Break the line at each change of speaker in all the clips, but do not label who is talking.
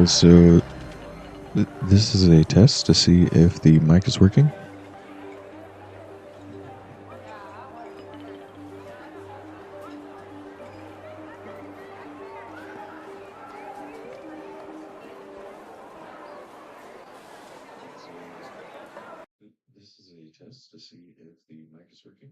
So this is a test to see if the mic is working. This is a test to see if the mic is working.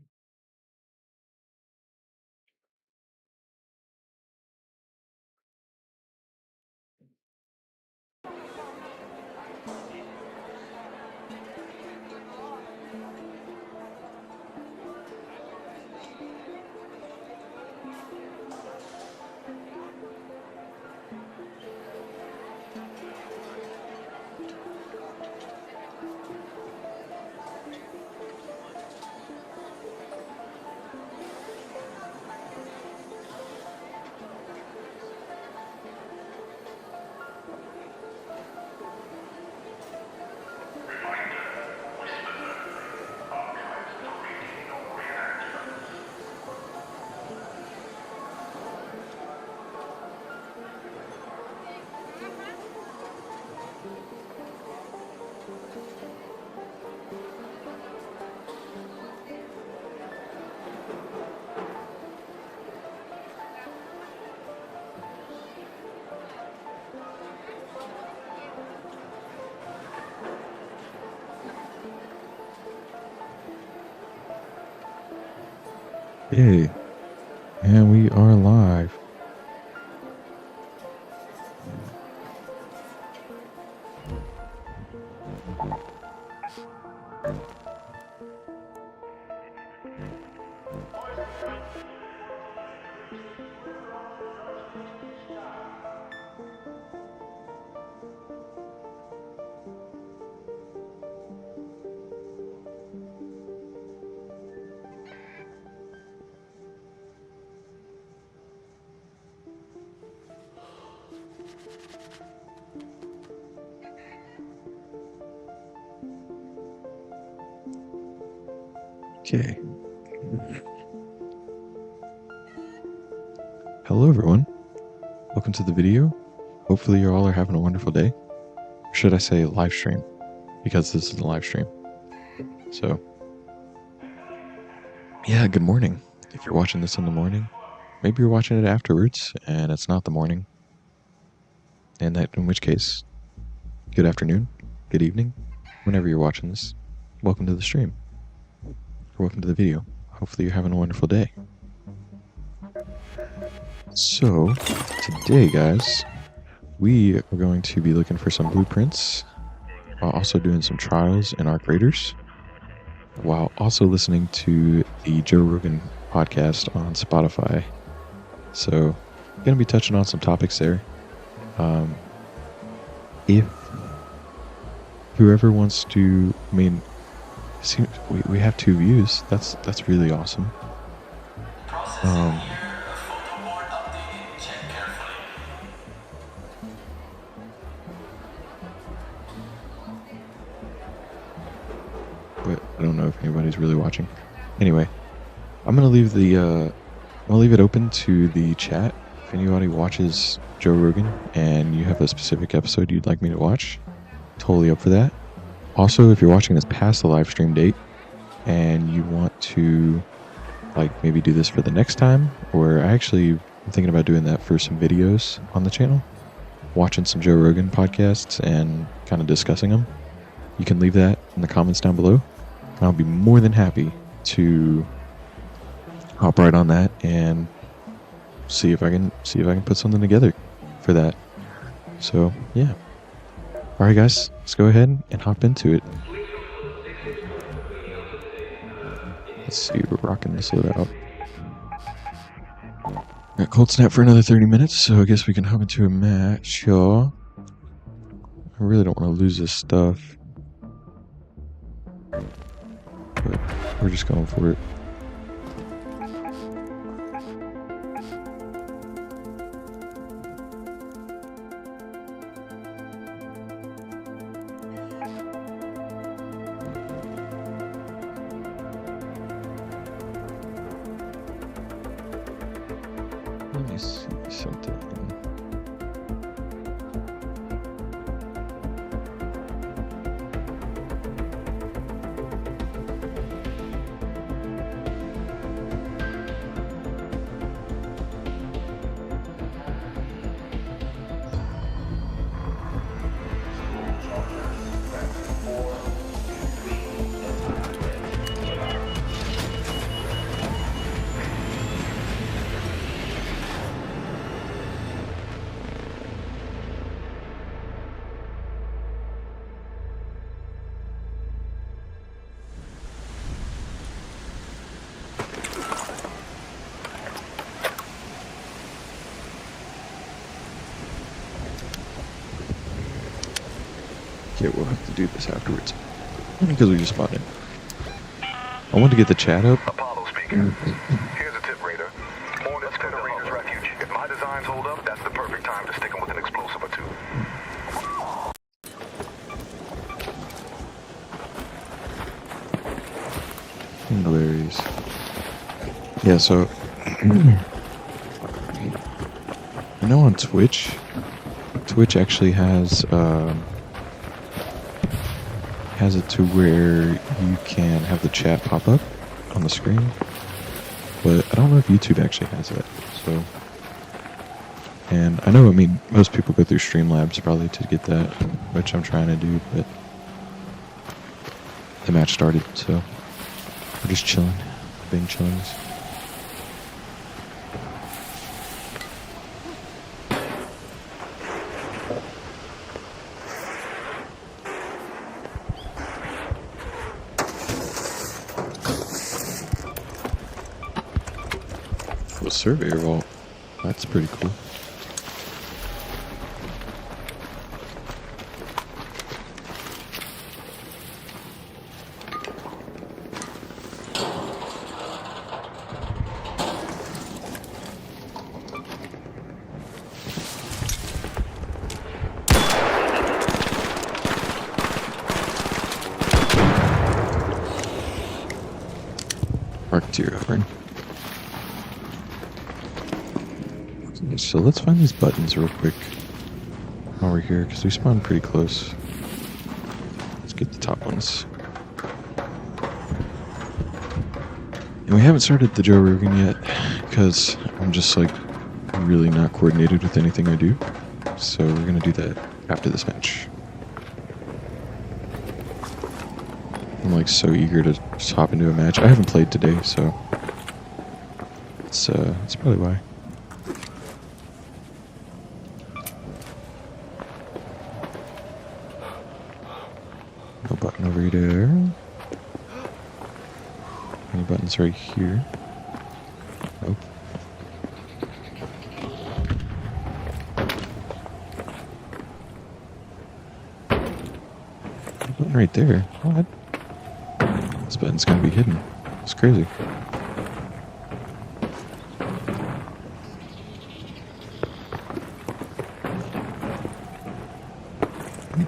Yay, and we are live. Okay. Hello everyone. Welcome to the video. Hopefully you all are having a wonderful day. Or should I say live stream? Because this is a live stream. So, yeah, good morning. If you're watching this in the morning, maybe you're watching it afterwards and it's not the morning. And in which case, good afternoon, good evening, whenever you're watching this. Welcome to the stream. Or welcome to the video. Hopefully you're having a wonderful day. So, today guys, we are going to be looking for some blueprints while also doing some trials in our graders, while also listening to the Joe Rogan podcast on Spotify. So, going to be touching on some topics there. If whoever wants to, we have 2 views. That's really awesome. But I don't know if anybody's really watching. Anyway, I'm gonna leave it open to the chat. If anybody watches Joe Rogan and you have a specific episode you'd like me to watch, totally up for that. Also, if you're watching this past the live stream date and you want to maybe do this for the next time, or I'm thinking about doing that for some videos on the channel, watching some Joe Rogan podcasts and kind of discussing them, you can leave that in the comments down below. And I'll be more than happy to hop right on that and see if I can put something together for that. So yeah. Alright guys, let's go ahead and hop into it. Let's see, we're rocking this loadout. Got cold snap for another 30 minutes, so I guess we can hop into a match, y'all. I really don't want to lose this stuff, but we're just going for it. Let me see something. Okay, we'll have to do this afterwards. Because we just bought it. I wanted to get the chat up.
Apollo speaking. Here's a tip, Raider. Hornets fit a Raider's refuge. If my designs hold up, that's the perfect time to stick them with an explosive or two.
Hilarious. Yeah, so I know on Twitch actually has it to where you can have the chat pop up on the screen, but I don't know if YouTube actually has that. So, and I know, I mean, most people go through Streamlabs probably to get that, which I'm trying to do, but the match started, so we're just chilling, being chillings. A surveyor vault. That's pretty cool. Arcteer over. So let's find these buttons real quick while we're here, because we spawned pretty close. Let's get the top ones. And we haven't started the Joe Rogan yet, because I'm just like really not coordinated with anything I do. So we're going to do that after this match. I'm like so eager to just hop into a match. I haven't played today, so it's probably why. No button over there. Any buttons right here? Nope. No button right there. What? This button's gonna be hidden. It's crazy.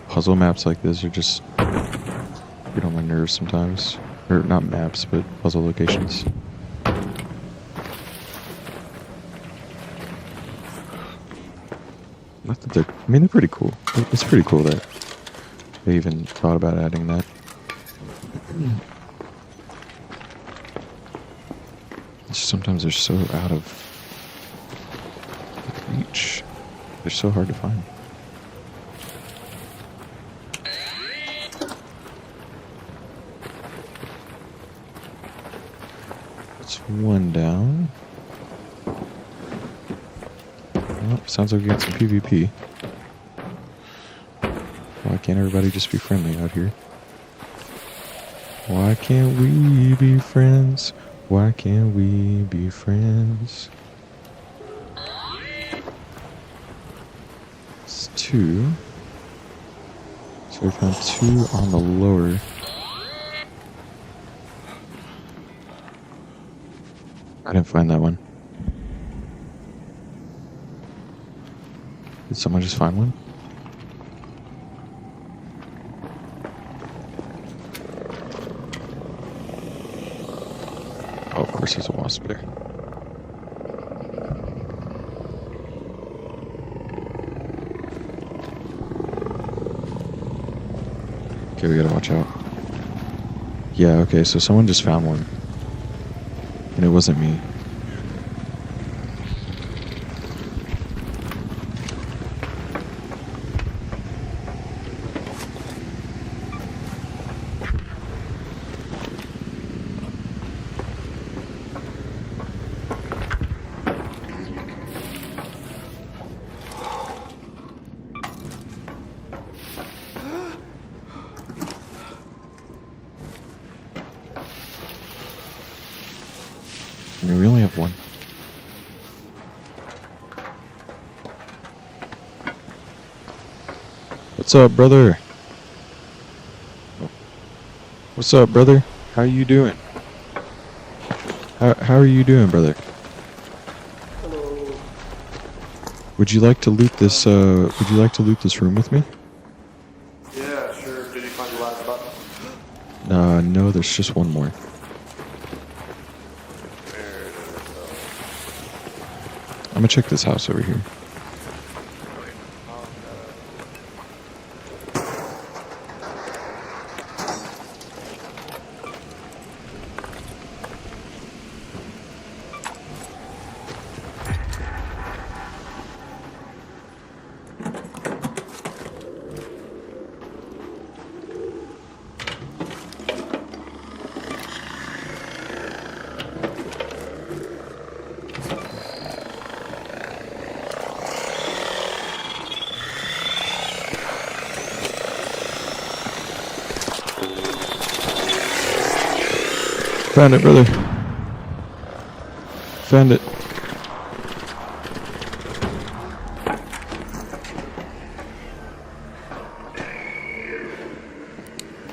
Puzzle maps like this are just get on my nerves sometimes. Or not maps, but puzzle locations. Not that they're, I mean, they're pretty cool. It's pretty cool that they even thought about adding that. It's just sometimes they're so out of reach. They're so hard to find. One down. Well, sounds like we got some PvP. Why can't everybody just be friendly out here? Why can't we be friends? Why can't we be friends? It's 2. So we found 2 on the lower. I didn't find that one. Did someone just find one? Oh, of course there's a wasp there. Okay, we gotta watch out. Yeah, okay, so someone just found one. And it wasn't me. I mean, we only have one. What's up, brother? What's up, brother? How you doing? How are you doing, brother?
Hello.
Would you like to loot this? Would you like to loot this room with me?
Yeah, sure. Did you find the last button?
No. There's just one more.
Where did it go?
I'm gonna check this house over here. Found it, brother. Found it.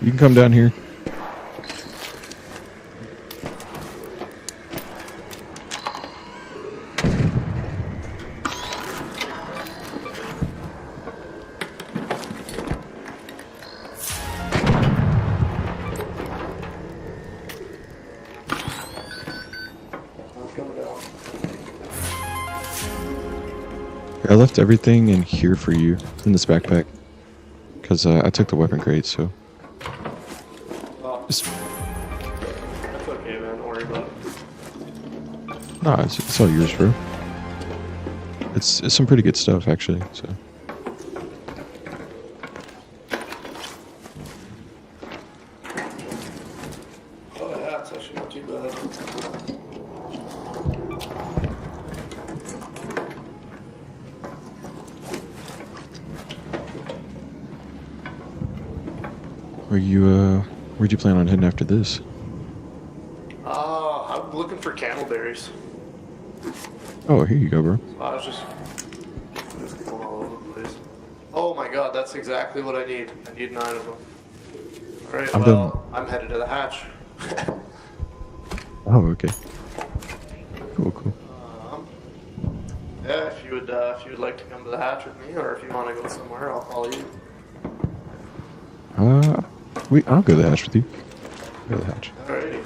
You can come down here.
I'm coming down.
I left everything in here for you in this backpack because I took the weapon crate. So
Oh,
just,
that's okay, man. Don't worry about it.
nah, it's all yours, bro. It's some pretty good stuff actually. So
Oh, yeah, it's actually not too bad.
where'd you plan on heading after this?
I'm looking for candleberries.
Oh, here you go, bro.
I was just going all over the place. Oh my god, that's exactly what I need. I need 9 of them. Alright,
I'm
well, I'm headed to the hatch.
Oh, okay. Cool.
Yeah, if you would like to come to the hatch with me, or if you want to go somewhere, I'll follow you.
I'll go to the hatch with you. Go to the hatch.
Alrighty.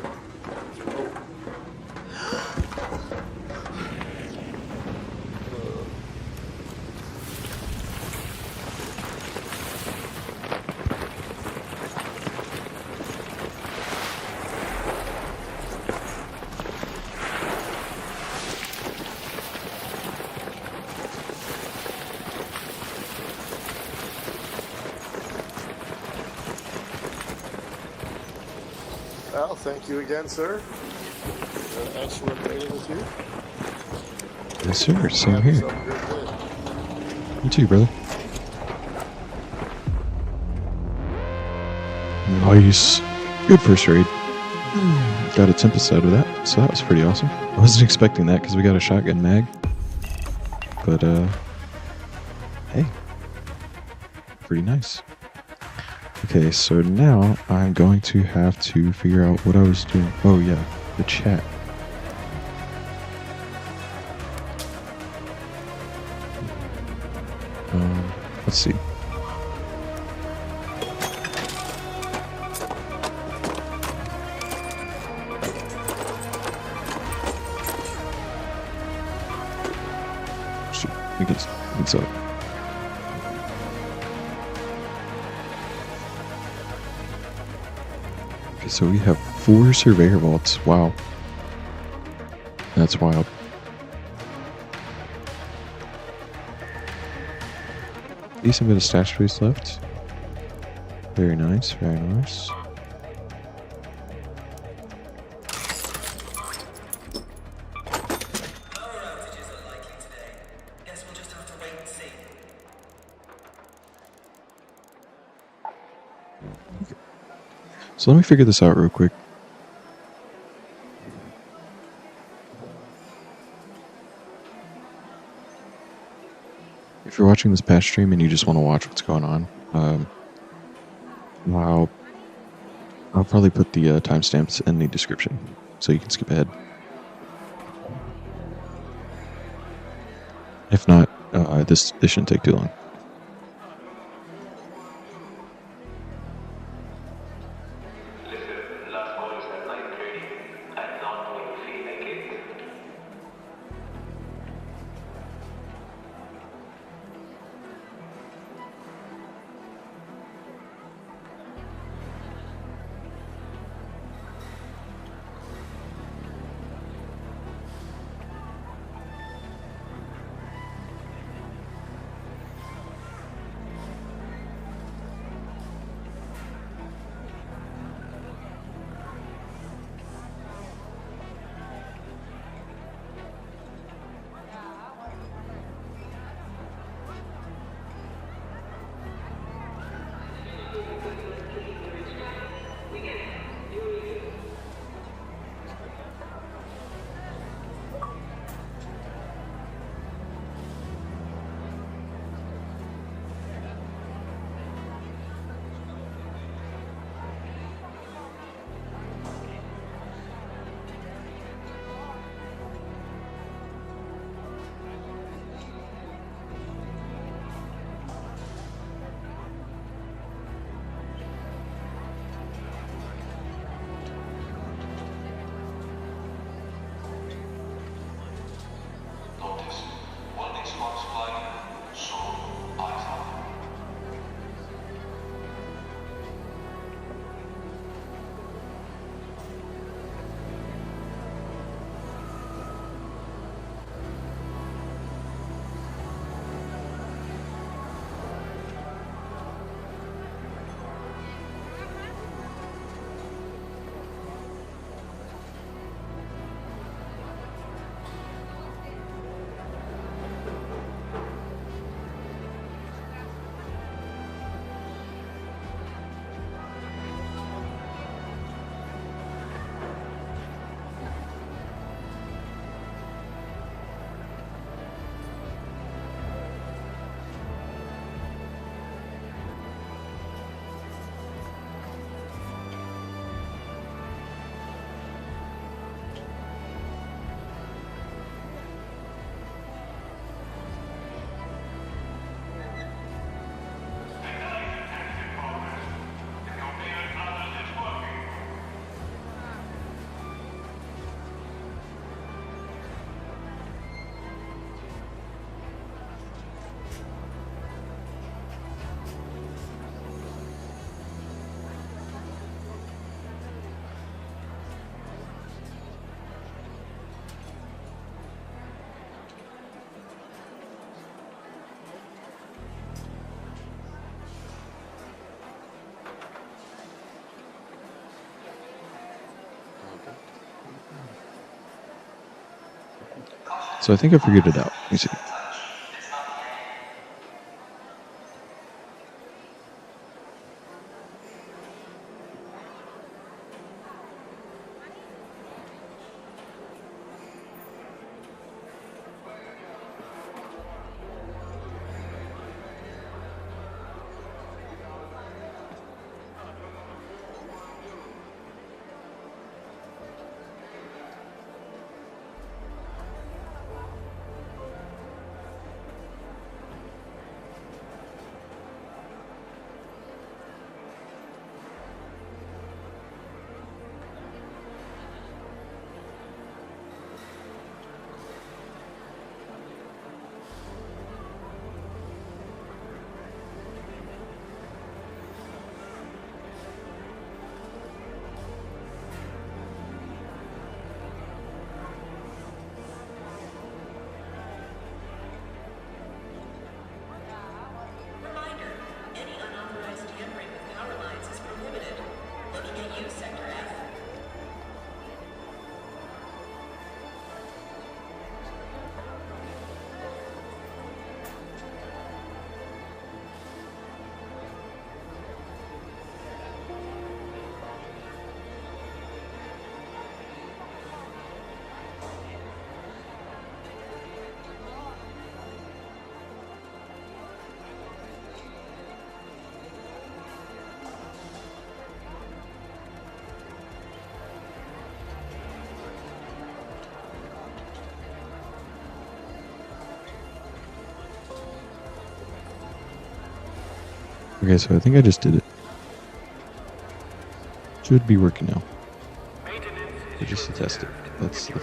Well, thank you again, sir. Excellent meeting with you.
Yes, sir. Same
Have
here.
yourself a good day.
You too, brother. Nice. Good first raid. Got a Tempest out of that, so that was pretty awesome. I wasn't expecting that because we got a shotgun mag. But, hey. Pretty nice. Okay, so now I'm going to have to figure out what I was doing. Oh, yeah, the chat. Let's see. Shoot, we can sell it. Okay, so we have 4 surveyor vaults. Wow. That's wild. Decent bit of stash space left. Very nice, very nice. So let me figure this out real quick. If you're watching this patch stream and you just want to watch what's going on, I'll probably put the timestamps in the description so you can skip ahead. If not, this shouldn't take too long.
Last call is at 9:30. I'm not going to feel like it. Notice, welding sparks flying, so eyes up.
So I think I figured it out. Let me see. Okay, so I think I just did it. Should be working now. But just to test it. Let's see.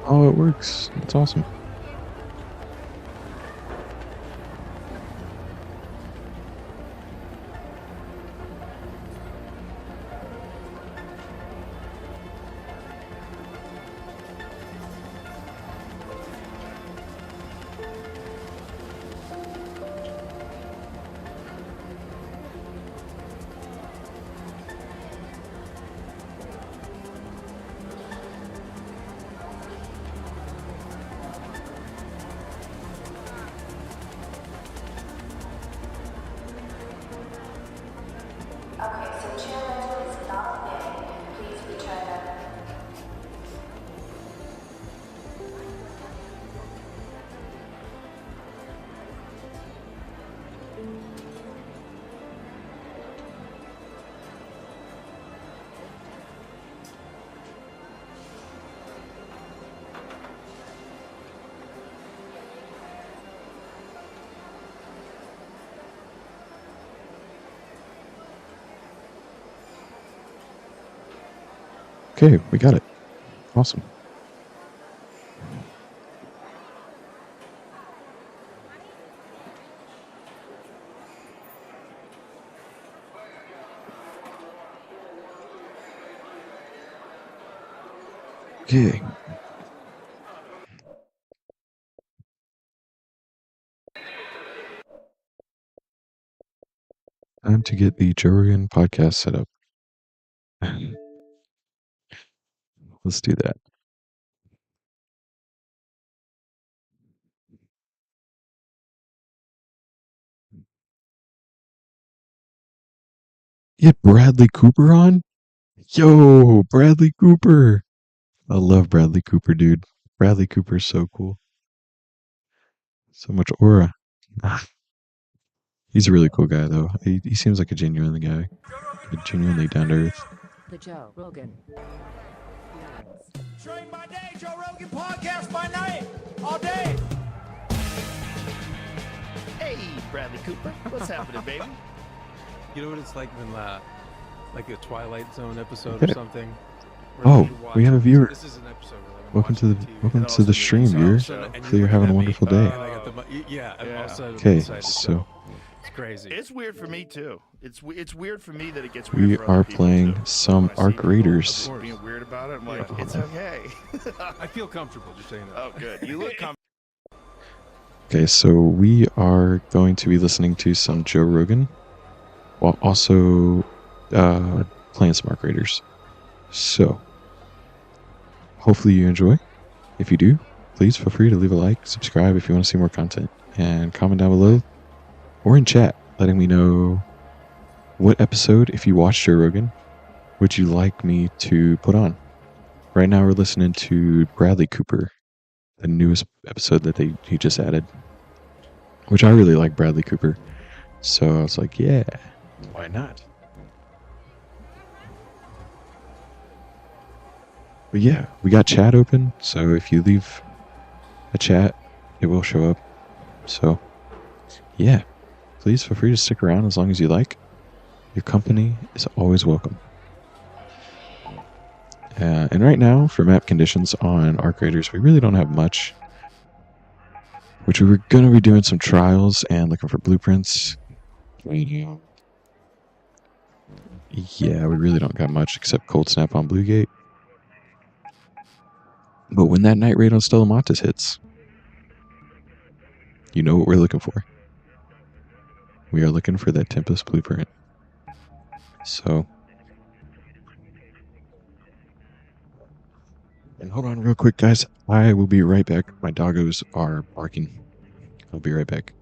Oh, it works. That's awesome.
Okay, so chair rental is not a thing. Please return them.
Okay, we got it. Awesome. Okay. Time to get the Joe Rogan podcast set up. Let's do that. Get Bradley Cooper on? Yo, Bradley Cooper. I love Bradley Cooper, dude. Bradley Cooper's so cool. So much aura. He's a really cool guy, though. He seems like a genuine guy. Genuinely down to earth.
The Joe Rogan.
Train by day, Joe Rogan podcast by night, all day.
Hey, Bradley Cooper, what's happening, baby?
You know what it's like when, like a Twilight Zone episode
Okay.
or something? where
Oh,
you watch
we have a
it.
viewer.
This is an episode where I'm
Welcome to
watching
the
TV,
welcome
and
to
also
the stream,
it's
viewer.
awesome, and
Hopefully
you're
you're having a
looking at
wonderful
me,
day.
and I got the yeah, I'm
Yeah.
also
Okay,
excited,
so
it's crazy.
It's weird for me too. It's weird for me that it gets
we
weird for other
are
people,
playing
too.
some
When I see
Arc
people
Raiders.
being weird about it. I'm like,
Yeah.
it's okay.
I feel comfortable just saying that.
Oh, good. You look comfortable.
Okay, so we are going to be listening to some Joe Rogan while also playing some Arc Raiders. So, hopefully you enjoy. If you do, please feel free to leave a like, subscribe if you want to see more content, and comment down below or in chat letting me know what episode, if you watch Joe Rogan, would you like me to put on. Right now we're listening to Bradley Cooper, the newest episode that he just added, which I really like Bradley Cooper. So I was like, yeah, why not? But yeah, we got chat open, so if you leave a chat, it will show up. So yeah, please feel free to stick around as long as you like. Your company is always welcome. And right now, for map conditions on Arc Raiders, we really don't have much. Which we were going to be doing some trials and looking for blueprints. Yeah, we really don't got much except Cold Snap on Blue Gate. But when that night raid on Stellamontes hits, you know what we're looking for. We are looking for that Tempest blueprint. So, and hold on real quick, guys. I will be right back. My doggos are barking. I'll be right back.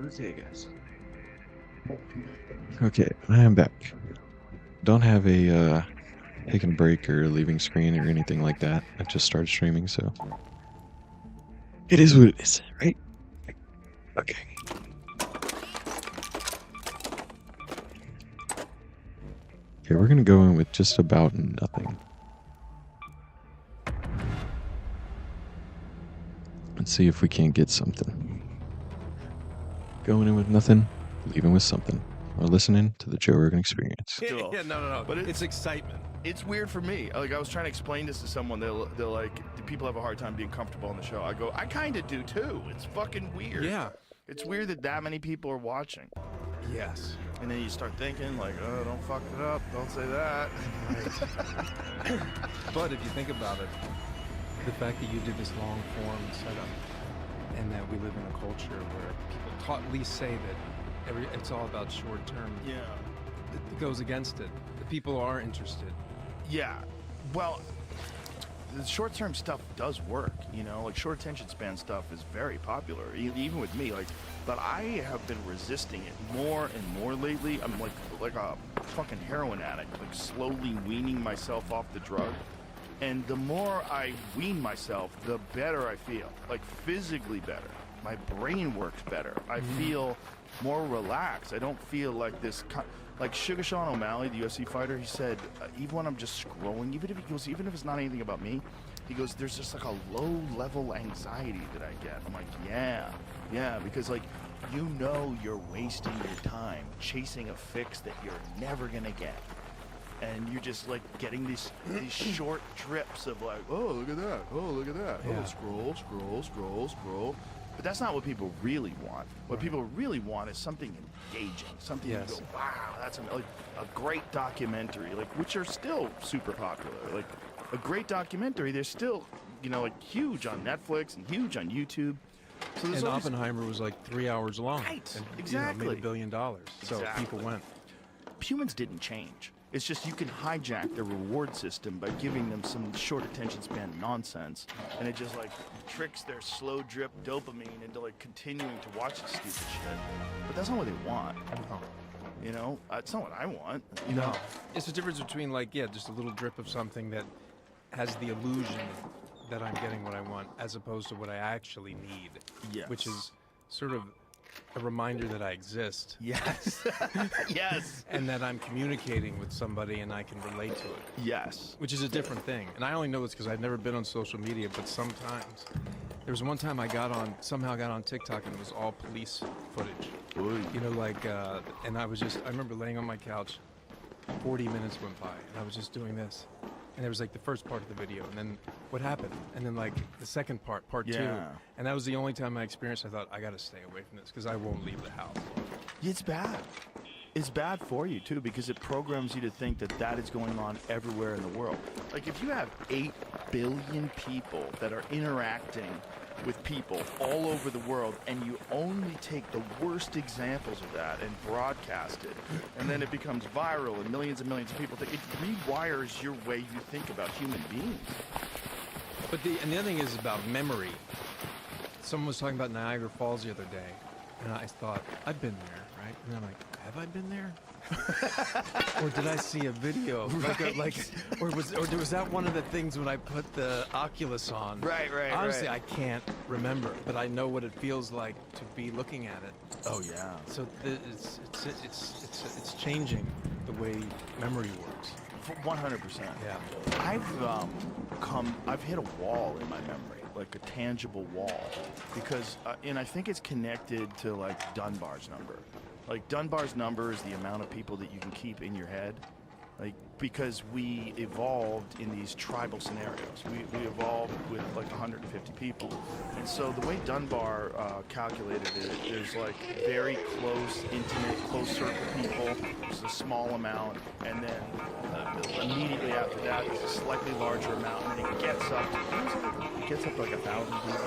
Okay, guys. Okay, I am back. Don't have a taking a break or leaving screen or anything like that. I just started streaming, so it is what it is, right? Okay. Okay, we're gonna go in with just about nothing. Let's see if we can't get something. Going in with nothing, leaving with something. We're listening to the Joe Rogan Experience.
Still.
Yeah, no.
But
It's excitement.
It's weird for me. Like, I was trying to explain this to someone. They're like, do people have a hard time being comfortable on the show? I go, I kind of do too. It's fucking weird.
Yeah.
It's weird that many people are watching.
Yes.
And then you start thinking, like, oh, don't fuck it up. Don't say that.
But if you think about it, the fact that you did this long form setup and that we live in a culture where people at least say that it's all about short term.
Yeah.
It goes against it. The people are interested.
Yeah. Well, the short-term stuff does work, you know? Like, short attention span stuff is very popular, even with me. Like, but I have been resisting it more and more lately. I'm like a fucking heroin addict, like slowly weaning myself off the drug. And the more I wean myself, the better I feel. Like, physically better. My brain works better. I feel more relaxed. I don't feel like this... Like Sugar Sean O'Malley, the UFC fighter, he said, even when I'm just scrolling, even if it's not anything about me, he goes, there's just like a low-level anxiety that I get. I'm like, yeah, because like, you know you're wasting your time chasing a fix that you're never gonna get. And you're just like getting these short drips of like, oh, look at that,
Yeah.
oh, scroll. But that's not what people really want. What people really want is something engaging, something you go, wow, that's like a great documentary, like, which are still super popular. Like a great documentary, they're still, you know, like huge on Netflix and huge on YouTube. So there's
And
all these-
Oppenheimer was like 3 hours long.
Right,
And,
exactly.
made $1 billion. So
Exactly.
people went.
Humans didn't change. It's just you can hijack their reward system by giving them some short attention span nonsense, and it just like tricks their slow drip dopamine into like continuing to watch this stupid shit. But that's not what they want. You know, it's not what I want. You know,
It's the difference between like, just a little drip of something that has the illusion that I'm getting what I want as opposed to what I actually need.
Yes.
Which is sort of a reminder that I exist.
Yes. Yes.
And that I'm communicating with somebody and I can relate to it.
Yes.
Which is a different thing. And I only know this because I've never been on social media, but sometimes. There was one time I somehow got on TikTok and it was all police footage.
Ooh.
You know, like, and I remember laying on my couch, 40 minutes went by and I was just doing this. And there was like the first part of the video, and then what happened? And then like the second part 2.
Yeah.
And that was the only time I experienced, I thought, I gotta stay away from this because I won't leave the house.
It's bad. It's bad for you too because it programs you to think that is going on everywhere in the world. Like if you have 8 billion people that are interacting with people all over the world and you only take the worst examples of that and broadcast it, and then it becomes viral and millions of people think, it rewires your way you think about human beings.
But the other thing is about memory. Someone was talking about Niagara Falls the other day, and I thought, I've been there, right? And I'm like, have I been there? Or did I see a video? Or was that one of the things when I put the Oculus on?
Right.
Honestly, I can't remember, but I know what it feels like to be looking at it.
Oh yeah.
So it's changing the way memory works.
100%.
Yeah.
I've hit a wall in my memory, like a tangible wall, because and I think it's connected to like Dunbar's number. Like Dunbar's number is the amount of people that you can keep in your head. Like, because we evolved in these tribal scenarios. We evolved with like 150 people. And so the way Dunbar calculated it, there's like very close, intimate, close circle people. There's a small amount. And then immediately after that, there's a slightly larger amount. And then it gets up to like 1,000 people,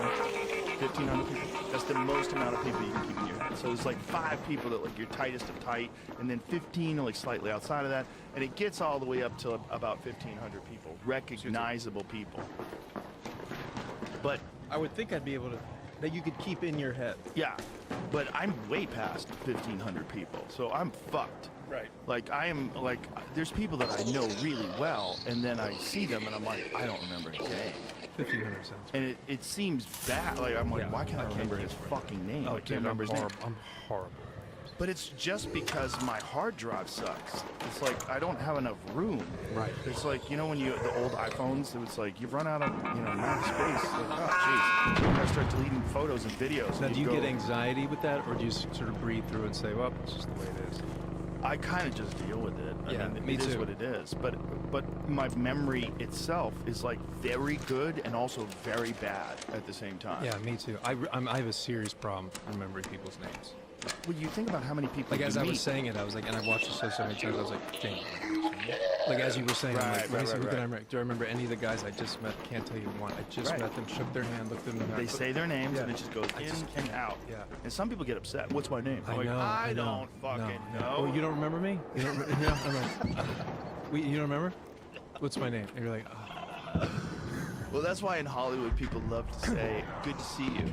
1,500 people. That's the most amount of people you can keep in your head. So it's like 5 people that like you're tightest of tight, and then 15 are like slightly outside of that. And it gets all the way up to about 1,500 people, recognizable people. But
I would think I'd be able to, that you could keep in your head.
yeah, but I'm way past 1,500 people, so I'm fucked.
Right.
Like I am like, there's people that I know really well, and then I see them, and I'm like, I don't remember a name.
1,500 sounds.
And it seems bad. Like I'm like,
Yeah,
why can't I
I
remember
can't
his
remember
fucking name?
Oh,
I can't remember his name.
I'm horrible.
But it's just because my hard drive sucks. It's like I don't have enough room.
Right.
It's like, you know, when you the old iPhones, it was like you run out of amount of space. Like, oh jeez, you gotta start deleting photos and videos.
Now,
and
do you
go-
get anxiety with that, or do you sort of breathe through and say, well, it's just the way it is?
I kind of just deal with it.
Yeah,
I mean,
me
it is
too.
what it is. But my memory itself is like very good and also very bad at the same time.
Yeah, me too. I have a serious problem remembering people's names.
When you think about how many people
Like,
you
as I
meet,
was saying it, I was like, and I watched the show so many times, I was like, dang. Like, as you were saying, I'm like,
Right,
let me see,
right,
who
right,
can I remember? Do I remember any of the guys I just met? Can't tell you one. I just
Right.
met them, shook their hand, looked them in the
they
eye.
say their names
Yeah.
and it just goes
I
in
just
and out.
Yeah.
And some people get upset. What's my name? I'm
I
like,
know.
I
know.
don't fucking
No.
know.
Oh, you don't remember me? You don't? I'm like, you don't remember? What's my name? And you're like, oh.
Well, that's why in Hollywood people love to say, good to see you.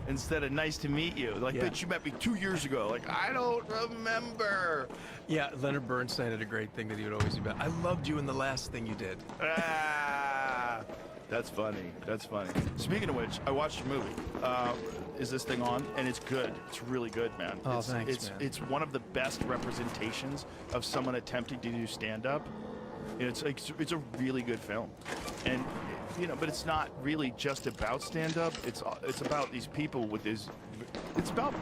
Instead of nice to meet you. Like,
Yeah.
bitch, you met me 2 years ago. Like, I don't remember.
Yeah, Leonard Bernstein had a great thing that he would always do. I loved you in the last thing you did.
Ah, that's funny. That's funny. Speaking of which, I watched a movie. Is this thing on? And it's good. It's really good, man.
Oh,
it's,
thanks,
it's,
man.
It's one of the best representations of someone attempting to do stand-up. It's a really good film, and but it's not really just about stand-up. It's about these people with this. It's about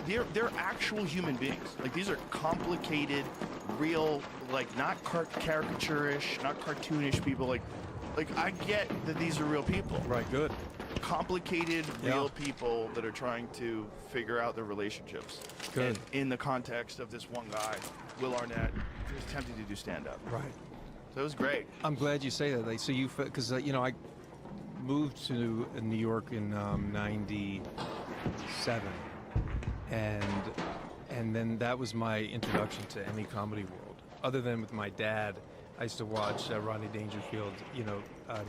they're actual human beings. Like, these are complicated, real, like, not caricaturish, not cartoonish people. Like I get that these are real people.
Right, good.
Complicated,
Yeah.
real people that are trying to figure out their relationships.
Good.
And in the context of this one guy, Will Arnett, who's attempting to do stand-up.
Right.
So it was great.
I'm glad you say that. Like, so you, because I moved to New York in '97, and then that was my introduction to any comedy world. Other than with my dad, I used to watch Rodney Dangerfield,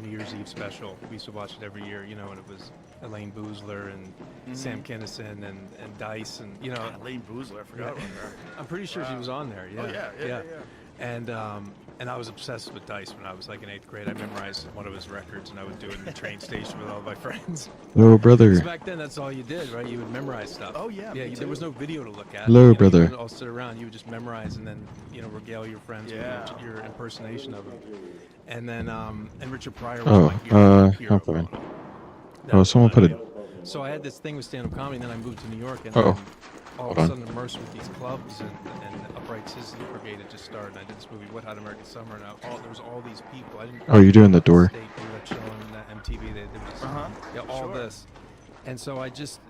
New Year's Eve special. We used to watch it every year, and it was Elaine Boozler and Sam Kinison and Dice and
Elaine Boozler, I forgot about her.
I'm pretty sure she was on there. Yeah.
Oh, yeah.
And I was obsessed with Dice when I was like in 8th grade. I memorized one of his records, and I would do it in the train station with all my friends.
Hello, brother.
'Cause back then, that's all you did, right? You would memorize stuff.
Oh, yeah, me
There was
too.
no video to look at.
Hello,
You
brother.
wouldn't all sit around. You would just memorize and then regale your friends
Yeah.
with your impersonation of him. And then and Richard Pryor was
Oh,
my hero.
I'm fine.
That
Oh,
was
someone
my
put it.
deal. So I had this thing with stand-up comedy, and then I moved to New York, and
Uh-oh.
then all of
Hold
a
on.
sudden immersed with these clubs, and Upright Citizen Brigade had just started. And I did this movie, Wet Hot American Summer, and there was all these people. I didn't.
Oh, you're doing the door.
State, that show on MTV. They was all
Sure.
this, and so I just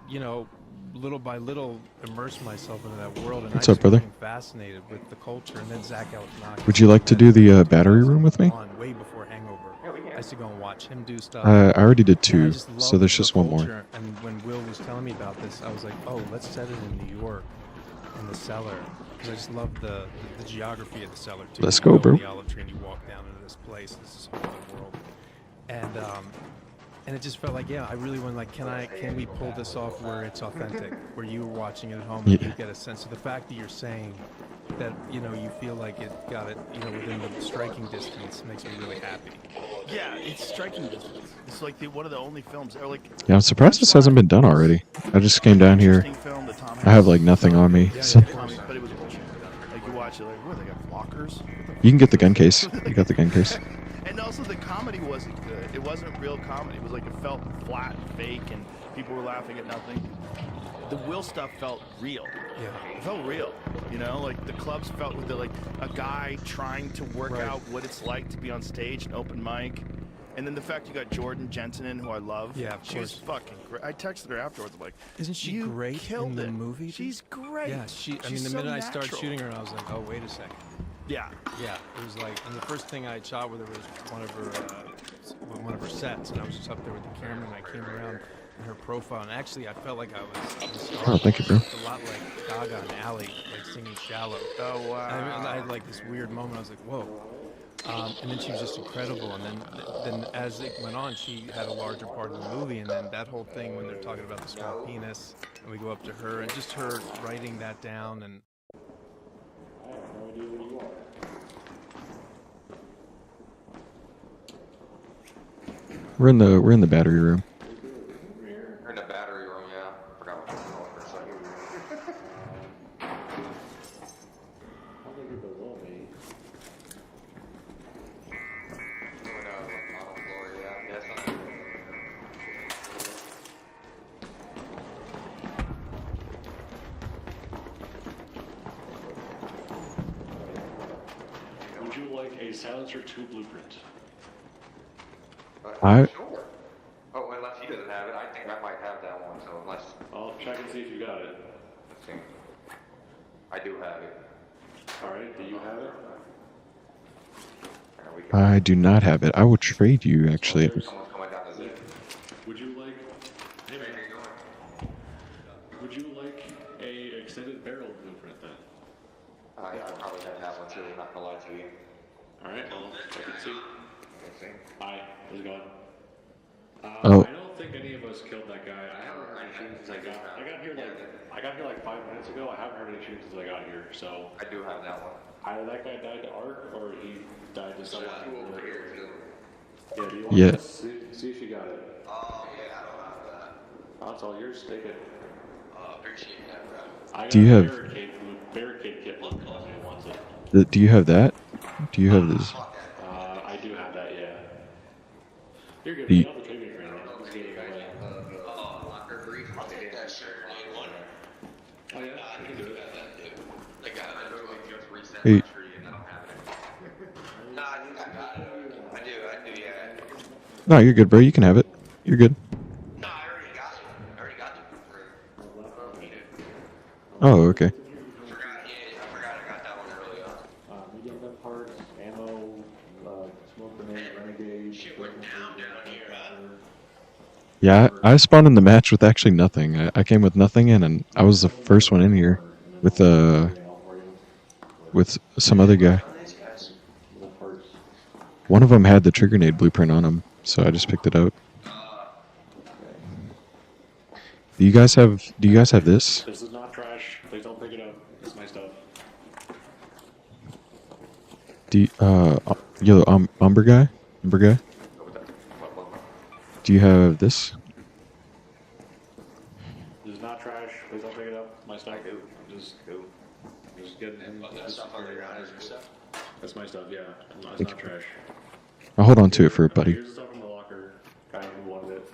little by little immersed myself into that world, and
What's
I
up,
just
brother?
became fascinated with the culture. And then Zach Galifianakis.
Would you like to do the battery room with me?
On way before Hangover. I used to go and watch him do stuff.
I already did
And I
2,
just
so
loved
there's
the
just one more.
culture. And when Will was telling me about this, I was like, oh, let's set it in New York, in the cellar. Because I just love the geography of the cellar, too.
Let's
You
go,
go
bro.
with the olive tree and you walk down into this place. This is a whole other world. And it just felt like, I really want, like, can we pull this off where it's authentic, where you were watching it at home and
Yeah.
you get a sense of the fact that you're saying that you feel like it got it within the striking distance makes me really happy.
Yeah, it's striking distance. It's like one of the only films, or like.
Yeah, I'm surprised this hasn't been done already. I just came down here.
Interesting film that Tom
I have like
Hanks
nothing
really
on me.
good.
So
But it was bullshit. Like you watch it, like, what, they got lockers?
you can get the gun case. You got the gun case.
And also the comedy wasn't good. It wasn't real comedy. It was like it felt flat and fake, and people were laughing at nothing. The Will stuff felt real.
Yeah.
It felt real. Like the clubs felt with like a guy trying to work out what it's like to be on stage, an open mic. And then the fact you got Jordan Jensen in, who I love.
Yeah, of
she was
course.
fucking great. I texted her afterwards. I'm like,
Isn't she
"You
great
killed
in the
it.
movie?
She's great.
Yeah, I mean, the
so
minute I started
natural.
shooting her, I was like, oh, wait a second.
Yeah.
Yeah, it was like, and the first thing I shot with her was one of her sets, and I was just up there with the camera, and I came around in her profile, and actually, I felt like I was the star.
Oh, thank you, bro.
It's a lot like Gaga and Ally, like singing "Shallow."
Oh wow.
I had like this weird moment. I was like, whoa. And then she was just incredible. And then as it went on, she had a larger part of the movie. And then that whole thing when they're talking about the small penis, and we go up to her, and just her writing that down, and
We're in the battery room.
We're in the battery room, yeah. Forgot what it was called for a second. Doing model floor, yeah. Yeah, it's not
Would you like a Silencer 2 blueprint?
I-
Sure. Oh, unless he doesn't have it. I think I might have that one, so unless...
I'll check and see if you got it.
Let's see. I do have it.
Alright, do you have it?
There we go.
I do not have it. I will trade you actually.
Someone's coming down the zip.
Would you like...
Hey, man, how you doing?
Would you like a extended barrel blueprint then?
I probably have that one too, I'm not gonna lie to you.
Alright, well, check and see.
Let's see.
Hi, how's it going?
Oh.
I don't think any of us killed that guy. I haven't heard any shooting since I got here like 5 minutes ago. I haven't heard any shooting since I got here, so
I do have that one.
either that guy died to Art or he died to someone.
Two over here too.
Yeah, do you want
Yeah.
to see if you got it?
Oh, yeah, I don't have that.
Oh, it's all yours, take it.
Appreciate that, bro.
I got
Do you
a
have-
barricade kit if anyone wants it.
Do you have that? Do you have this?
I do have that, yeah. You're good.
Do you-
You have the trigger for it. Just get it away.
Locker brief. I'll take that shirt.
Oh yeah, I can do it.
Like, I literally just reset
Hey.
my tree and I don't have it. Nah, I think I got it. I do, yeah.
No, you're good, bro. You can have it. You're good.
No, I already got it. I already got it for free. I don't need it.
Oh, okay.
I forgot I got that one early on.
Medium gun parts, ammo, smoke grenade, renegade.
Shit went down here,
Yeah, I spawned in the match with actually nothing. I came with nothing in, and I was the first one in here with some other guy. One of them had the trigger grenade blueprint on him, so I just picked it up. Do you guys have this?
This is not trash. Please don't pick it up. It's my stuff.
Do you, Umber guy? Do you have this?
This is not trash. Please don't pick it up. My stuff. I do. Just getting in. That's my stuff. Yeah, it's not trash.
I'll hold on to it for a buddy.
Here's the stuff from the locker. Guy who wanted it.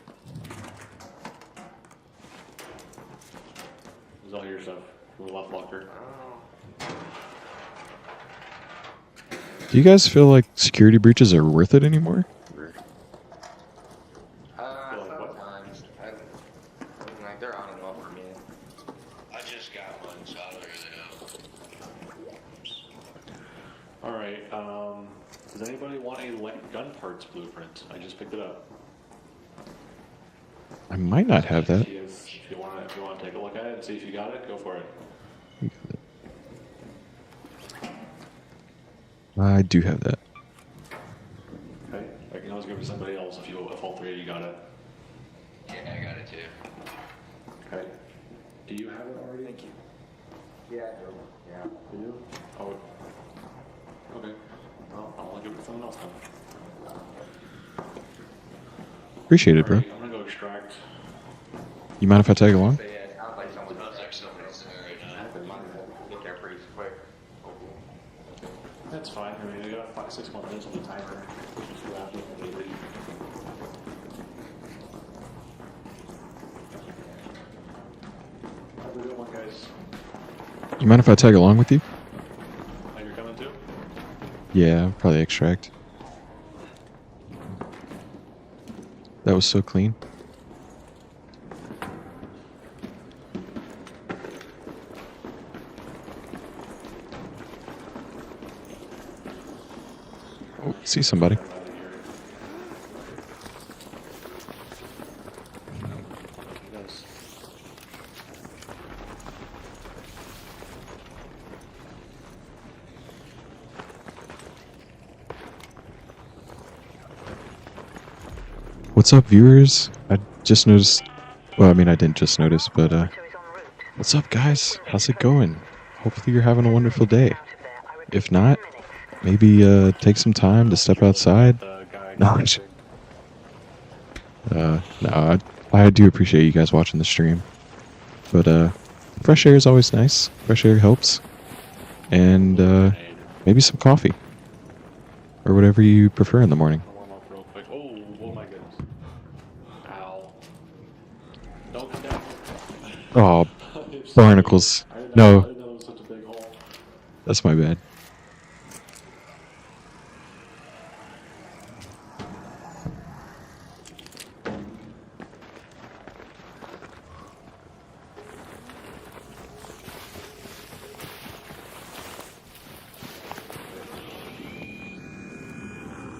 This is all your stuff from the left locker.
Do you guys feel like security breaches are worth it anymore?
Sometimes. Like, they're on and off for me. I just got one, so I don't really know.
All right. Does anybody want a gun parts blueprint? I just picked it up.
I might not have that.
If you want to take a look at it and see if you got it, go for it.
I do have that.
Okay. I can always give it to somebody else if all three of you got it.
Yeah, I got it too.
Okay. Do you have it already?
Thank you. Yeah, I do. Yeah.
You do? Oh. Okay. Well, I'll give it someone else then.
Appreciate it, bro.
Alright, I'm gonna go extract.
You mind if I tag along?
But yeah, it sounds like someone else actually somebody's there right now. They might get there pretty quick.
That's fine. I mean, we got 6 more minutes on the timer. Just go out and leave. Have a good one, guys.
You mind if I tag along with you?
Oh, you're coming too?
Yeah, probably extract. That was so clean. Oh, see somebody.
Yes.
What's up, viewers? I just noticed. Well, I mean, I didn't just notice, but what's up, guys? How's it going? Hopefully, you're having a wonderful day. If not, maybe take some time to step outside.
The guy.
No, no, I do appreciate you guys watching the stream, but fresh air is always nice. Fresh air helps, and maybe some coffee or whatever you prefer in the morning.
I'll warm up real quick. Oh my goodness. Ow. Don't come down.
Oh,
I'm sorry.
barnacles!
I didn't
No,
know it was such a big hole.
that's my bad.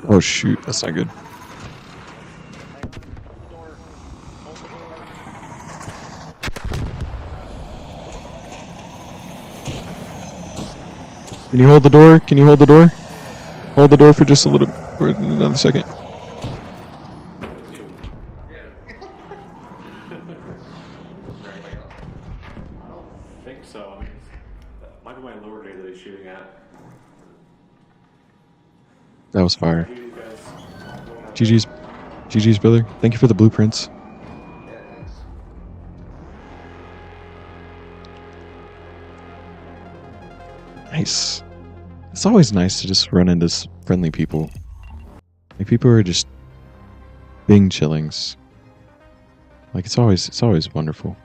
Oh shoot, that's not good. Can you hold the door? Can you hold the door? Hold the door for just a little, for another second.
I think so. I mean, that might be my lower grade that he's shooting at.
That was fire.
You guys.
GG's brother. Thank you for the blueprints.
Yeah, thanks.
Nice. It's always nice to just run into friendly people. Like people who are just being chillings. Like it's always wonderful.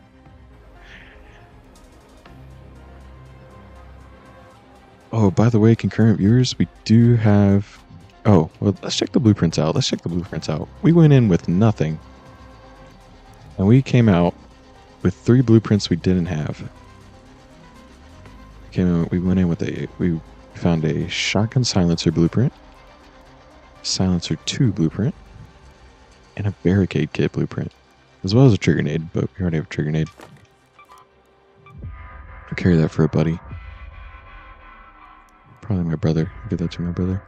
Oh, by the way, concurrent viewers, we do have. Oh, well, let's check the blueprints out. We went in with nothing, and we came out with 3 blueprints we didn't have. We went in with we found a shotgun silencer blueprint, silencer 2 blueprint, and a barricade kit blueprint, as well as a trigger nade, but we already have a trigger nade. I'll carry that for a buddy. Probably my brother. I'll give that to my brother.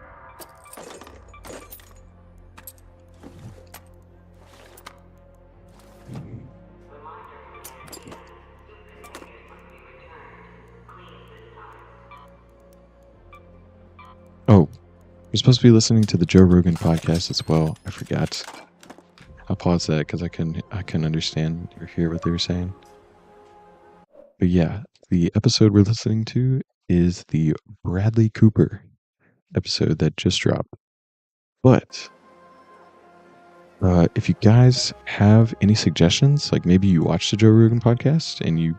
Oh, you're supposed to be listening to the Joe Rogan podcast as well. I forgot. I'll pause that because I couldn't understand or hear what they were saying. But yeah, the episode we're listening to is the Bradley Cooper episode that just dropped. But if you guys have any suggestions, like maybe you watch the Joe Rogan podcast and you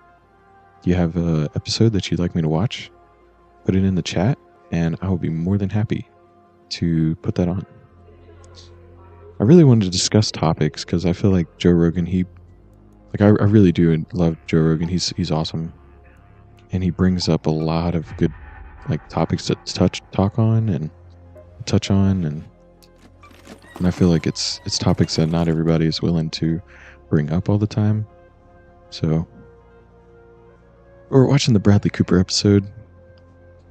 have an episode that you'd like me to watch, put it in the chat, and I will be more than happy to put that on. I really wanted to discuss topics because I feel like Joe Rogan, I really do love Joe Rogan. He's awesome, and he brings up a lot of good like topics to talk on and touch on, and I feel like it's topics that not everybody is willing to bring up all the time. So we're watching the Bradley Cooper episode,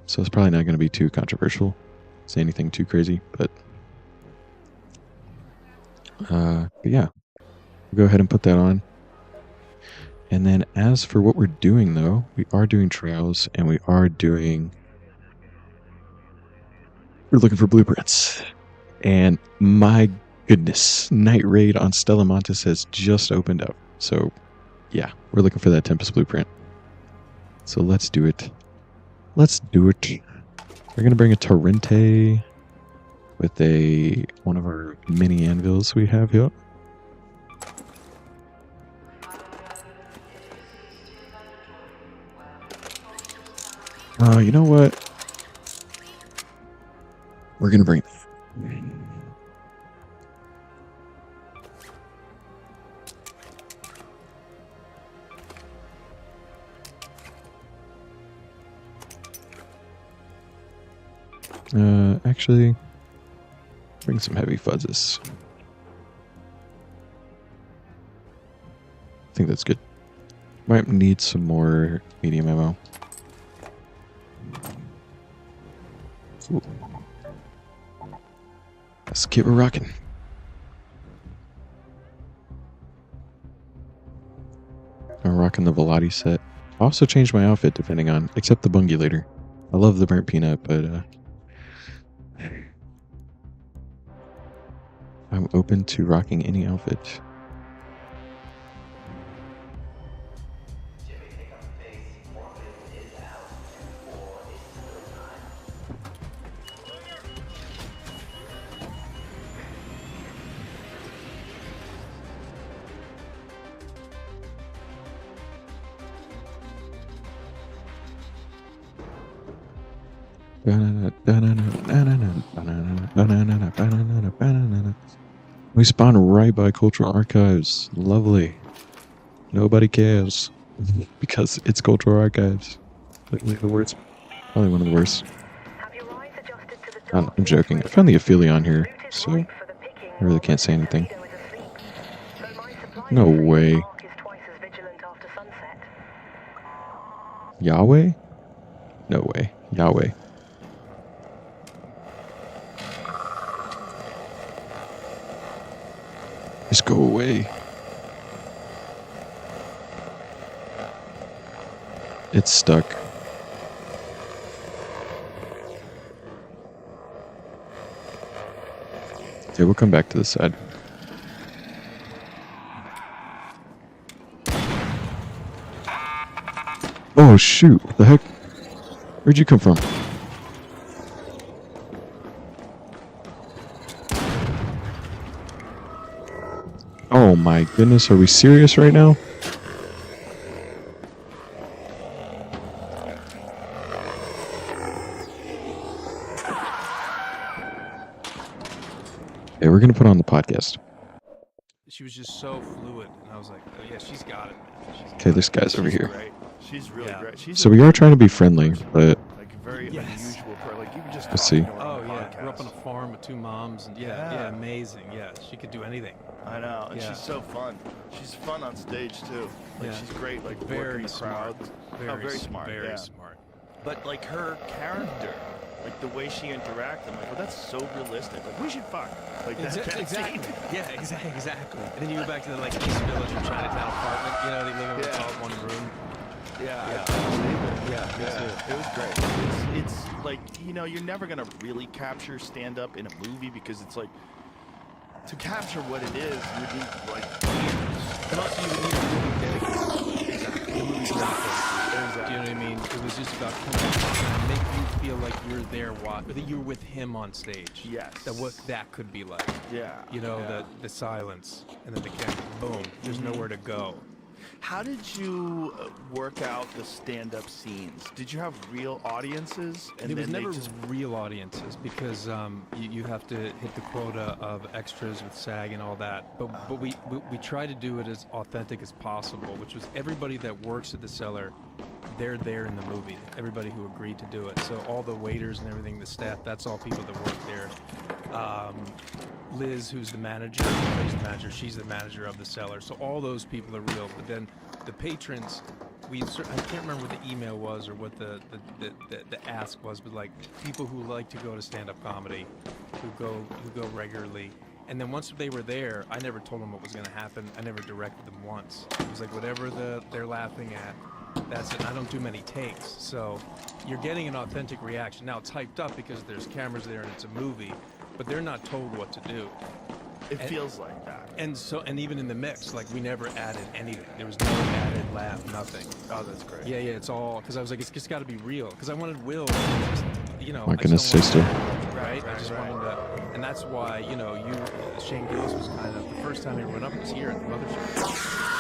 so it's probably not going to be too controversial, say anything too crazy, but yeah, we'll go ahead and put that on. And then as for what we're doing, though, we are doing trials and we are doing We're looking for blueprints. And my goodness, Night Raid on Stella Montes has just opened up. So, yeah, we're looking for that Tempest blueprint. So let's do it. Let's do it. We're going to bring a Torrente with one of our mini anvils we have here. You know what? We're going to bring... actually, bring some heavy fuzzes. I think that's good. Might need some more medium ammo. Ooh. Let's keep it rocking. I'm rocking the Velati set. I also changed my outfit depending on, except the bungulator. I love the burnt peanut, but I'm open to rocking any outfit. We spawn right by Cultural Archives. Lovely. Nobody cares. Because it's Cultural Archives. Literally the worst. Probably one of the worst. I'm joking. I found the Ophelia here, so I really can't say anything. No way. Yahweh? No way. Yahweh. Just go away. It's stuck. Okay, we'll come back to this side. Oh shoot, what the heck? Where'd you come from? Oh my goodness, are we serious right now? Okay, we're gonna put on the podcast.
She was just so fluid, and I was like, oh yeah, she's got it, man.
Okay, this guy's over here.
Great. She's really great. She's
So we are trying to be friendly, but
like very unusual. Like you can just
let's see.
Oh yeah, grew up on a farm with 2 moms, and yeah, amazing. Yeah, she could do anything.
I know, and she's so fun. She's fun on stage too. Like she's great. Like
very
the
smart.
crowds.
Very
smart.
Very smart.
But like her character, like the way she interacts, I'm like, well, that's so realistic. Like we should fuck. Like that
exactly. Yeah, exactly. And then you go back to the like East Village or Chinatown apartment. You know, they live in all one room.
Yeah, it was great. It's like, you know, you're never gonna really capture stand-up in a movie because it's like, to capture what it is, you would need like years.
And also you would need a movie dedicated. Exactly. The movie's not dedicated. Do you know what I mean? It was just about coming and make you feel like you're there, that you're with him on stage.
Yes.
What that could be like.
Yeah.
You know, the silence, and then the camera, boom, there's nowhere to go.
How did you work out the stand-up scenes? Did you have real audiences? And
there was
then
never real audiences because you have to hit the quota of extras with SAG and all that. But we try to do it as authentic as possible, which was everybody that works at the cellar, they're there in the movie. Everybody who agreed to do it. So all the waiters and everything, the staff, that's all people that work there. Liz, who's the manager, she's the manager of the cellar. So all those people are real. But then the patrons, I can't remember what the email was or what the ask was, but like people who like to go to stand-up comedy, who go regularly. And then once they were there, I never told them what was going to happen. I never directed them once. It was like whatever they're laughing at, That's it. I don't do many takes, so you're getting an authentic reaction. Now it's hyped up because there's cameras there and it's a movie, but they're not told what to do.
It feels like that.
And even in the mix, like we never added anything. There was no added laugh, nothing.
Oh, that's great.
Yeah, it's all because I was like, it's just got to be real. Because I wanted Will, to just,
My
I
goodness,
just don't
sister.
want right? I just wanted to, and that's why Shane Gillis was kind of the first time he went up was here at the mothership.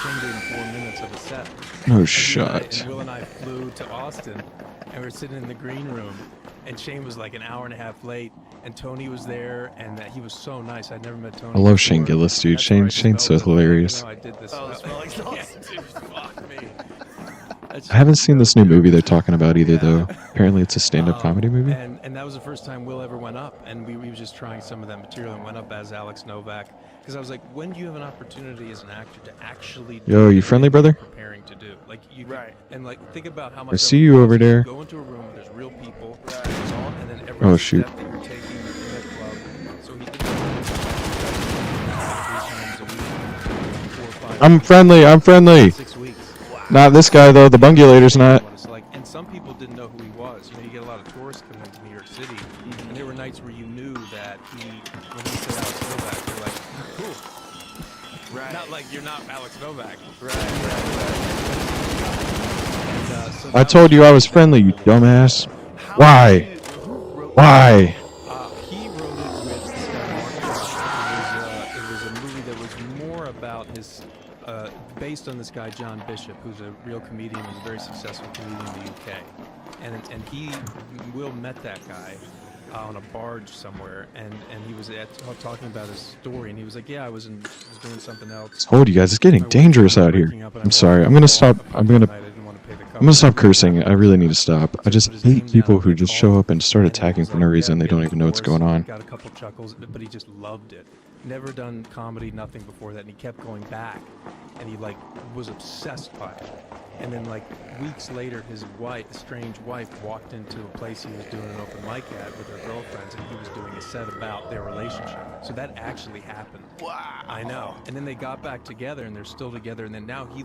Shane did 4 minutes of a set.
No
And
shot.
Will and I flew to Austin, and we were sitting in the green room, and Shane was like an hour and a half late, and Tony was there, and he was so nice. I'd never met Tony.
I love Shane
before.
Gillis, dude.
That's where I
Shane's so
smelled it.
hilarious.
I did this.
Oh, it smells like Austin.
Dude, fuck me.
I haven't seen this new movie they're talking about either, though. Apparently, it's a stand-up comedy movie.
And that was the first time Will ever went up, and we were just trying some of that material and went up as Alex Novak. Because I was like, when do you have an opportunity as an actor to actually do
Yo, you friendly,
what you're
brother?
preparing to do? Like you
Right.
And like think about how much
I
that
see
would
you
cost
over
to
there.
Go into a room, there's real people, there's all, and then every
Oh, shoot.
step that you're taking in the club. So he did that 3 times a week, 4 or 5
I'm friendly.
6 weeks.
Not this guy, though. The bungulator's not.
What it's like. And some people didn't know who he was. You get a lot of tourists coming into New York City, and there were nights where you knew that when he said Alex Novak, you're like, cool.
Right.
Not like you're not Alex Novak.
Right.
And, so
I
that
told you I was friendly, you dumbass. Why?
Who wrote
Why?
He wrote it with this guy Mark. It was a movie that was more about his, based on this guy John Bishop, who's a real comedian, was a very successful comedian in the UK, and Will met that guy on a barge somewhere, and he was talking about his story, and he was like, yeah, I was doing something else.
Told you guys, it's getting dangerous out here. I'm sorry. I'm gonna stop. I'm gonna stop cursing. I really need to stop. I just hate people who just show up and start attacking for no reason. They don't even know what's going on.
Got a couple chuckles, but he just loved it. Never done comedy, nothing before that, and he kept going back, and he was obsessed by it. And then weeks later, his strange wife, walked into a place he was doing an open mic at with her girlfriends, and he was doing a set about their relationship. So that actually happened.
Wow.
I know. And then they got back together, and they're still together. And then now he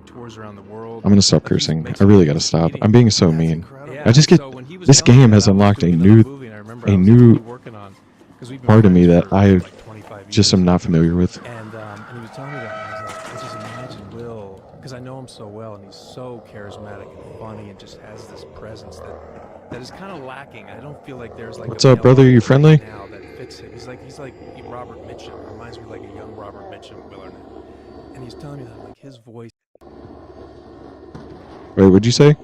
tours around the world.
I'm gonna stop
Like, he
cursing.
makes
I really
videos
gotta
with
stop.
comedians.
I'm being so
That's
mean.
incredible.
Yeah,
I just get
so when he was
this
telling me
game
that,
has
I was
unlocked a
doing
new
another movie, and I remember I was
new
working on, 'cause we've been
part of me
friends
that
for,
I
25
just
years.
am not familiar with.
And he was telling me that, and I was like, I just imagine Will, because I know him so well, and he's so charismatic and funny, and just has this presence that is kind of lacking. I don't feel like there's
What's
a
up, brother? You friendly?
now that fits him. He's like Robert Mitchum. Reminds me like a young Robert Mitchum Willard. And he's telling me that his voice.
Wait, what'd you say?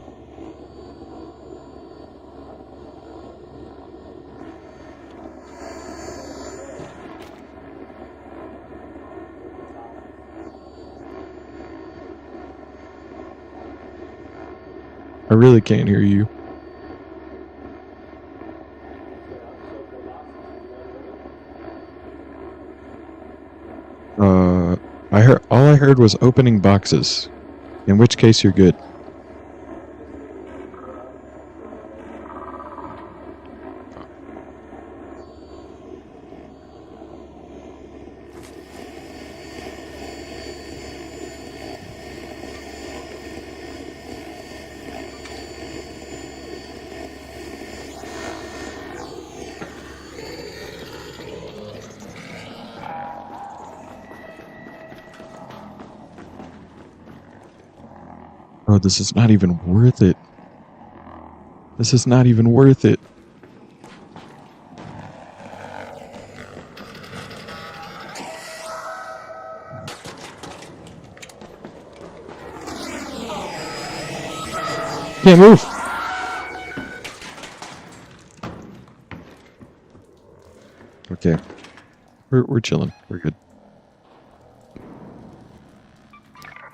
I really can't hear you. All I heard was opening boxes. In which case you're good. Oh, this is not even worth it. This is not even worth it. Can't move. Okay. We're chilling. We're good.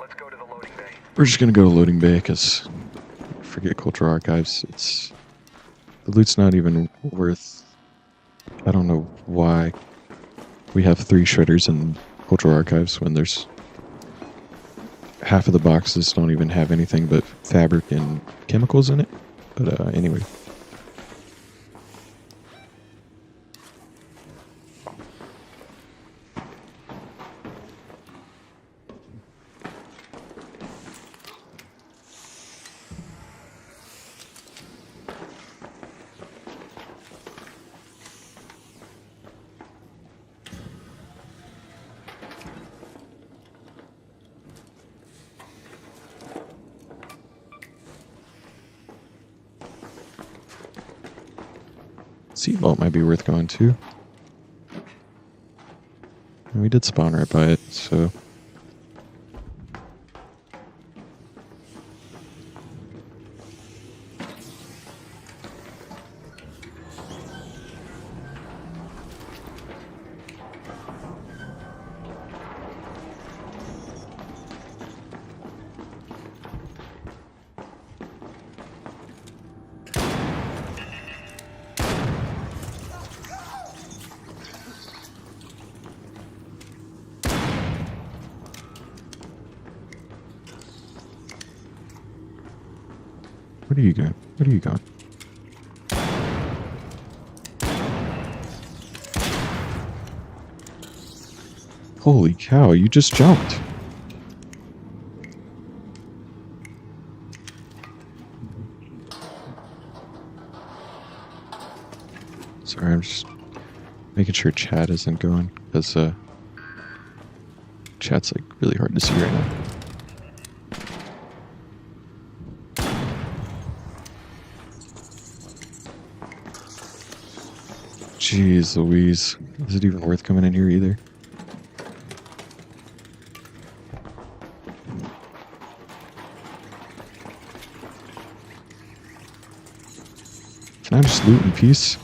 Let's go to the loading bay.
We're just gonna go to loading bay because forget cultural archives. The loot's not even worth. I don't know why we have 3 shredders in cultural archives when there's half of the boxes don't even have anything but fabric and chemicals in it. But anyway. Seatbelt might be worth going to. And we did spawn right by it, so... Where are you going? Where are you going? Holy cow, you just jumped. Sorry, I'm just making sure chat isn't going, because chat's like really hard to see right now. Jeez Louise. Is it even worth coming in here either? Can I just loot in peace?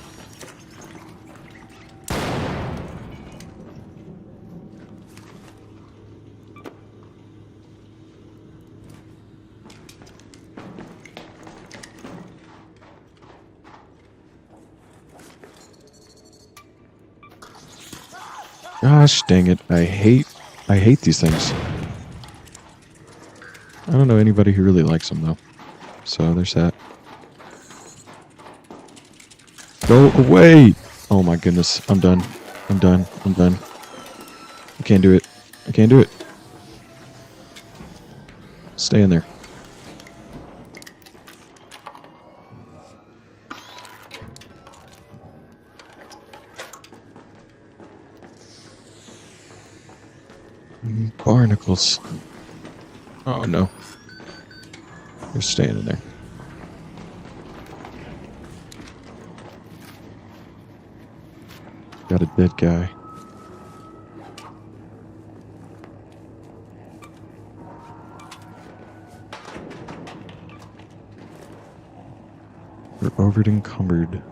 Gosh dang it, I hate these things. I don't know anybody who really likes them though. So there's that. Go away! Oh my goodness, I'm done. I'm done. I'm done. I can't do it. I can't do it. Stay in there. Barnacles. Oh no. You're staying in there. Got a dead guy. We're over encumbered.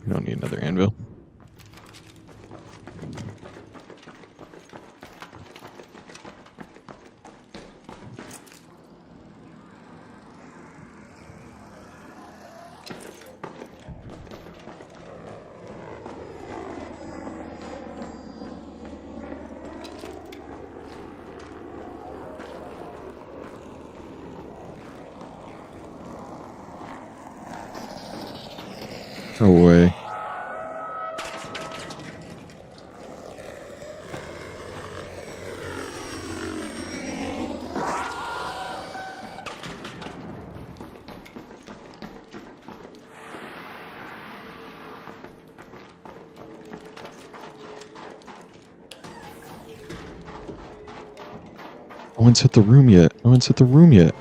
We don't need another anvil. No way. No one's hit the room yet. No one's hit the room yet.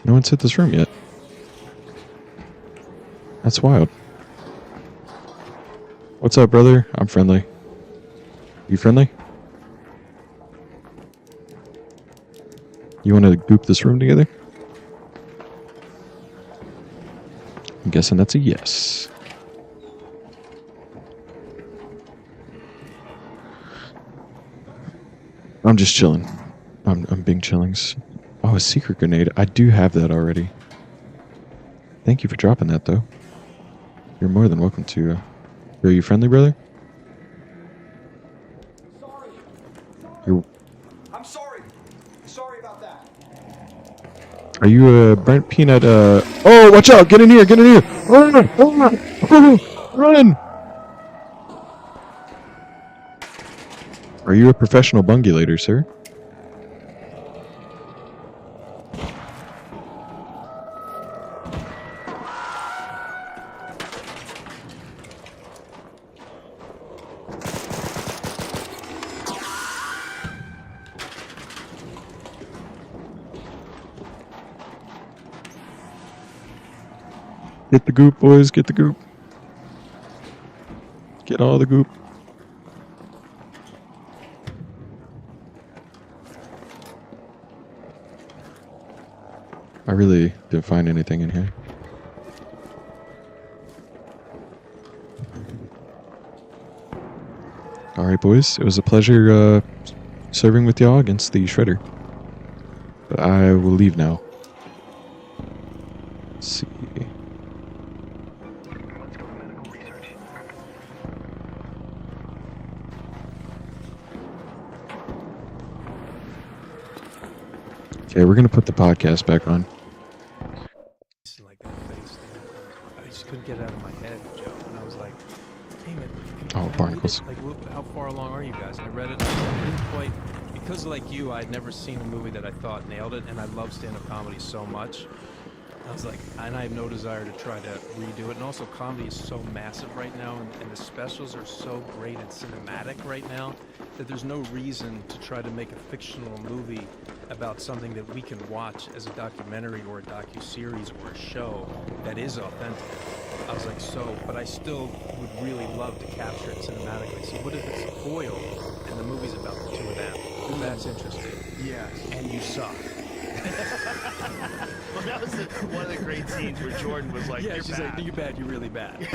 No one's hit this room yet. That's wild. What's up, brother? I'm friendly. You friendly? You want to goop this room together? I'm guessing that's a yes. I'm just chilling. I'm being chillings. Oh, a secret grenade. I do have that already. Thank you for dropping that, though. You're more than welcome to. Are you friendly, brother?
Sorry.
You're.
I'm sorry. Sorry about that.
Are you a Brent Peanut? Oh, watch out! Get in here! Get in here! Run! Run! Run! Are you a professional bungulator, sir? Get the goop, boys. Get the goop. Get all the goop. I really didn't find anything in here. Alright, boys. It was a pleasure serving with y'all against the Shredder. But I will leave now. Let's see. Okay, we're gonna put the podcast back on.
Like that face. I just couldn't get it out of my head, Joe. And I was like, "Hey man,
Oh, barnacles.
like, how far along are you guys?" And I read it. And I didn't quite, because like you, I'd never seen a movie that I thought nailed it, and I love stand-up comedy so much. I was like, and I have no desire to try to redo it. And also, comedy is so massive right now, and the specials are so great and cinematic right now that there's no reason to try to make a fictional movie about something that we can watch as a documentary or a docu-series or a show that is authentic. I was like, but I still would really love to capture it cinematically. So what if it's foiled and the movie's about the two of them? That's interesting.
Yes.
And you suck.
Well, that was one of the great scenes where Jordan was like,
yeah,
"You're
she's
bad."
like, "You're bad. You're really bad."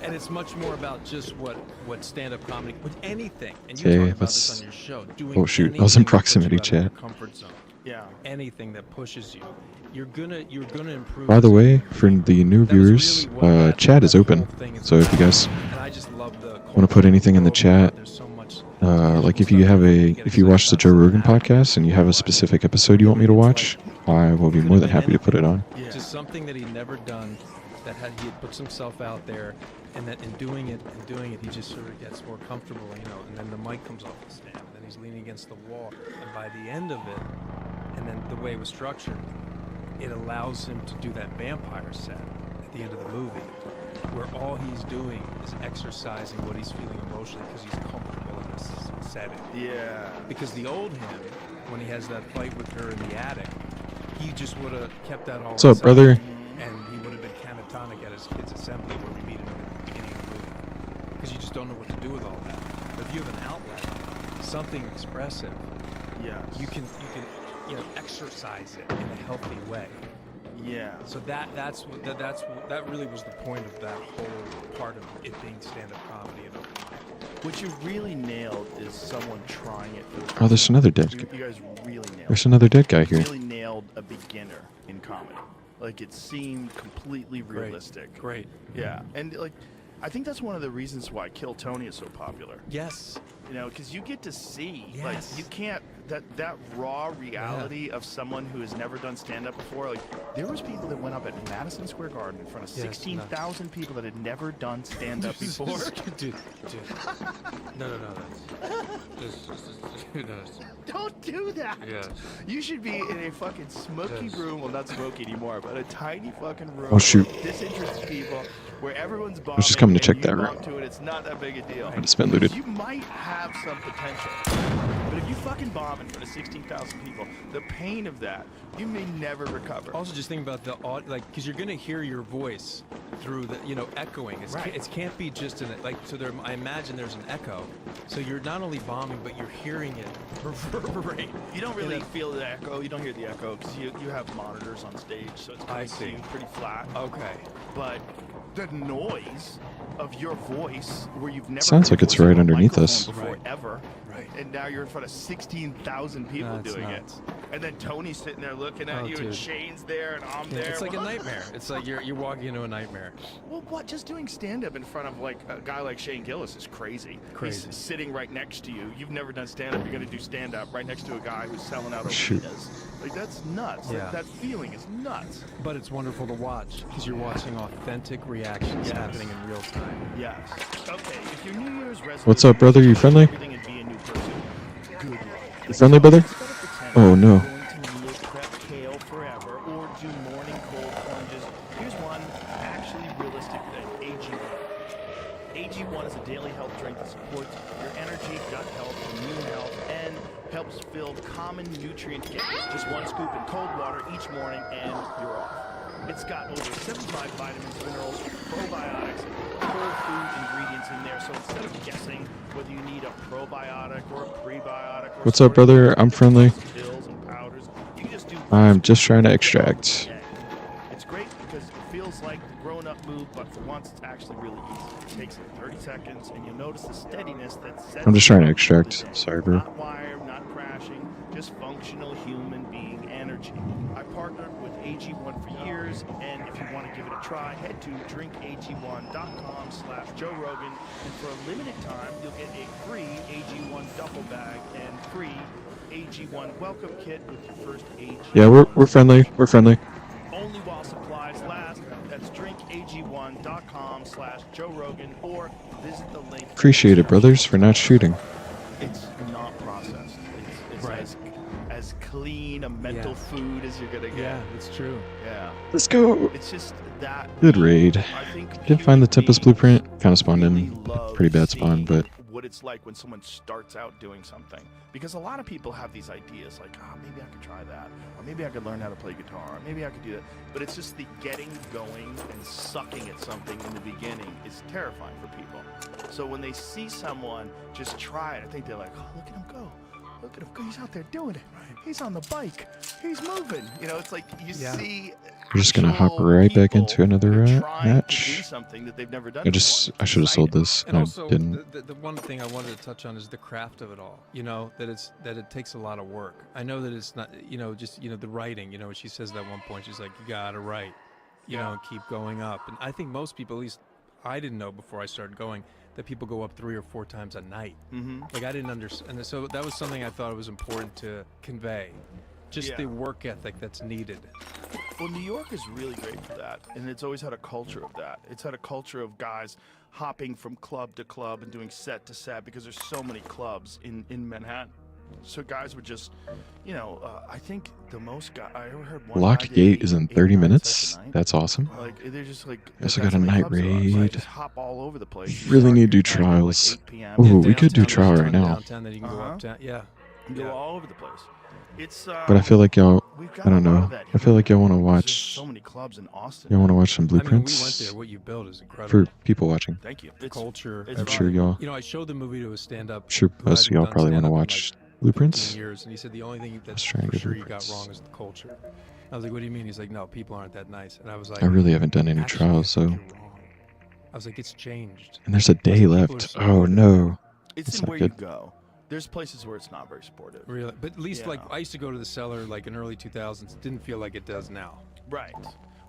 And it's much more about just what stand-up comedy, with anything. And you
Okay,
talk about
let's-
this on your show. Doing
Oh shoot, I was in
anything that puts you
proximity
out of your
chat.
comfort zone.
Yeah.
Anything that pushes you, you're gonna improve.
By the
as a
way,
human
for
being.
the new
That was
viewers,
really what
chat is
that
open.
whole thing is
So if you
about.
guys
And I just love the
want to put anything in the
culture
chat,
there's so much
like if you have if you watch the Joe Rogan podcast and you have a specific episode you want me to watch, I will be more than happy to put it on.
Just something that he'd never done, that he had puts himself out there, and that in doing it, he just sort of gets more comfortable, and then the mic comes off the stand, and then he's leaning against the wall, and by the end of it, and then the way it was structured, it allows him to do that vampire set at the end of the movie, where all he's doing is exercising what he's feeling emotionally because he's comfortable in this setting.
Yeah.
Because the old him, when he has that fight with her in the attic, he just would have kept that all
What's up,
inside,
brother?
and he would have been catatonic at his kids' assembly where we meet him at the beginning of the movie. Because you just don't know what to do with all that. But if you have an outlet, something expressive,
Yes.
you can exercise it in a healthy way.
Yeah.
So that really was the point of that whole part of it being stand-up comedy.
What you really nailed is someone trying it for the first
Oh, there's another dead.
You guys really nailed
There's another dead guy here.
really nailed a beginner in comedy. Like, it seemed completely realistic.
Great.
Yeah. And, like, I think that's one of the reasons why Kill Tony is so popular.
Yes.
You know, because you get to see,
Yes.
like, you can't, that raw reality of someone who has never done stand-up before. Like, there was people that went up at Madison Square Garden in front of
Yes,
16,000 people that had never done stand-up before.
Dude. No.
Don't do that.
Yes.
You should be in a fucking smoky room. Well, not smoky anymore, but a tiny fucking room.
Oh, shoot.
With disinterested people, where everyone's bombing.
I was just coming to
and
check
you
that
bump
room.
To it. It's not that big a deal.
I just been looted.
You might have some potential, but if you fucking bomb in front of 16,000 people, the pain of that, you may never recover.
Also, just think about the because you're gonna hear your voice through the echoing. It can't be just so there. I imagine there's an echo, so you're not only bombing, but you're hearing it reverberate.
You don't really feel the echo. You don't hear the echo because you have monitors on stage, so it's kind of pretty flat.
Okay.
But the noise of your voice, where you've never
Sounds
heard
like it's
voice on
right
a
underneath
microphone
us.
before, ever.
Right.
And now you're in front of 16,000 people
That's
doing
nuts.
it. And then Tony's sitting there looking at
Oh,
you,
dude.
and Shane's there, and I'm there.
It's like a nightmare. It's like you're walking into a nightmare.
Well, what? Just doing stand-up in front of like a guy like Shane Gillis is crazy.
Crazy.
He's sitting right next to you. You've never done stand-up. You're gonna do stand-up right next to a guy who's selling out
Shoot.
arenas. Like, that's nuts.
Yeah.
Like, that feeling is nuts.
But it's wonderful to watch because you're watching authentic reactions happening in real time.
Yes. Okay. If your New Year's resolution
What's up, brother? You friendly?
everything and be a new person, good luck.
You friendly, brother?
Instead of pretending
Oh, no.
you're going to meal prep kale forever or do morning cold plunges, here's one actually realistic thing: AG1. AG1 is a daily health drink that supports your energy, gut health, immune health, and helps fill common nutrient gaps. Just one scoop in cold water each morning, and you're off. It's got over 75 vitamins, minerals, probiotics, whole food ingredients in there. So instead of guessing whether you need a probiotic or a prebiotic or
What's up, brother? I'm friendly.
pills and powders, you can just do
I'm just trying to extract.
It's great because it feels like the grown-up move, but for once it's actually really easy. It takes like 30 seconds, and you'll notice the steadiness that sets
I'm just trying to
you
extract.
up.
Sorry, bro.
Not wired, not crashing, just functional human being energy. I partnered with AG1 for years, and if you want to give it a try, head to drinkag1.com/Joe Rogan, and for a limited time, you'll get a free AG1 duffel bag and free AG1 welcome kit with your first AG1.
Yeah, we're friendly. We're friendly.
Only while supplies last. That's drinkag1.com/Joe Rogan or visit the link.
Appreciate it, brothers, for not shooting.
It's not processed. It's
Right.
as clean a mental food as you're gonna get.
Yeah, it's true.
Yeah.
Let's go.
It's just that.
Good raid.
I think
Didn't find the Tempest
human
blueprint.
beings
Kind of spawned
really
in.
love
Pretty bad spawn,
seeing
but
what it's like when someone starts out doing something, because a lot of people have these ideas like, maybe I could try that, or maybe I could learn how to play guitar, or maybe I could do that, but it's just the getting going and sucking at something in the beginning is terrifying for people. So when they see someone just try it, I think they're like, oh, look at him go, look at him go, he's out there doing it, he's on the bike, he's moving, you know. It's like you see
we're just gonna hop
actual
right back
people
into another
trying to do
match.
something that they've never done
I
before.
should have sold this,
And
and I
also,
didn't.
the one thing I wanted to touch on is the craft of it all. You know, that it takes a lot of work. I know that it's not, the writing. You know, she says that at one point, she's like, you gotta write, you know, and keep going up. And I think most people, at least I didn't know before I started going, that people go up 3 or 4 times a night.
Mm-hmm.
Like I didn't understand. And so that was something I thought it was important to convey. Just the work ethic that's needed.
Well, New York is really great for that, and it's always had a culture of that. It's had a culture of guys hopping from club to club and doing set to set because there's so many clubs in Manhattan. So guys would just, I think the most guy I ever heard one
Lock
guy did
gate is in
8
30
nights
minutes.
a night.
That's awesome.
Like they're just like.
I also
that's
got a
how many
night
clubs there are. So I
raid.
just hop all over the place. You
Really
start
need to
your
do
night at, like,
trials.
8 p.m.
Ooh, we could do
Downtown,
trial
there's a
right
ton
now.
downtown that you can go uptown. Yeah.
You go all over the place. It's.
But I feel like y'all.
We've got
I don't
a lot
know.
of that
I feel like y'all want to
There's
watch.
so many clubs in Austin.
Y'all want to watch some
I mean, we went
blueprints
there. What you build is incredible.
for people watching.
Thank you.
The culture.
it's
I'm
fun.
sure y'all.
You know, I showed the movie to a stand-up.
I'm sure
who
most of
hadn't
y'all
done
probably want to
stand-up in,
watch
like,
blueprints.
15 years, and he said the only thing that's
trying to
for
get
sure you got
blueprints.
wrong is the culture. I was like, what do you mean? He's like, no, people aren't that nice. And I was like,
I really haven't done any
actually,
trials,
I think
so.
you're wrong. I was like, it's changed.
And there's a day
People are
left.
so
Oh no.
It's
That's
in
not
where
good.
you go. There's places where it's not very supportive.
Really, but at least like
Yeah.
I used to go to the cellar like in early 2000s. It didn't feel like it does now.
Right.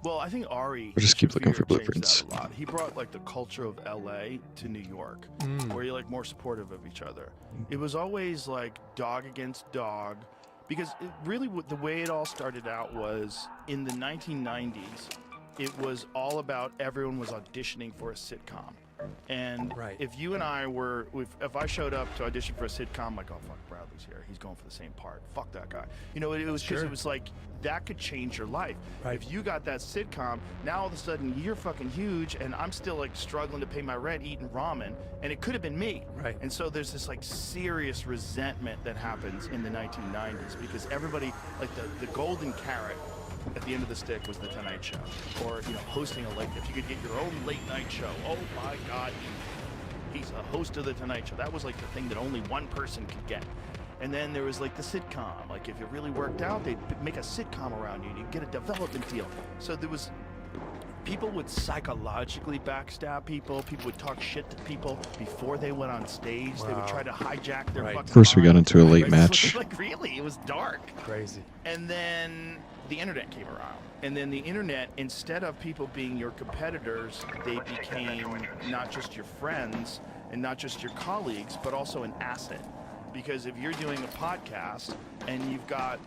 Well, I think Ari.
We'll just keep looking for
Shafir changed
blueprints.
that a lot. He brought like the culture of LA to New York, where you're like more supportive of each other. It was always like dog against dog, because it really the way it all started out was in the 1990s. It was all about everyone was auditioning for a sitcom. And
Right.
if you and I were, if I showed up to audition for a sitcom, like, oh fuck, Bradley's here, he's going for the same part. Fuck that guy. You know, it was because
Sure.
it was like that could change your life.
Right.
If you got that sitcom, now all of a sudden you're fucking huge, and I'm still like struggling to pay my rent, eating ramen, and it could have been me.
Right.
And so there's this like serious resentment that happens in the 1990s because everybody, like the golden carrot at the end of the stick was the Tonight Show, or hosting a if you could get your own late night show. Oh my God, he's a host of the Tonight Show. That was like the thing that only one person could get. And then there was like the sitcom. Like if it really worked out, they'd make a sitcom around you and you'd get a development deal. So there was. People would psychologically backstab people. People would talk shit to people before they went on stage. They would try to hijack their fucking
First, we got
line.
into a late
It's
match.
Like really, it was dark.
Crazy.
And then the internet came around. And then the internet, instead of people being your competitors, they became not just your friends and not just your colleagues, but also an asset. Because if you're doing a podcast and you've got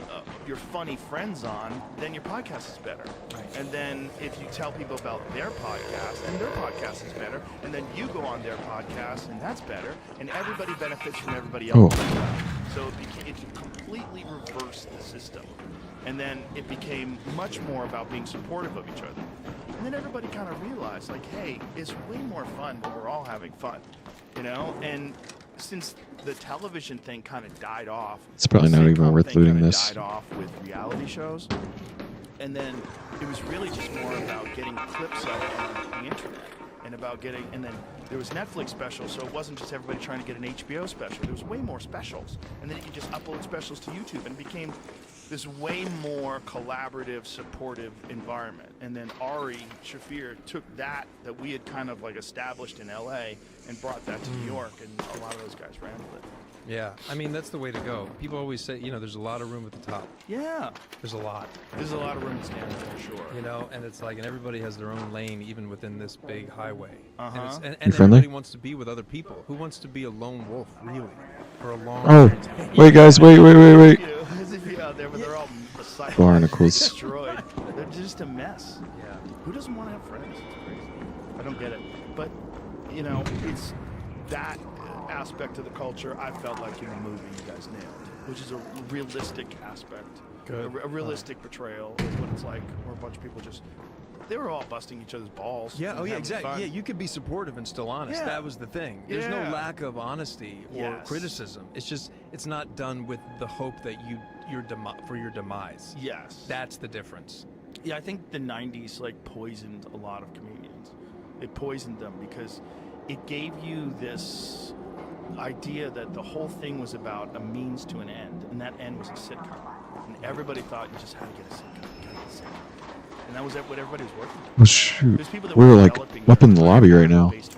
your funny friends on, then your podcast is better.
Right.
And then if you tell people about their podcast, and their podcast is better, and then you go on their podcast, and that's better, and everybody benefits from everybody else. So it completely reversed the system. And then it became much more about being supportive of each other. And then everybody kind of realized, like, hey, it's way more fun when we're all having fun, And since the television thing kind of died off,
It's probably
the
not even
sitcom
worth
thing
looting
kinda
this.
died off with reality shows. And then it was really just more about getting clips up on the internet and about getting, and then there was Netflix specials, so it wasn't just everybody trying to get an HBO special. There was way more specials. And then you could just upload specials to YouTube, and it became this way more collaborative, supportive environment. And then Ari Shafir took that we had kind of like established in LA and brought that to New York, and a lot of those guys ran with it.
Yeah, I mean, that's the way to go. People always say, there's a lot of room at the top.
Yeah.
There's a lot.
There's a lot of room to stand for sure.
And it's like, and everybody has their own lane, even within this big highway.
Uh-huh.
And
You friendly?
everybody wants to be with other people. Who wants to be a lone wolf, really? For a long time?
Wait, guys, wait.
As if you're out there, but they're all
Barnacles.
destroyed. They're just a mess. Yeah. Who doesn't want to have friends? It's crazy. I don't get it. But, it's that aspect of the culture I felt like in the movie you guys nailed, which is a realistic aspect. Good. A realistic portrayal of what it's like, where a bunch of people they were all busting each other's balls.
Yeah,
and having
exactly.
fun.
Yeah, you could be supportive and still honest.
Yeah.
That was the thing. There's no
Yeah.
lack of honesty or criticism. It's just, it's not done with the hope that for your demise.
Yes.
That's the difference.
Yeah, I think the 90s poisoned a lot of comedians. It poisoned them because it gave you this idea that the whole thing was about a means to an end, and that end was a sitcom. And everybody thought you just had to get a sitcom, And that was what everybody was working for.
Oh, shoot.
There's people that
We're
were
like
developing
up in the
their
lobby right now.
based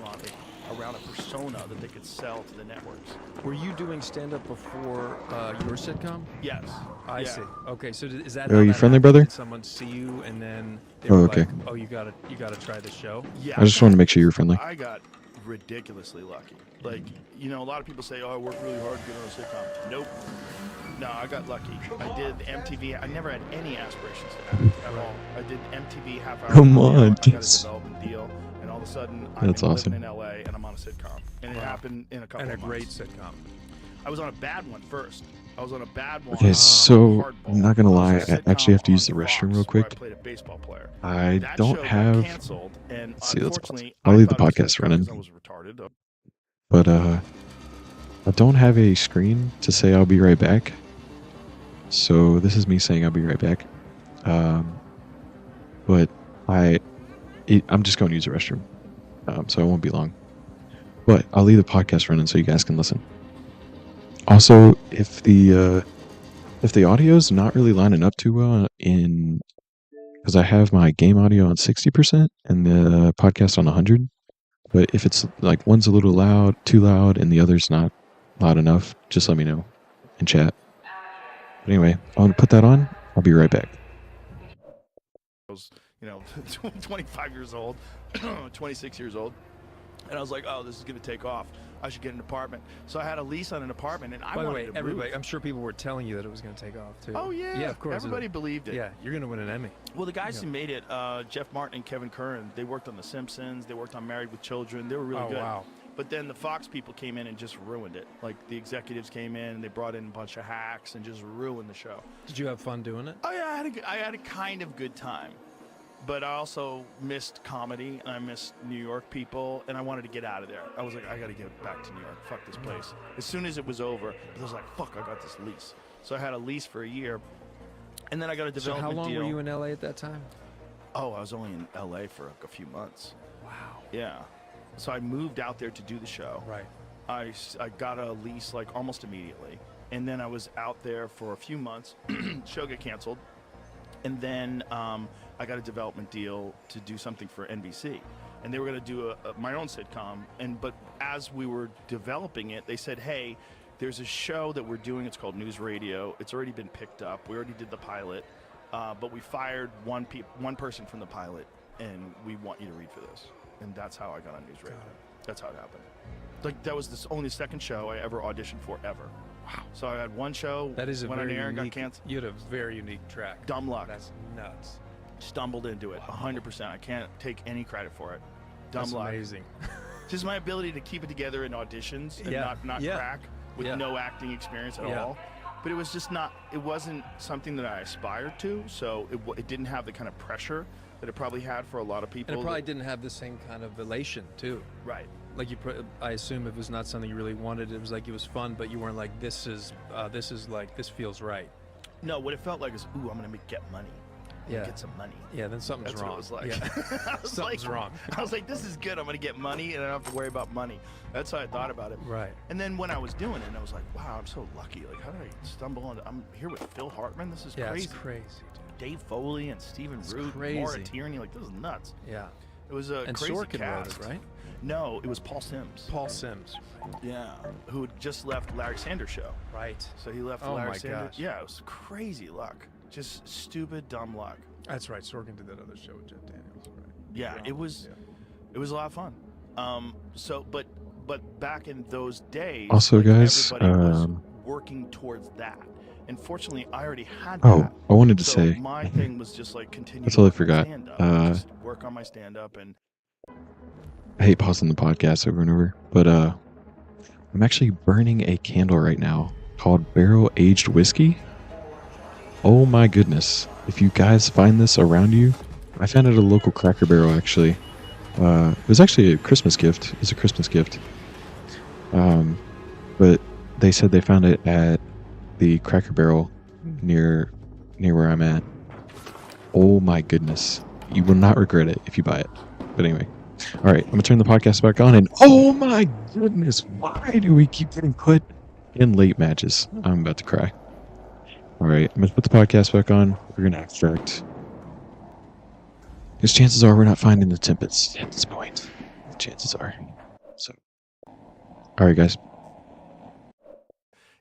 around a persona that they could sell to the networks.
Were you doing stand-up before your sitcom?
Yes.
I see. Okay, so is that?
Oh,
how
you
that
friendly,
happened?
brother?
Did someone see you and then they
Oh,
were
okay.
like, "Oh, you gotta try the show."
Yeah.
I just wanted to make sure you're friendly.
I got ridiculously lucky. A lot of people say, "Oh, I worked really hard to get on a sitcom." Nope. No, I got lucky. I did MTV. I never had any aspirations to act at all. I did MTV half-hour.
Come
deal,
on,
I got a
yes.
development deal, and all of a sudden,
That's
I'm
awesome.
living in LA and I'm on a sitcom, and it happened in a couple
And a
of
great
months.
sitcom.
I was on a bad one first. I was on a bad one.
Okay, so
Hardball.
I'm not gonna
I
lie.
was on a
I actually have to
sitcom
use the
on
restroom
Fox
real quick.
where I played a baseball player.
I
That
don't
show got
have.
canceled, and
Let's see. Let's.
unfortunately,
I'll
I
leave the
thought it was
podcast
gonna come
running.
'cause I was retarded.
But I don't have a screen to say I'll be right back. So this is me saying I'll be right back. But I'm just going to use the restroom. So it won't be long. But I'll leave the podcast running so you guys can listen. Also, if the audio's not really lining up too well because I have my game audio on 60% and the podcast on 100. But if it's like one's a little loud, too loud, and the other's not loud enough, just let me know in chat. But anyway, I'm going to put that on. I'll be right back.
I was, 25 years old, 26 years old. And I was like, oh, this is going to take off. I should get an apartment. So I had a lease on an apartment, and I
By the
wanted
way,
to
everybody,
move.
I'm sure people were telling you that it was going to take off too.
Oh, yeah.
Yeah, of course.
Everybody believed it.
Yeah, you're going to win an Emmy.
Well, the guys who made it, Jeff Martin and Kevin Curran, they worked on The Simpsons. They worked on Married with Children. They were really good.
Wow.
But then the Fox people came in and just ruined it. Like, the executives came in, and they brought in a bunch of hacks and just ruined the show.
Did you have fun doing it?
Oh, yeah, I had a kind of good time. But I also missed comedy, and I missed New York people, and I wanted to get out of there. I was like, I got to get back to New York. Fuck this place. As soon as it was over, I was like, fuck, I got this lease. So I had a lease for a year, and then I got a
So
development
how long
deal.
were you in LA at that time?
Oh, I was only in LA for a few months.
Wow.
Yeah. So I moved out there to do the show.
Right.
I got a lease like almost immediately, and then I was out there for a few months. Show got canceled, and then I got a development deal to do something for NBC, and they were going to do my own sitcom. But as we were developing it, they said, "Hey, there's a show that we're doing. It's called News Radio. It's already been picked up. We already did the pilot, but we fired one person from the pilot, and we want you to read for this." And that's how I got on News Radio. That's how it happened. Like, that was only the second show I ever auditioned for ever. Wow. So I had one show.
That is a
went on
very
air,
unique.
got canceled.
You had a very unique track.
Dumb luck.
That's nuts.
Stumbled into it 100%. I can't take any credit for it. Dumb
That's
luck.
amazing.
Just my ability to keep it together in auditions and
Yeah.
not
Yeah.
crack with
Yeah.
no acting experience at
Yeah.
all. But it was just it wasn't something that I aspired to, so it didn't have the kind of pressure that it probably had for a lot of people.
And it probably didn't have the same kind of elation too.
Right.
Like I assume it was not something you really wanted. It was like it was fun, but you weren't like this feels right.
No, what it felt like is, ooh, I'm gonna get money. and
Yeah.
get some money.
Yeah, then something's
That's
wrong.
what it was like.
Yeah.
I was
Something's
like,
wrong.
I was like, this is good. I'm gonna get money, and I don't have to worry about money. That's how I thought about it.
Right.
And then when I was doing it, I was like, wow, I'm so lucky. Like, how did I stumble on? I'm here with Phil Hartman. This is
Yeah,
crazy.
it's crazy, dude.
Dave Foley and Stephen
It's
Root,
crazy.
Maura Tierney. Like, this is nuts.
Yeah.
It was a
And
crazy
Sorkin wrote
cast.
it, right?
No, it was Paul Sims.
Paul Sims.
Yeah, who had just left Larry Sanders Show.
Right.
So he left
Oh
Larry
my
Sanders.
gosh.
Yeah, it was crazy luck. Just stupid, dumb luck.
That's right. Sorkin did that other show with Jeff Daniels. Right.
Yeah, it was a lot of fun. But back in those days,
Also,
like,
guys,
everybody was working towards that. And fortunately, I already had that.
Oh, I wanted to
So
say,
my thing was just like continue.
I totally
to work
forgot.
on stand-up, just work on my stand-up, and
I hate pausing the podcast over and over, but I'm actually burning a candle right now called Barrel Aged Whiskey. Oh my goodness. If you guys find this around you, I found it at a local Cracker Barrel actually. It was actually a Christmas gift. It's a Christmas gift. But they said they found it at the Cracker Barrel near where I'm at. Oh my goodness. You will not regret it if you buy it. But anyway. Alright, I'm going to turn the podcast back on, and oh my goodness, why do we keep getting put in late matches? I'm about to cry. Alright, I'm going to put the podcast back on. We're going to extract. Because chances are we're not finding the Timpets at this point. Chances are. So, alright guys.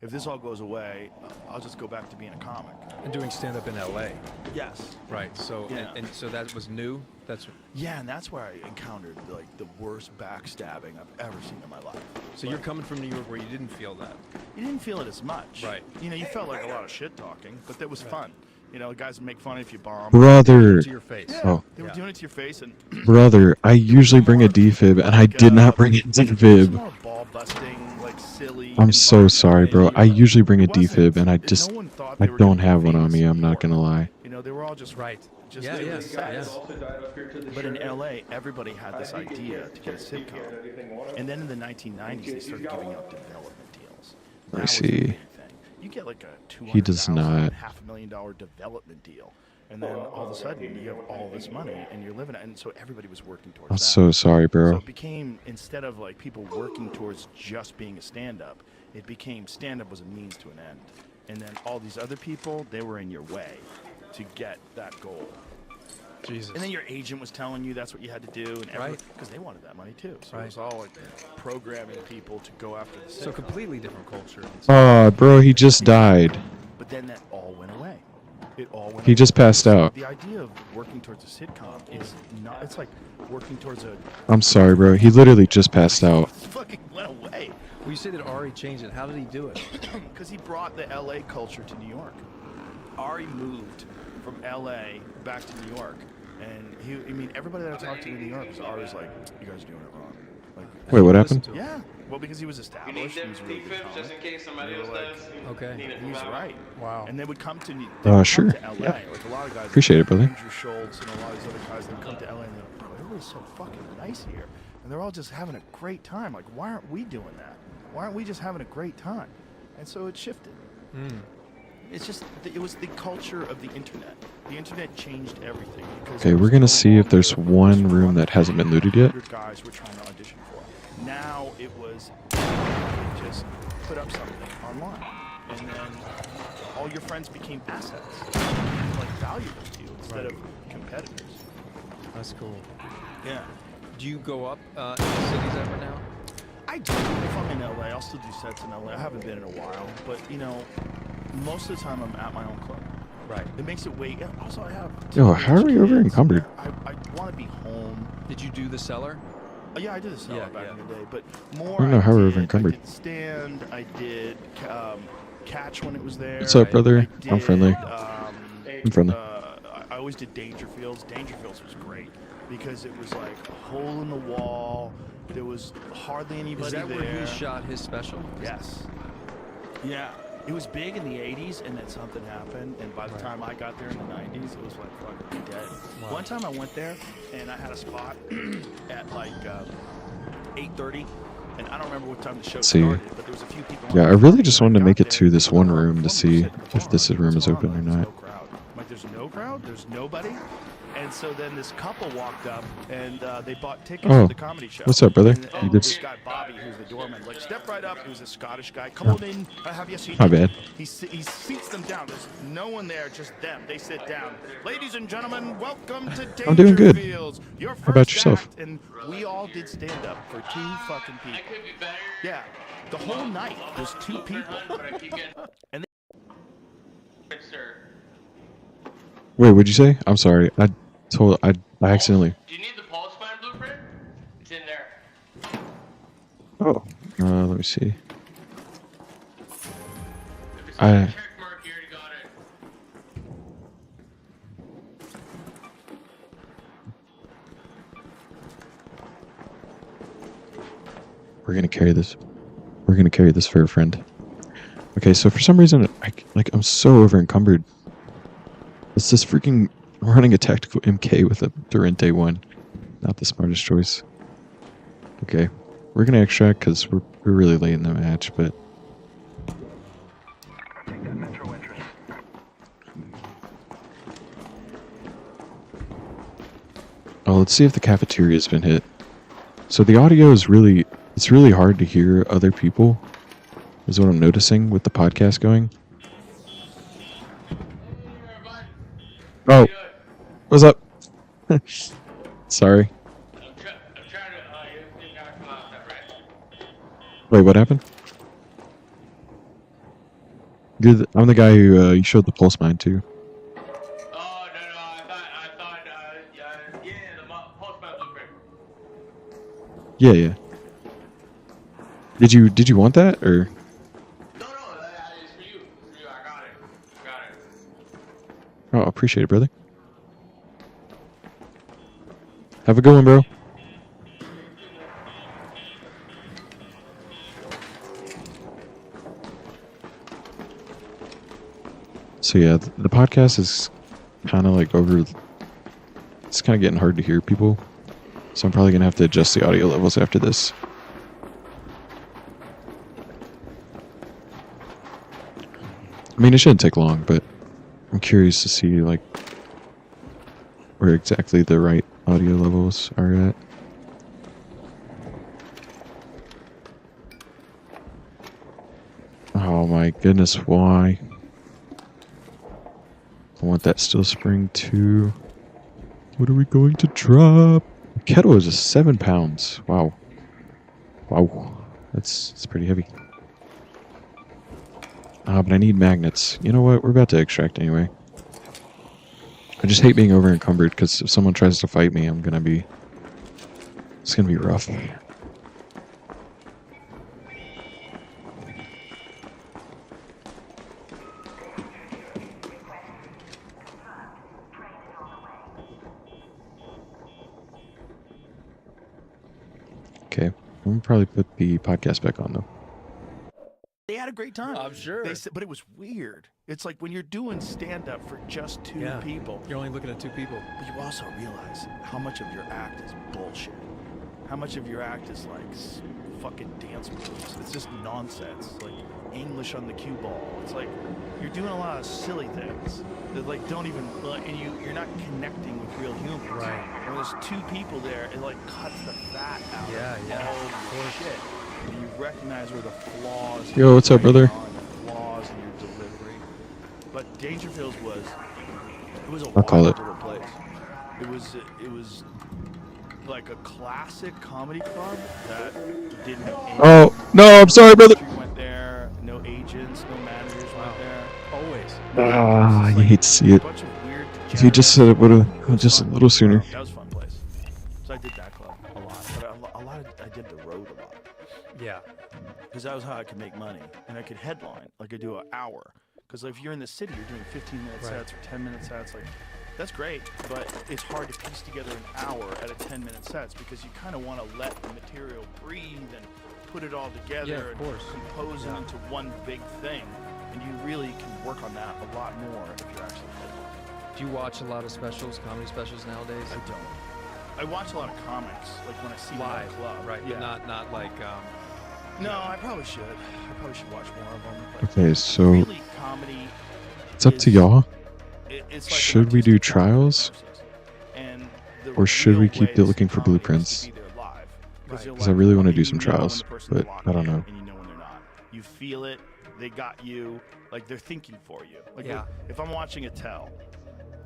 if this all goes away, I'll just go back to being a comic.
And doing stand-up in L.A.
Yes.
Right. So
Yeah.
and so that was new. That's
Yeah, and that's where I encountered like the worst backstabbing I've ever seen in my life.
so you're coming from New York where you didn't feel that.
You didn't feel it as much.
Right.
You know, you felt like a lot of shit talking, but that was fun. You know, guys would make fun if you bombed.
Brother.
To your face.
Yeah,
Oh.
they were
Yeah.
doing it to your face, and
Brother, I usually bring a defib, and I did not bring a
it's
defib.
more ball busting, like silly.
I'm so
environment,
sorry, bro.
you
I
know?
usually bring a
It wasn't.
defib, and I
No
just,
one thought
I
they were
don't
gonna be
have one on
famous
me.
in
I'm
New
not
York.
gonna lie.
You know, they were all just
Right.
Just
Yeah,
doing
yeah,
this.
yeah.
But in LA, everybody had this idea to get a sitcom. And then in the 1990s, they started giving out development deals.
I
That was the
see.
big thing. You get like a
He does not.
$250,000 development deal. And then all of a sudden, you have all this money and you're living it. And so everybody was working towards
I'm
that.
so sorry,
So
bro.
it became, instead of like people working towards just being a stand-up, it became stand-up was a means to an end. And then all these other people, they were in your way to get that goal.
Jesus.
And then your agent was telling you that's what you had to do, and
Right.
because they wanted that money too. So
Right.
it was all like programming people to go after the
So
sitcom.
completely different culture.
Bro, he just died.
But then that all went away. It all went
He
away.
just passed out.
The idea of working towards a sitcom is not. It's like working towards a.
I'm sorry, bro. He literally just passed out.
It fucking went away.
Well, you say that Ari changed it. How did he do it?
Because he brought the LA culture to New York. Ari moved from LA back to New York, and I mean, everybody that I talked to in New York was always like, "You guys are doing it wrong." Like,
Wait, what
Listen
happened?
to him.
yeah, well, because he was established, he was a really good comic.
case somebody
else does.
Okay.
He was right.
Wow.
And they would come to
Sure.
to LA.
Yeah.
Like a lot of guys.
Appreciate it, brother.
Andrew Schultz and a lot of these other guys that come to LA and they're like, bro, everybody's so fucking nice here, and they're all just having a great time. Like, why aren't we doing that? Why aren't we just having a great time? And so it shifted. It's just it was the culture of the internet. The internet changed everything. because
Okay,
there
we're
was
gonna
no
see if there's
longer
one
just
room that hasn't been looted yet.
100 guys were trying to audition for. Now it was just put up something online, and then all your friends became assets, like valuable to you instead of competitors.
That's cool.
Yeah.
Do you go up in the cities ever now?
I do. If I'm in LA, I'll still do sets in LA. I haven't been in a while, but you know, most of the time I'm at my own club.
Right.
It makes it way. Also, I have.
Yo, how are we over
kids.
encumbered?
I want to be home.
Did you do the cellar?
Yeah, I did a cellar
Yeah,
back
yeah.
in the day, but more.
I don't know how we're over
I
encumbered.
did stand. I did catch when it was there.
What's up, brother? I'm friendly. I'm friendly.
I always did Dangerfields. Dangerfields was great because it was like a hole in the wall. There was hardly anybody
Is that
there.
where he shot his special?
Yes. Yeah. It was big in the 80s, and then something happened, and by the time I got there in the 90s, it was like fucking dead.
Wow.
One time I went there, and I had a spot at like 8:30, and I don't remember what time the show
See.
started, but there was a few people.
Yeah,
on
I
the
really
stage.
just
When
wanted to
I
make
got
it to
there,
this one
the
room to
woman
see
was sitting at the
if
bar.
this room is
What's
open or
going on?
not.
There's no crowd. I'm like, there's no crowd, there's nobody. And so then this couple walked up and they bought tickets
Oh,
for the comedy show.
what's up, brother?
And
You did
this guy Bobby, who's the doorman, like step right up. He was a Scottish guy. Come on in, have your seat.
My bad.
He seats them down. There's no one there, just them. They sit down. Ladies and gentlemen, welcome to Dangerfields.
I'm doing good.
Your first
How about yourself?
act. And we all did stand up for 2 fucking people. Yeah, the whole night was 2 people. And
Wait, what'd you say? I'm sorry. I accidentally.
Do you need the pulse plan blueprint? It's in there.
Oh. Let me see.
If it's on a check mark, you already got it.
We're gonna carry this. We're gonna carry this for a friend. Okay, so for some reason, I'm so over encumbered. It's this freaking running a tactical MK with a Durante 1. Not the smartest choice. Okay, we're gonna extract because we're really late in the match, but
Take that metro entrance.
oh, let's see if the cafeteria's been hit. So the audio is it's really hard to hear other people. Is what I'm noticing with the podcast going. Oh, what's up? Sorry.
I'm trying to, you didn't have to come out that right.
Wait, what happened? I'm the guy who you showed the pulse mine to.
Oh, no, I thought, yeah, the pulse plan blueprint.
Yeah. Did you want that or?
No, it's for you. I got it.
Oh, appreciate it, brother. Have a good one, bro. So yeah, the podcast is kind of like over. It's kind of getting hard to hear people, so I'm probably gonna have to adjust the audio levels after this. I mean, it shouldn't take long, but I'm curious to see like where exactly the right audio levels are at. Oh my goodness, why? I want that steel spring too. What are we going to drop? The kettle is just 7 pounds. Wow. That's pretty heavy. But I need magnets. You know what? We're about to extract anyway. I just hate being over encumbered because if someone tries to fight me, it's gonna be rough. Okay, I'm gonna probably put the podcast back on though.
they had a great time.
I'm sure.
They said, but it was weird. It's like when you're doing stand-up for just 2 people,
You're only looking at 2 people.
but you also realize how much of your act is bullshit. How much of your act is like fucking dance moves. It's just nonsense. Like English on the cue ball. It's like you're doing a lot of silly things that like don't even and you're not connecting with real humans.
Right.
When there's 2 people there, it like cuts the fat out
Yeah.
of all shit. And you recognize where the flaws.
Yo, what's up, brother?
The flaws in your delivery. But Dangerfields was a
I'll call it.
different place. It was like a classic comedy club that didn't have any.
Oh no, I'm sorry, brother.
You went there, no agents, no managers went there.
Always.
You hate to see it.
Bunch of weird
If you just said it would have just a little sooner.
That was a fun place. So I did that club a lot, but I did the road a lot.
Yeah.
Because that was how I could make money, and I could headline, like I do an hour. Because if you're in the city, you're doing 15-minute sets or 10-minute sets, like that's great, but it's hard to piece together an hour at a 10-minute sets because you kind of want to let the material breathe and put it all together and compose it into one big thing, and you really can work on that a lot more if you're actually headlining.
Do you watch a lot of specials, comedy specials nowadays?
I don't. I watch a lot of comics, like when I see them at a club.
Right,
Yeah.
but not like
No, I probably should. I probably should watch more of them. But
Okay, so
really, comedy.
it's up to y'all.
it's like
Should we do trials?
And the
Or should we
real
keep
way to
looking
see
for
comedy is
blueprints?
to be there live.
Right.
you're
'Cause I really wanna
and
do
you
some
know
trials,
when the person's
but
locked
I don't
in
know.
And you know when they're not. You feel it. They got you. Like they're thinking for you. Like
Yeah.
if I'm watching a tell,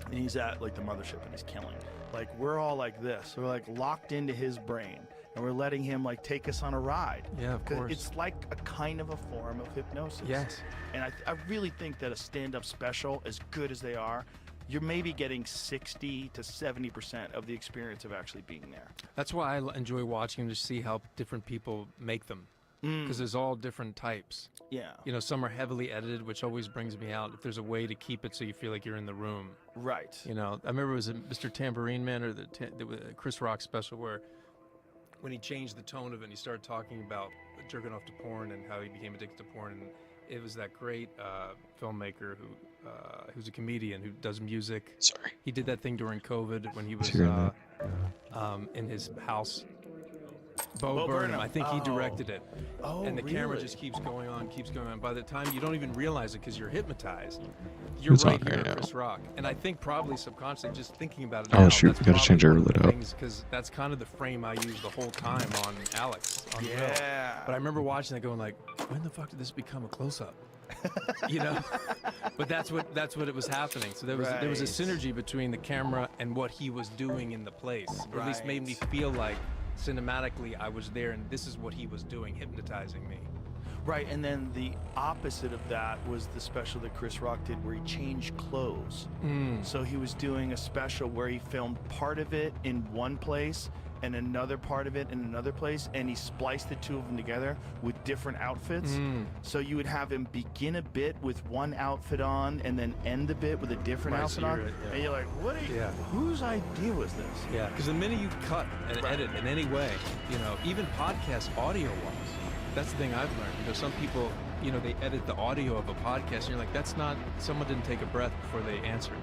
and he's at like the mothership and he's killing, like we're all like this. We're like locked into his brain, and we're letting him like take us on a ride.
Yeah, of
'Cause
course.
it's like a kind of a form of hypnosis.
Yes.
And I really think that a stand-up special, as good as they are, you're maybe getting 60 to 70% of the experience of actually being there.
That's why I enjoy watching them to see how different people make them. Because there's all different types.
Yeah.
You know, some are heavily edited, which always brings me out. If there's a way to keep it so you feel like you're in the room.
Right.
You know, I remember it was a Mr. Tambourine Man or the Chris Rock special where when he changed the tone of it and he started talking about jerking off to porn and how he became addicted to porn. And it was that great filmmaker who's a comedian who does music.
Sorry.
He did that thing during COVID when he was
Hearing
in his house. Bo
Bo
Burnham.
Burnham.
I think he directed it.
Oh,
And the camera
really?
just keeps going on, keeps going on. By the time you don't even realize it because you're hypnotized, you're
It's
right
on
here
right
at
now.
Chris Rock. And I think probably subconsciously, just thinking about it
Oh,
now,
shoot,
that's
we gotta change our
probably one of
lid
the
out.
things, because that's kind of the frame I use the whole time on Alex. On Will.
Yeah.
But I remember watching that going like, when the fuck did this become a close-up? You know? But that's what it was happening. So there was a
Right.
synergy between the camera and what he was doing in the place. Or at least made me feel like cinematically I was there and this is what he was doing, hypnotizing me.
Right, and then the opposite of that was the special that Chris Rock did where he changed clothes. So he was doing a special where he filmed part of it in one place and another part of it in another place, and he spliced the two of them together with different outfits. So you would have him begin a bit with one outfit on and then end the bit with a different
Right, so
outfit on.
you're- yeah.
And you're like, what are you,
Yeah.
whose idea was this?
Yeah, because the minute you cut and edit in any way, you know, even podcast audio-wise, that's the thing I've learned. You know, some people, you know, they edit the audio of a podcast, and you're like, that's not, someone didn't take a breath before they answered.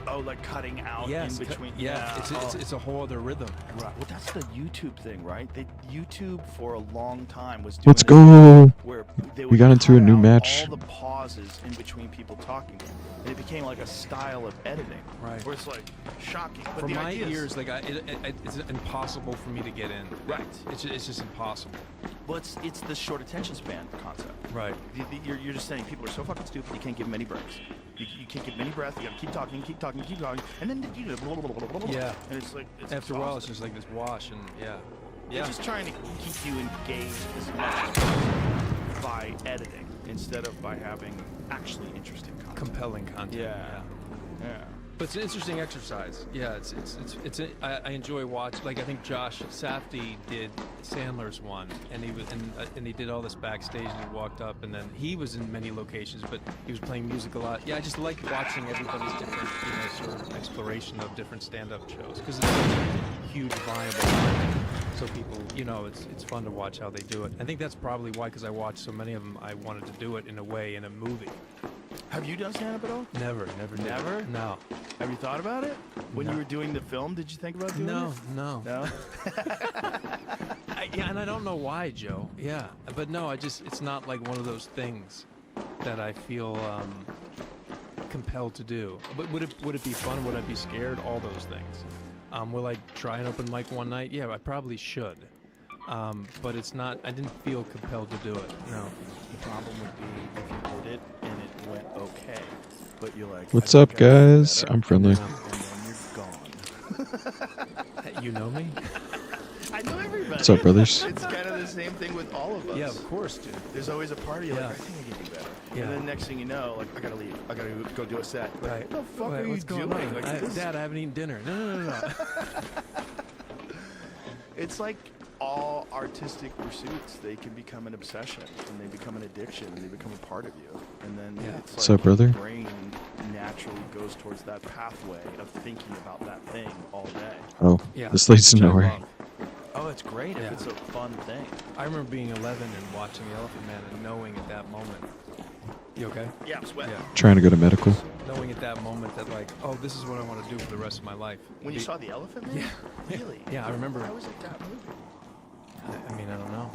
Oh, like cutting out
Yes,
in between.
yeah, it's a whole other rhythm.
Right. Well, that's the YouTube thing, right? YouTube for a long time was doing
Let's
this
go.
where they
We
would
got into
cut
a new
out
match.
all the pauses in between people talking, and it became like a style of editing,
Right.
where it's like shocking. But
For
the
my
idea is-
ears, like, it's impossible for me to get in.
Right.
It's just impossible.
well, it's the short attention span concept.
Right.
You're just saying people are so fucking stupid. You can't give them any breaks. You can't give them any breath. You gotta keep talking, and then you just
Yeah.
And it's like
After a while, it's
exhausting.
just like this wash, and yeah.
They're just trying to keep you engaged as much as possible by editing instead of by having actually interesting content.
compelling content.
Yeah.
But it's an interesting exercise. Yeah, I enjoy watching. Like I think Josh Safdie did Sandler's one, and he was and he did all this backstage, and he walked up, and then he was in many locations, but he was playing music a lot. Yeah, I just like watching everybody's different, you know, sort of exploration of different stand-up shows because it's such a huge viable market. So people, you know, it's fun to watch how they do it. I think that's probably why, because I watched so many of them, I wanted to do it in a way in a movie.
Have you done stand-up at all?
Never did.
Never?
No.
Have you thought about it? When
No.
you were doing the film, did you think about doing
No,
it?
no.
No?
Yeah, and I don't know why, Joe. Yeah, but no, it's not like one of those things that I feel compelled to do. But would it be fun? Would I be scared? All those things. Will I try an open mic one night? Yeah, I probably should. But it's not. I didn't feel compelled to do it. No.
The problem would be if you did it and it went okay, but you're like,
What's
I
up,
think I can do
guys?
better,
I'm friendly.
and then you're gone.
You know me?
I know everybody.
What's up, brothers?
It's kind of the same thing with all of us.
Yeah, of course, dude.
There's always a party. You're
Yeah.
like, I think I can do better.
Yeah.
And then next thing you know, like, I gotta leave. I gotta go do a set. Like,
Right.
What the fuck
Wait,
are you
what's going
doing?
on?
Like, this-
Dad, I haven't eaten dinner. No.
It's like all artistic pursuits. They can become an obsession, and they become an addiction, and they become a part of you. And then
Yeah.
it's
What's
like
up, brother?
your brain naturally goes towards that pathway of thinking about that thing all day.
Oh,
Yeah.
this leads to
Which I
nowhere.
love.
Oh, it's great
Yeah.
if it's a fun thing.
I remember being 11 and watching The Elephant Man and knowing at that moment. You okay?
Yeah, I'm sweating.
Yeah.
Trying to go to medical.
Knowing at that moment that like, oh, this is what I want to do for the rest of my life.
When you saw the elephant, man?
Yeah.
Really?
Yeah, I remember.
Why was it that movie?
I mean, I don't know.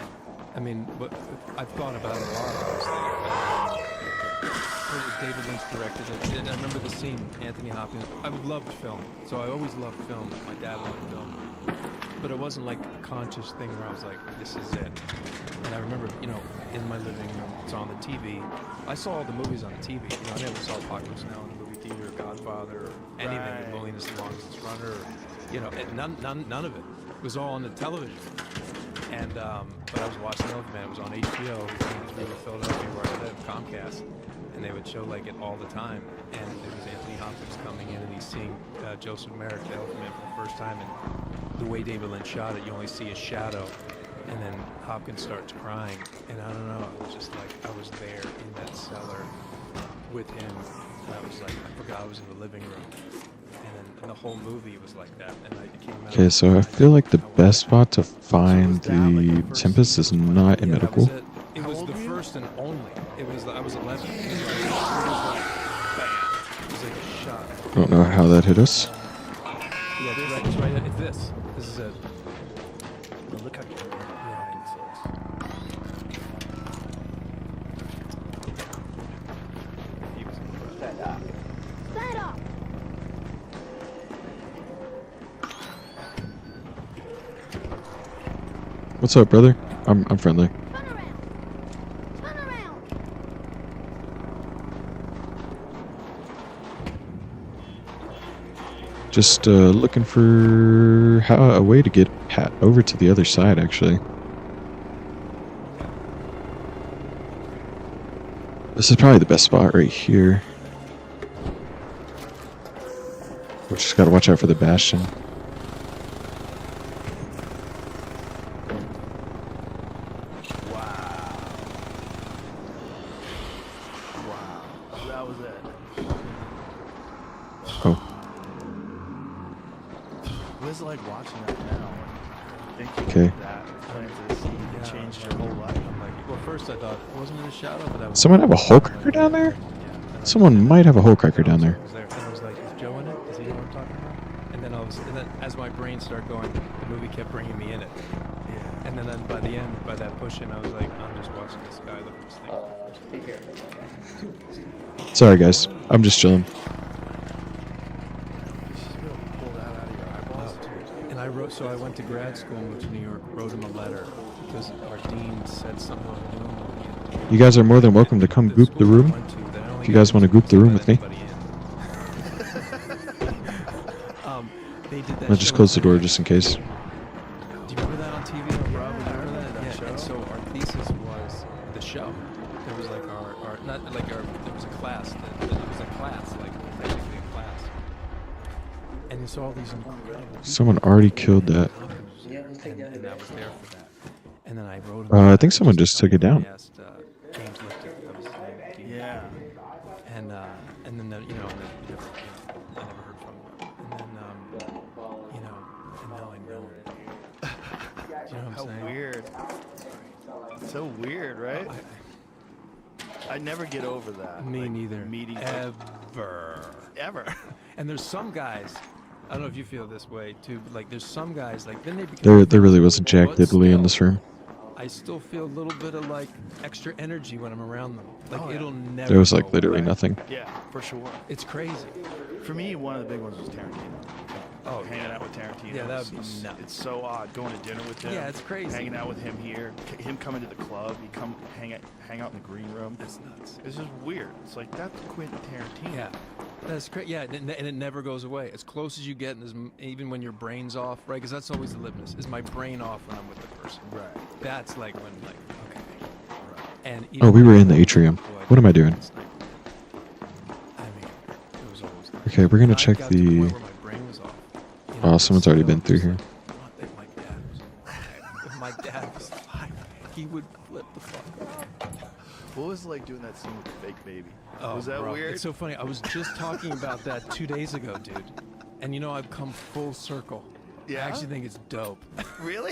I mean, but I've thought about it a lot, honestly. David Lynch directed it, and I remember the scene seen Anthony Hopkins. I loved film, so I always loved film. My dad loved film, but it wasn't like a conscious thing where I was like, "This is it." And I remember, in my living room, it's on the TV. I saw all the movies on the TV. I never saw Apocalypse Now in the movie theater, Godfather, or anything. The Bully and the Longest Runner. None of it. It was all on the television. And but I was watching Elephant Man. It was on HBO in Philadelphia, where I live, Comcast, and they would show like it all the time. And it was Anthony Hopkins coming in, and he's seeing Joseph Merrick, the Elephant Man, for the first time. And the way David Lynch shot it, you only see his shadow, and then Hopkins starts crying. And I don't know, it was just like I was there in that cellar with him. And I was like, I forgot I was in the living room. And the whole movie was like that. And it came out.
Okay, so I feel like the best spot to find the Tempest is not in medical.
It was the first and only. I was 11. It was like, bam. It was like a shot.
I don't know how that hit us.
Yeah, it's right. It's this. This is it.
Well, look how good this
He was incredible.
Stand up!
What's up, brother? I'm friendly.
Turn around! Turn around!
Just looking for a way to get Pat over to the other side, actually. This is probably the best spot right here. We just gotta watch out for the Bastion.
That was it.
Oh.
What is it like watching that now? Thinking
Okay.
that planted the seed that changed your whole life.
I'm like, well, first I thought it wasn't in a shadow, but I was.
Someone have a hole cracker down there? Someone might have a hole cracker down there.
And I was like, is Joe in it? Does he know what I'm talking about? And then as my brain started going, the movie kept bringing me in it. Yeah. And then by the end, by that push-in, I was like, I'm just watching this guy look at this thing.
Sorry, guys. I'm just chilling.
And I wrote, so I went to grad school and moved to New York, wrote him a letter because our dean said something on the room.
You guys are more than welcome to come goop the room. If you guys want to goop the room with me. I'm gonna just close the door just in case.
Do you remember that on TV? Rob, remember that? Yeah. And so our thesis was the show. There was like there was a class. It was a class, like basically a class. And you saw all these incredible.
Someone already killed that.
And I was there for that. And then I wrote.
I think someone just took it down.
I asked James Lipton, that was the name.
Yeah.
And then I never heard from him. And then and now I know. Do you know what I'm
How
saying?
weird. So weird, right? I never get over that.
Me
like,
neither.
Meeting
Ever. And there's some guys. I don't know if you feel this way too, but like there's some guys like then they become.
There really wasn't Jack
but
Diddley in
still,
this room.
I still feel a little bit of like extra energy when I'm around them. Like
Oh, yeah.
it'll never.
There was
go
like literally
away.
nothing.
Yeah, for sure.
It's crazy.
For me, one of the big ones was Tarantino.
Oh,
Hanging out with Tarantino.
Yeah, that would be
it's,
nuts.
it's so odd going to dinner with him.
Yeah, it's crazy.
Hanging out with him here, him coming to the club, he come hang out in the green room.
That's nuts.
It's just weird. It's like that's Quentin Tarantino.
Yeah, that's great. Yeah, and it never goes away. As close as you get, and even when your brain's off, right? Because that's always the litmus. Is my brain off when I'm with the person?
Right.
That's like when, like, okay. Right. And
Oh, we were in the atrium. What am I doing?
I mean, it was always.
Okay, we're gonna
I
check
got to the
the.
point where my brain was off. You
Oh, someone's already been through
still,
here.
If my dad was alive, if my dad was alive, he would flip the fuck out.
What was it like doing that scene with the fake baby?
Oh,
was that
bro,
weird?
It's so funny. I was just talking about that 2 days ago, dude. And I've come full circle.
Yeah?
I actually think it's dope.
Really?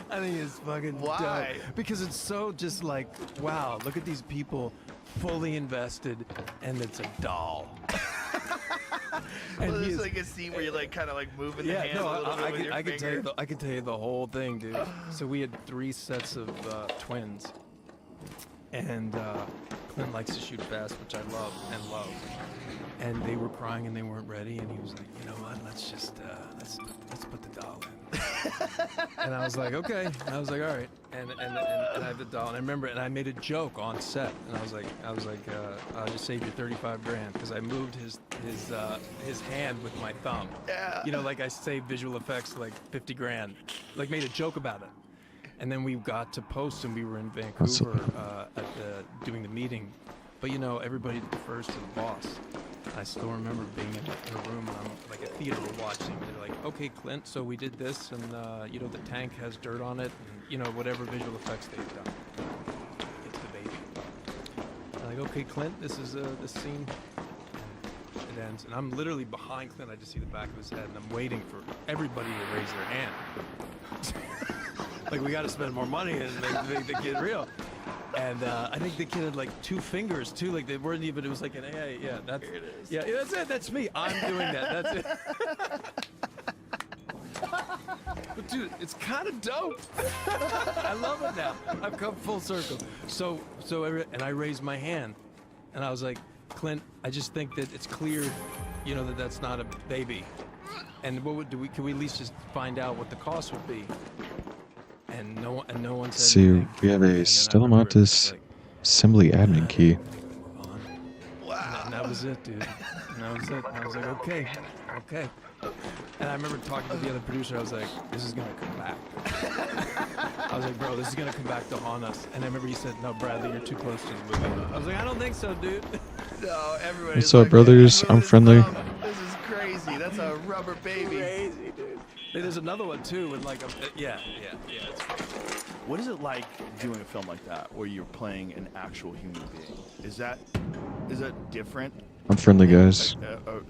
I think it's fucking
Why?
dope. Because it's so just like, wow, look at these people fully invested, and it's a doll.
Well,
he
there's
is-
like a scene where you're like kind of like moving the
Yeah,
hands
no,
a little bit with your
I can tell you
finger.
I can tell you the whole thing, dude. So we had 3 sets of twins, and Clint likes to shoot fast, which I love and love. and they were crying and they weren't ready, and he was like, you know what, let's just let's put the doll in. And I was like, okay. And I was like, all right. And I had the doll, and I remember, and I made a joke on set, and I was like, I'll just save you $35,000 because I moved his hand with my thumb.
Yeah.
You know, like I saved visual effects like $50,000, like made a joke about it. And then we got to post, and we were in Vancouver doing the meeting. But you know, everybody defers to the boss. I still remember being in a room, and I'm like a theater watching. They're like, okay, Clint, so we did this, and you know, the tank has dirt on it, and you know, whatever visual effects they've done. It's the baby. I'm like, okay, Clint, this is this scene. And it ends, and I'm literally behind Clint. I just see the back of his head, and I'm waiting for everybody to raise their hand. Like, we got to spend more money and make the kid real. And I think the kid had like 2 fingers too. Like they weren't even. It was like an A. Yeah, that's it is. Yeah, that's it. That's me. I'm doing that. That's it. But dude, it's kind of dope. I love it now. I've come full circle. So I raised my hand, and I was like, Clint, I just think that it's clear, you know, that that's not a baby. And what would can we at least just find out what the cost would be? And no one said
See,
anything.
we have a Stella Montes assembly admin key.
Wow. And that was it, dude. And that was it. And I was like, okay. And I remember talking to the other producer. I was like, this is going to come back. I was like, bro, this is going to come back to haunt us. And I remember he said, no, Bradley, you're too close to the movie. I was like, I don't think so, dude.
No, everybody.
What's up, brothers? I'm friendly.
This is crazy. That's a rubber baby.
Crazy, dude. Hey, there's another one too, with like yeah. It's
What is it like doing a film like that, where you're playing an actual human being? Is that different?
I'm friendly, guys.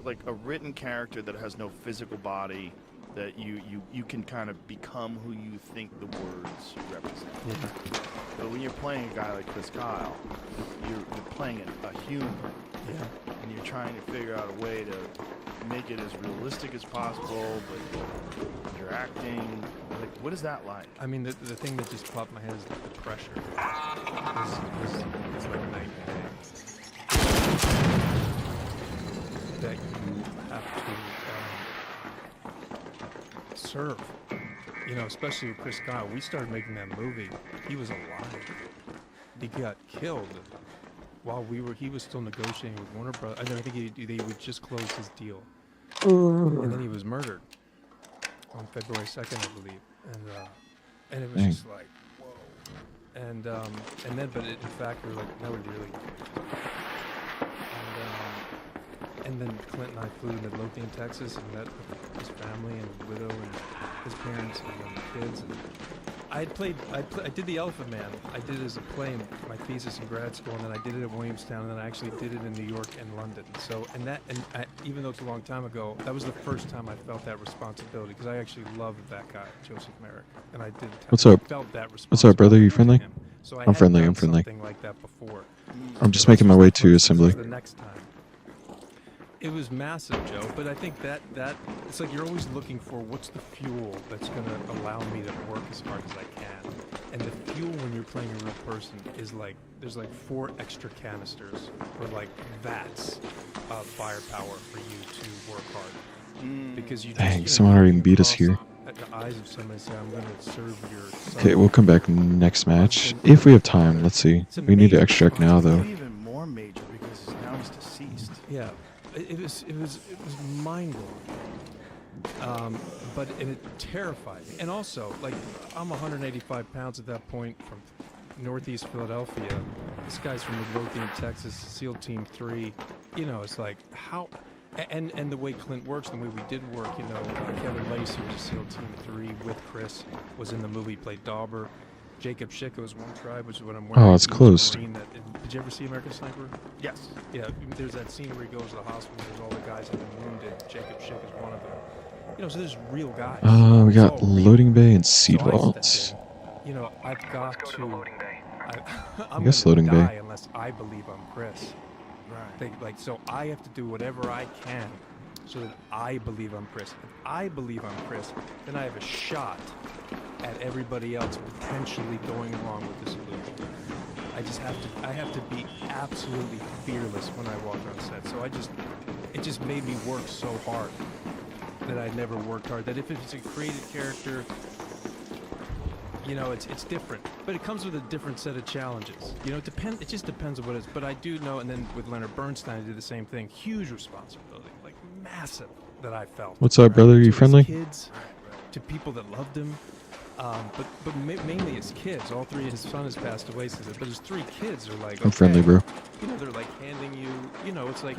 Like a written character that has no physical body, that you can kind of become who you think the words represent.
Yeah.
But when you're playing a guy like Chris Kyle, you're playing a human.
Yeah.
And you're trying to figure out a way to make it as realistic as possible, but you're acting. Like, what is that like?
I mean, the thing that just popped in my head is the pressure. It's like night and day. That you have to serve. You know, especially with Chris Kyle. We started making that movie. He was alive. He got killed while he was still negotiating with Warner Brothers. I think they would just close his deal. And then he was murdered on February 2nd, I believe. And it was just like, whoa. And then, but in fact, we were like, no, we really. And then Clint and I flew to Midlothian, Texas, and met his family and his widow and his parents and the kids. And I did The Elephant Man. I did it as a play in my thesis in grad school, and then I did it at Williamstown, and then I actually did it in New York and London. So, even though it's a long time ago, that was the first time I felt that responsibility, because I actually loved that guy, Joseph Merrick, and I did.
What's up?
Felt that responsibility.
What's up, brother? You friendly?
So
I'm friendly. I'm friendly.
Something like that before.
I'm just making my way to assembly.
The next time. It was massive, Joe, but I think that it's like you're always looking for what's the fuel that's going to allow me to work as hard as I can. And the fuel when you're playing a real person is like, there's like 4 extra canisters or like vats of firepower for you to work hard. Because you
Dang, someone already beat us here.
At the eyes of somebody, say, I'm going to serve your son.
Okay, we'll come back next match. If we have time, let's see. We need to extract now, though.
Even more major because now he's deceased.
Yeah. It was mind-blowing, but it terrified me. And also, like, I'm 185 pounds at that point from Northeast Philadelphia. This guy's from Midlothian, Texas, SEAL Team 3. You know, it's like how, and the way Clint works, the way we did work. You know, Kevin Lacey was SEAL Team 3 with Chris, was in the movie, played Dauber. Jacob Schick was One Tribe, which is what I'm wearing.
Oh, it's closed.
Did you ever see American Sniper?
Yes.
Yeah, there's that scene where he goes to the hospital, there's all the guys that have been wounded. Jacob Schick is one of them. You know, so there's real guys.
We got loading bay and seat vaults.
You know, I've got to. I'm
I guess
gonna
loading bay.
die unless I believe I'm Chris. Right. So I have to do whatever I can so that I believe I'm Chris. If I believe I'm Chris, then I have a shot at everybody else potentially going along with this illusion. I have to be absolutely fearless when I walk on set. So it just made me work so hard that I never worked hard. That if it's a created character, you know, it's different, but it comes with a different set of challenges. You know, it just depends on what it is. But I do know, and then with Leonard Bernstein, I did the same thing. Huge responsibility, like massive, that I felt.
What's up, brother? You
To his
friendly?
kids, to people that loved him, but mainly his kids. All three. His son has passed away since it, but his three kids are like.
I'm friendly, bro.
You know, they're like handing you. You know, it's like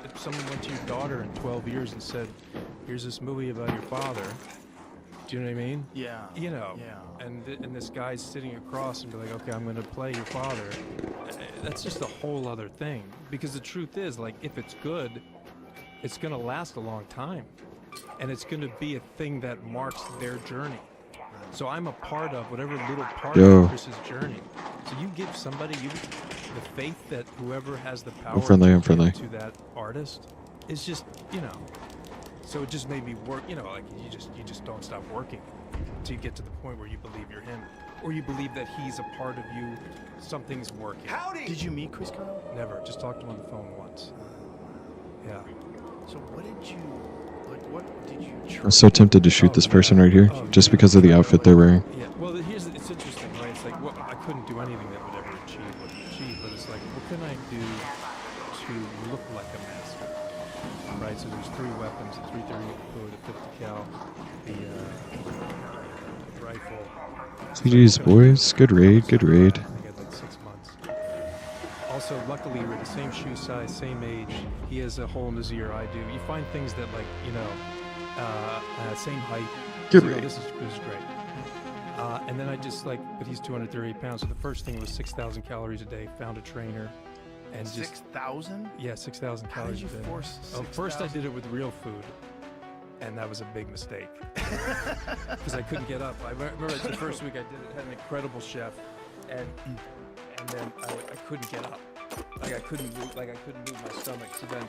if someone went to your daughter in 12 years and said, "Here's this movie about your father." Do you know what I mean?
Yeah.
You know.
Yeah.
And this guy's sitting across and be like, okay, I'm going to play your father. That's just a whole other thing. Because the truth is, like, if it's good, it's going to last a long time. And it's going to be a thing that marks their journey. So I'm a part of whatever little part of Chris's journey. So you give somebody the faith that whoever has the power
I'm friendly.
to that artist is just, you know. So it just made me work, you know, like you just don't stop working until you get to the point where you believe you're him, or you believe that he's a part of you. Something's working.
Howdy!
Did you meet Chris Kyle?
Never. Just talked to him on the phone once. Yeah.
So what did you try?
I'm so tempted to shoot this person right here, just because of the outfit they're wearing.
Yeah. Well, it's interesting, right? It's like, well, I couldn't do anything that would ever achieve what he achieved, but it's like, what can I do to look like a master? Right, so there's 3 weapons: the 330 the 50 cal, the rifle.
GG's, boys. Good raid. Good raid.
I think I had like 6 months. Also, luckily, we're the same shoe size, same age. He has a hole in his ear. I do. You find things that, like, you know, same height.
Good
So, you know,
raid.
this is great. And then I just but he's 238 pounds. So the first thing was 6,000 calories a day. Found a trainer. And
6,000?
Yeah, 6,000
How
calories
did you
a day.
force
First I
6,000?
did it with real food, and that was a big mistake because I couldn't get up. I remember the first week I did it, had an incredible chef, and then I couldn't get up. Like I couldn't move my stomach. So then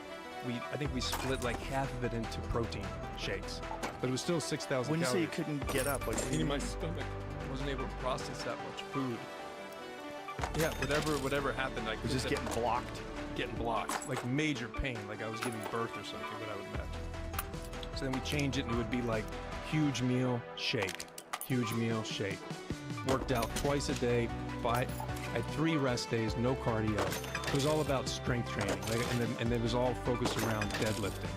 I think we split like half of it into protein shakes, but it was still 6,000
When you
calories.
say you couldn't get up, like
In my stomach, I wasn't able to process that much food. Yeah, whatever happened, I
was just getting blocked.
getting blocked, like major pain, like I was giving birth or something when I would met. So then we change it and it would be like huge meal, shake, huge meal, shake. Worked out twice a day, I had 3 rest days, no cardio. It was all about strength training, like, and it was all focused around deadlifting.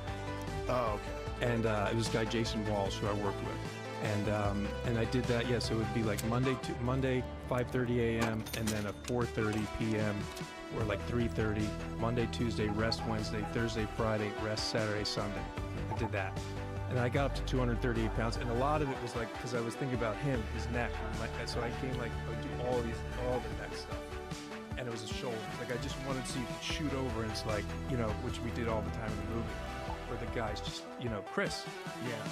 Oh, okay.
And it was this guy Jason Walsh who I worked with. And I did that, yeah, so it would be like Monday 5:30 a.m. and then a 4:30 p.m. or like 3:30, Monday, Tuesday, rest Wednesday, Thursday, Friday, rest Saturday, Sunday. I did that. And I got up to 238 pounds, and a lot of it was like, because I was thinking about him, his neck. So I came like, I would do all the neck stuff. And it was a shoulder. Like I just wanted so you could shoot over, and it's like, you know, which we did all the time in the movie, where the guys just, you know, Chris.
Yeah.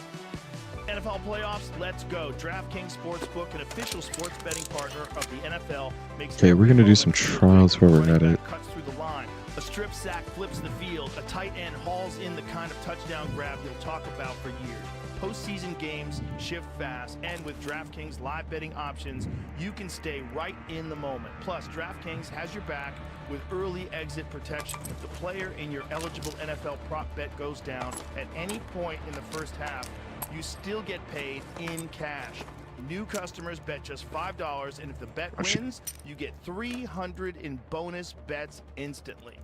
NFL playoffs, let's go. DraftKings Sportsbook, an official sports betting partner of the NFL, makes.
Okay, we're gonna do some trials while we're at it.
Cuts through the line. A strip sack flips the field. A tight end hauls in the kind of touchdown grab you'll talk about for years. Postseason games shift fast, and with DraftKings live betting options, you can stay right in the moment. Plus, DraftKings has your back with early exit protection. If the player in your eligible NFL prop bet goes down at any point in the first half, you still get paid in cash. New customers bet just $5, and if the bet wins, you get $300 in bonus bets instantly.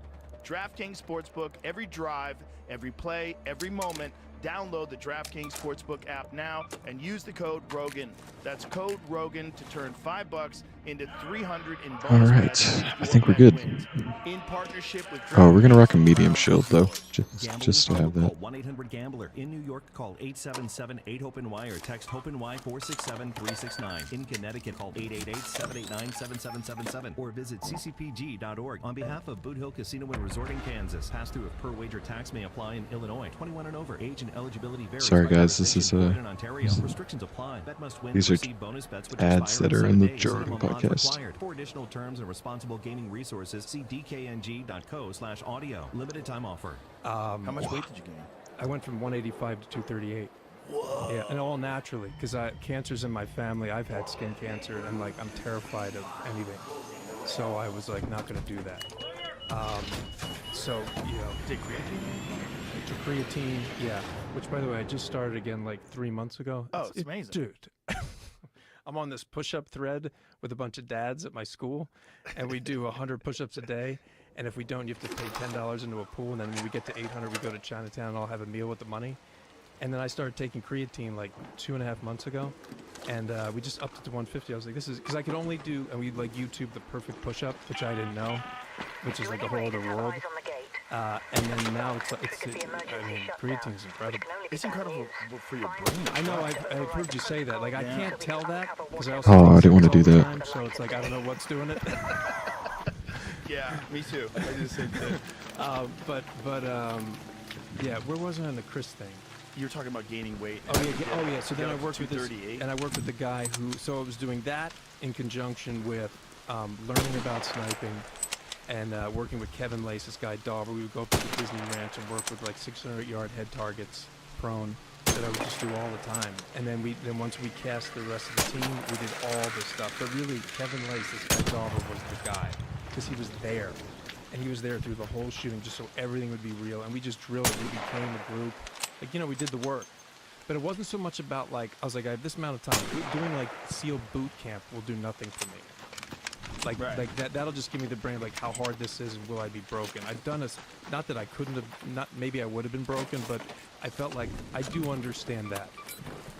DraftKings Sportsbook, every drive, every play, every moment. Download the DraftKings Sportsbook app now and use the code ROGAN. That's code ROGAN to turn $5 into $300 in bonus
All right,
bets.
I think we're good.
In partnership with
Oh, we're gonna rock a
DraftKings
medium
Trials
shield though,
Gamble
just to have
Call
that.
1-800-GAMBLER. In New York, call 877-8-HOPE-NY or text HOPE-NY 467-369. In Connecticut, call 888-789-7777 or visit ccpg.org. On behalf of Boot Hill Casino and Resort in Kansas, pass-through of per-wager tax may apply in Illinois. 21 and over. Age and eligibility varies.
Sorry,
by
guys, this is,
jurisdiction. Void in Ontario. Restrictions apply. Bet must win.
These are
Receive bonus bets which
ads
expire
that are
7
in the
days.
JRE
Minimum odds
podcast.
required. For additional terms and responsible gaming resources, see dkng.co/audio. Limited time offer.
How much weight did you gain?
I went from 185 to 238. Whoa. Yeah, and all naturally, because cancer's in my family. I've had skin cancer, and like I'm terrified of anything. So I was like not going to do that. So, you know,
Take
creatine, yeah. Which, by the way, I just started again like 3 months ago.
Oh, it's amazing.
Dude. I'm on this push-up thread with a bunch of dads at my school, and we do 100 push-ups a day. And if we don't, you have to pay $10 into a pool. And then when we get to 800, we go to Chinatown and I'll have a meal with the money. And then I started taking creatine like 2.5 months ago, and we just upped it to 150. I was like, this is because I could only do, and we like YouTube the perfect push-up, which I didn't know, which is like a whole other world. And then now I mean, creatine is incredible.
It's incredible for your brain.
I know, I've heard you say that. Like, I can't tell that because I also
Oh, I
take
didn't want to
pills
do
all the
that.
time, so it's like, I don't know what's doing it.
Yeah, me too. I do the same thing.
Yeah, where was I on the Chris thing?
You were talking about gaining weight.
Oh yeah. So then I worked with this,
238.
and I worked with the guy who. So I was doing that in conjunction with learning about sniping, and working with Kevin Lace, this guy Dauber. We would go up to the Disney Ranch and work with like 600-yard head targets, prone, that I would just do all the time. And then once we cast the rest of the team, we did all this stuff. But really, Kevin Lace, this guy Dauber, was the guy because he was there, and he was there through the whole shooting, just so everything would be real. And we just drilled it. We became a group. Like, you know, we did the work. But it wasn't so much about, like, I was like, I have this amount of time. Doing, like, SEAL boot camp will do nothing for me. Like, like that'll just give me the brain, like, how hard this is and will I be broken. I've done this, not that I couldn't have, maybe I would have been broken, but I felt like I do understand that.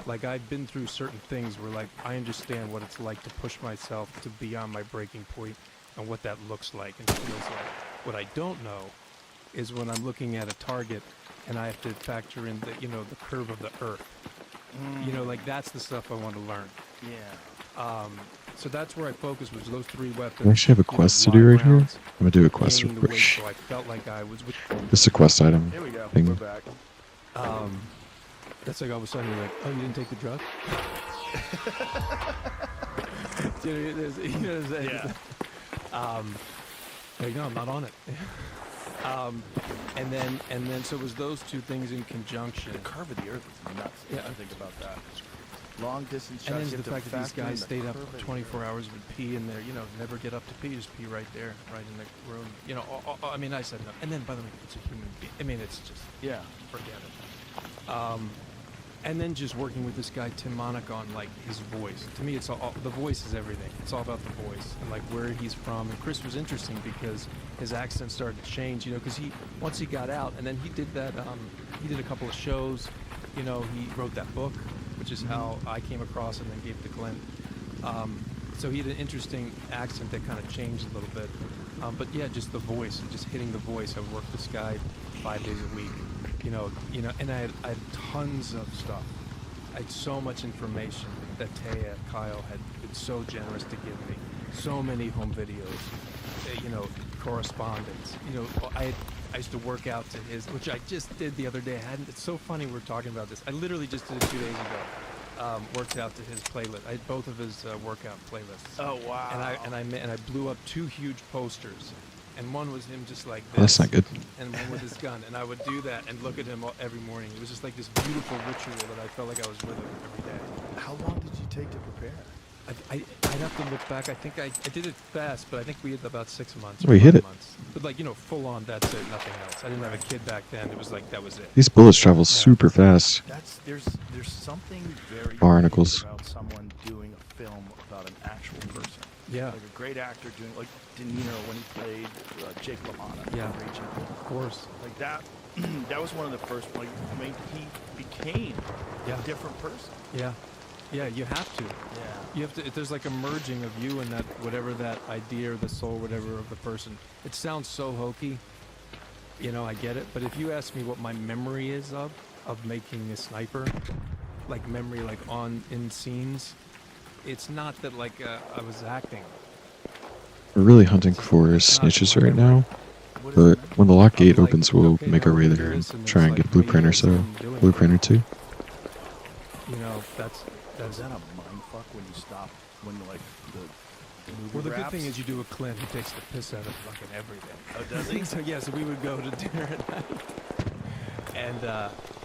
Like, I've been through certain things where, like, I understand what it's like to push myself to beyond my breaking point and what that looks like and feels like. What I don't know is when I'm looking at a target and I have to factor in the, you know, the curve of the earth. You know, like, that's the stuff I want to learn.
Yeah.
So that's where I focused, was those 3 weapons.
I actually have a quest to do right here. I'm gonna do a quest real quick.
So I felt like I was with.
This is a quest item.
Here we go.
Thing.
We're back.
That's like all of a sudden you're like, oh, you didn't take the drug? You know what I'm saying?
Yeah.
There you go, I'm not on it. And then so it was those 2 things in conjunction.
The curve of the earth is nuts.
Yeah.
I think about that. Long distance shots.
And then
you
the
have to
fact that these
factor in
guys
the
stayed up
curve of the
24
earth.
hours would pee in there, you know, never get up to pee, just pee right there, right in the room. You know, I mean, I said no. And then, by the way, it's a human being. I mean, it's just,
Yeah.
forget it. And then just working with this guy, Tim Monica, on, like, his voice. To me, it's all, the voice is everything. It's all about the voice and, like, where he's from. And Chris was interesting because his accent started to change, you know, because once he got out, and then he did that, he did a couple of shows, you know, he wrote that book, which is how I came across and then gave it to Glenn. So he had an interesting accent that kind of changed a little bit. But yeah, just the voice, just hitting the voice. I worked this guy 5 days a week, you know, and I had tons of stuff. I had so much information that Taya, Kyle had been so generous to give me. So many home videos, you know, correspondence. You know, I used to work out to his, which I just did the other day. It's so funny we're talking about this. I literally just did it 2 days ago. Worked out to his playlist. I had both of his workout playlists.
Oh wow!
And I blew up 2 huge posters, and one was him just like this.
Oh, that's not good.
And one with his gun, and I would do that and look at him every morning. It was just like this beautiful ritual that I felt like I was with him every day.
How long did you take to prepare?
I'd have to look back. I think I did it fast, but I think we had about 6 months.
We hit it.
Months. But like, you know, full on, that's it, nothing else. I didn't have a kid back then. It was like, that was it.
These bullets travel super fast.
There's something very
Barnacles.
unique about someone doing a film about an actual person.
Yeah.
Like a great actor doing, like De Niro when he played Jake LaMotta.
Yeah.
Of
course.
Like that. That was one of the first. Like, I mean, he became a different person.
Yeah. Yeah, you have to.
Yeah.
You have to. There's like a merging of you and that, whatever that idea or the soul, whatever of the person. It sounds so hokey. You know, I get it. But if you ask me what my memory is of making a sniper, like memory, like in scenes, it's not that like I was acting.
We're really hunting for snitches right now. But when the lock gate opens, we'll make our way there and try and get Blueprinter, so Blueprinter 2.
You know, that's
Is that a mind fuck when you stop, when like the movie
well, the good
wraps?
thing is you do a Clint who takes the piss out of fucking everything.
Oh, does he?
So yeah, so we would go to dinner at night, and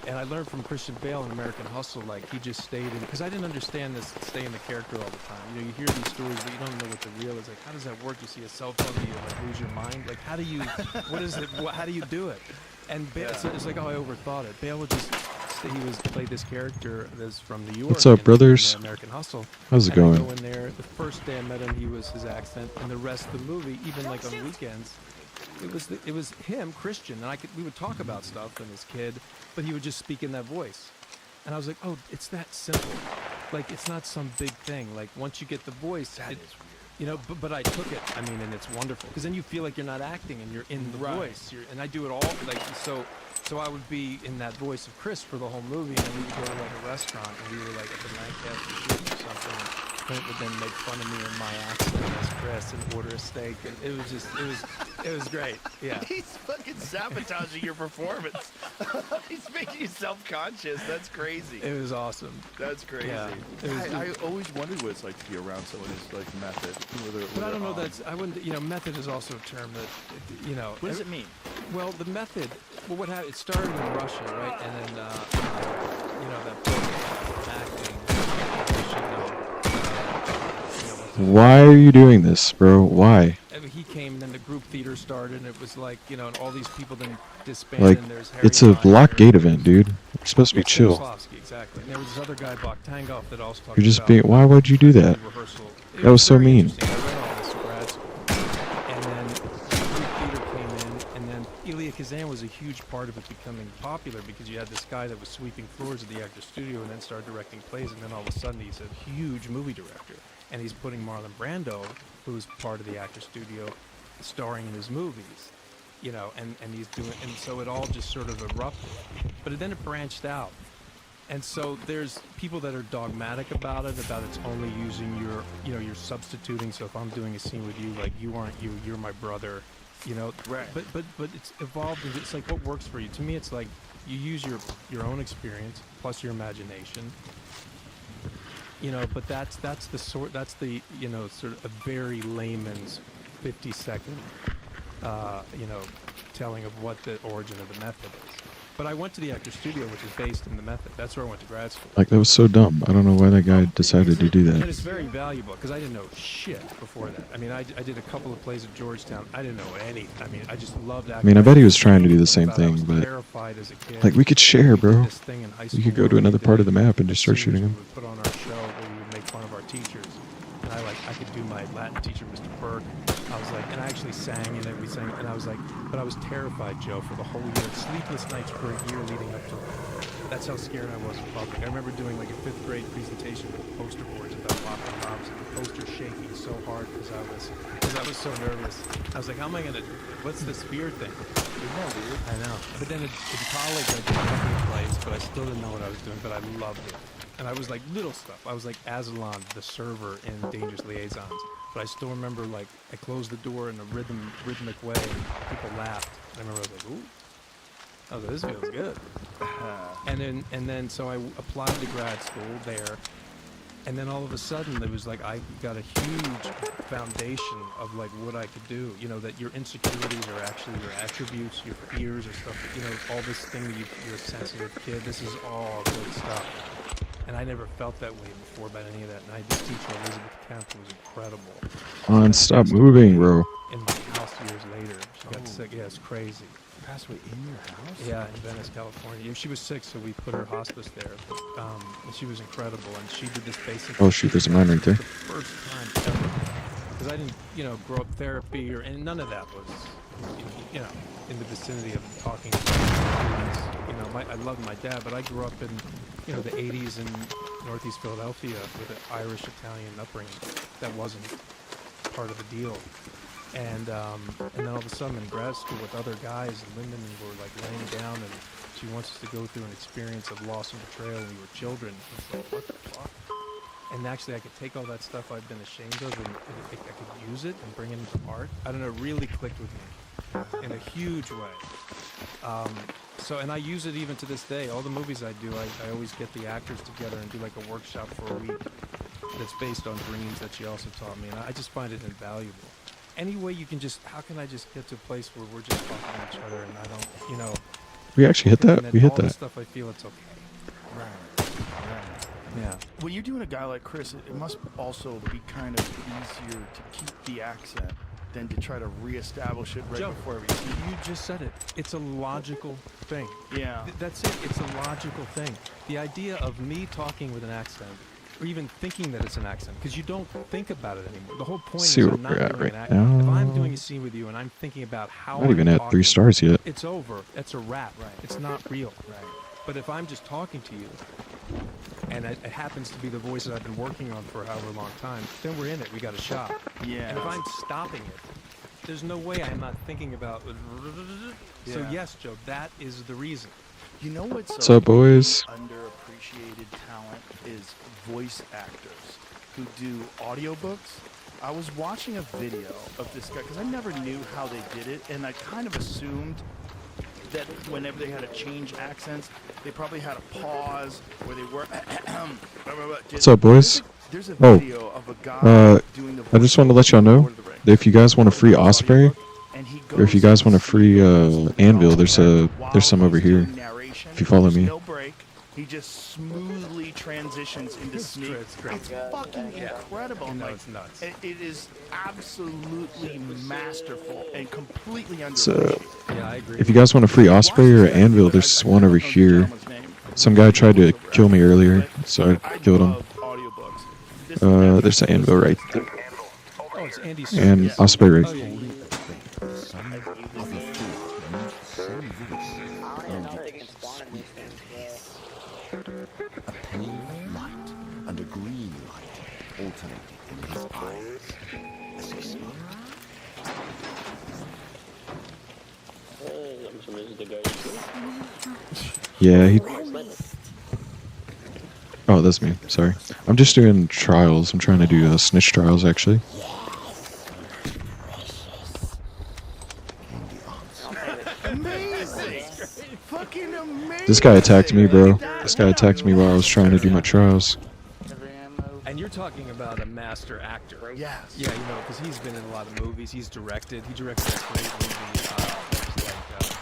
And I learned from Christian Bale in American Hustle, like he just stayed in, because I didn't understand this, stay in the character all the time. You know, you hear these stories, but you don't know what the real is. Like, how does that work? You see a cell phone, do you like lose your mind? Like, how do you, what is it? How do you do it? And Bale, it's like, oh, I overthought it. Bale would just, played this character that's from New York.
What's up, brothers?
In American Hustle.
How's it
and
going?
I go in there. The first day I met him, he was his accent, and the rest of the movie, even like on weekends, it was him, Christian, and we would talk about stuff and his kid, but he would just speak in that voice. And I was like, oh, it's that simple. Like, it's not some big thing. Like, once you get the voice,
That is weird.
you know, but I took it. I mean, and it's wonderful because then you feel like you're not acting and you're in the voice. And I do it all like so. So I would be in that voice of Chris for the whole movie, and then we would go to like a restaurant, and we were like at the Lancaster shooting or something. And Clint would then make fun of me in my accent as Chris and order a steak, and it was great. Yeah.
He's fucking sabotaging your performance. He's making you self-conscious. That's crazy.
It was awesome.
That's crazy.
Yeah.
I always wondered what it's like to be around someone who's like method.
But I don't know. I wouldn't. You know, method is also a term that, you know.
What does it mean?
Well, the method. Well, what happened? It started in Russia, right? And then, you know, that book, acting.
Why are you doing this, bro? Why?
I mean, he came, and then the group theater started, and it was like, you know, and all these people then disbanded.
Like,
And there's Harry
it's a
Potter,
block gate event, dude. You're supposed to be chill.
Stanislavski, exactly. And there was this other guy, Bogtangov, that also talked
You're just
about
being. Would you do that?
rehearsal.
That was so
very
mean.
interesting. I read all this in grad school. And then the group theater came in, and then Elia Kazan was a huge part of it becoming popular because you had this guy that was sweeping floors at the Actors Studio and then started directing plays, and then all of a sudden he's a huge movie director. And he's putting Marlon Brando, who's part of the Actors Studio, starring in his movies. You know, and he's doing, and so it all just sort of erupted. But then it branched out. And so there's people that are dogmatic about it, about it's only using your, you know, you're substituting. So if I'm doing a scene with you, like you aren't you, you're my brother, you know.
Right.
But it's evolved. And it's like what works for you. To me, it's like you use your own experience plus your imagination. You know, but that's the you know, sort of a very layman's 50-second, you know, telling of what the origin of the method is. But I went to the Actors Studio, which is based in the method. That's where I went to grad school.
Like, that was so dumb. I don't know why that guy decided to do
And
that.
it's very valuable because I didn't know shit before that. I mean, I did a couple of plays at Georgetown. I didn't know any. I mean, I just loved acting.
I mean, I bet he was trying to do the same
I
thing,
was
but
terrified as a kid.
like, we could share, bro.
This thing in high
We
school
could go
where
to another
did
part of the map and just start
seniors
shooting him.
We would put on our show where we would make fun of our teachers. And I could do my Latin teacher, Mr. Burke. I was like, and I actually sang in it. We sang, and I was like, but I was terrified, Joe, for the whole year. Sleepless nights for a year leading up to it. That's how scared I was in public. I remember doing like a 5th grade presentation with poster boards about locking knobs and the poster shaking so hard because I was so nervous. I was like, how am I gonna? What's this fear thing? I know. But then in college, I did a couple of plays, but I still didn't know what I was doing. But I loved it. And I was like little stuff. I was like Aslan, the server in Dangerous Liaisons. But I still remember, like, I closed the door in a rhythmic way, and people laughed. And I remember I was like, ooh. I was like, this feels good. And then so I applied to grad school there. And then all of a sudden, it was like I got a huge foundation of like what I could do. You know, that your insecurities are actually your attributes, your fears or stuff. You know, all this thing that you're a sensitive kid. This is all good stuff. And I never felt that way before about any of that. And I had this teacher, Elizabeth Kemp, who was incredible.
Stop moving, bro.
In my house years later. She got sick. Yeah, it's crazy.
Passed away in your house?
Yeah, in Venice, California. She was sick, so we put her hospice there. And she was incredible. And she did this basic...
Oh, shoot, there's a mine right there.
The first time ever. Because I didn't, you know, grow up therapy and none of that was, you know, in the vicinity of talking to students. You know, I love my dad, but I grew up in, you know, the 80s in Northeast Philadelphia with an Irish-Italian upbringing. That wasn't part of the deal. And then all of a sudden in grad school with other guys, and Lyndon were like laying down, and she wants us to go through an experience of loss and betrayal when we were children. It's like, what the fuck? And actually, I could take all that stuff I've been ashamed of, and I could use it and bring it into art. I don't know, it really clicked with me in a huge way. And I use it even to this day. All the movies I do, I always get the actors together and do like a workshop for a week that's based on dreams that she also taught me, and I just find it invaluable. Any way you can just, how can I just get to a place where we're just talking to each other and I don't, you know,
We actually hit
And
that.
then
We hit
all the
that.
stuff I feel it's okay.
Right.
Yeah.
When you're doing a guy like Chris, it must also be kind of easier to keep the accent than to try to reestablish it right
Joe,
before every scene.
you just said it. It's a logical thing.
Yeah.
That's it. It's a logical thing. The idea of me talking with an accent, or even thinking that it's an accent, because you don't think about it anymore. The whole point
See
is
where
I'm not
we're at
doing
right
an accent. If I'm
now.
doing a scene with you and I'm thinking about how
Not even
I'm
at
talking,
3 stars yet.
it's over. That's a wrap.
Right.
It's not real.
Right.
But if I'm just talking to you, and it happens to be the voice that I've been working on for however long time, then we're in it. We got a shot.
Yeah.
And if I'm stopping it, there's no way I'm not thinking about. So
Yeah.
yes, Joe, that is the reason.
You know what's
What's up, boys?
underappreciated talent is voice actors who do audiobooks. I was watching a video of this guy because I never knew how they did it, and I kind of assumed that whenever they had to change accents, they probably had a pause where they were.
What's up, boys?
There's a
Oh,
video of a guy doing the
I just want to let y'all know
Lord of the Rings.
that if you guys want a free Osprey,
And he
or if you
goes
guys want a free Anvil, there's
while
some over
he's
here.
doing narration,
If you follow
there's
me.
no break. He just smoothly transitions into sneak.
It's great.
It's fucking incredible.
You know
Like,
it's nuts.
it is absolutely masterful and completely
So,
underappreciated.
Yeah, I agree.
if you guys want a free Osprey or Anvil, there's one over here. Some guy tried to kill me earlier, so I killed him. There's an Anvil right there.
Oh, it's Andy
And
Serkis.
Osprey right
Oh, yeah,
there.
A pale light and a green light alternated in his eyes as he smiled.
Yeah, he. Oh, that's me. Sorry. I'm just doing trials. I'm trying to do snitch trials, actually.
Amazing! Fucking amazing!
This guy attacked me, bro. This guy attacked me while I was trying to do my trials.
And you're talking about a master actor.
Yes.
Yeah, you know, because he's been in a lot of movies. He's directed. He directed that great movie,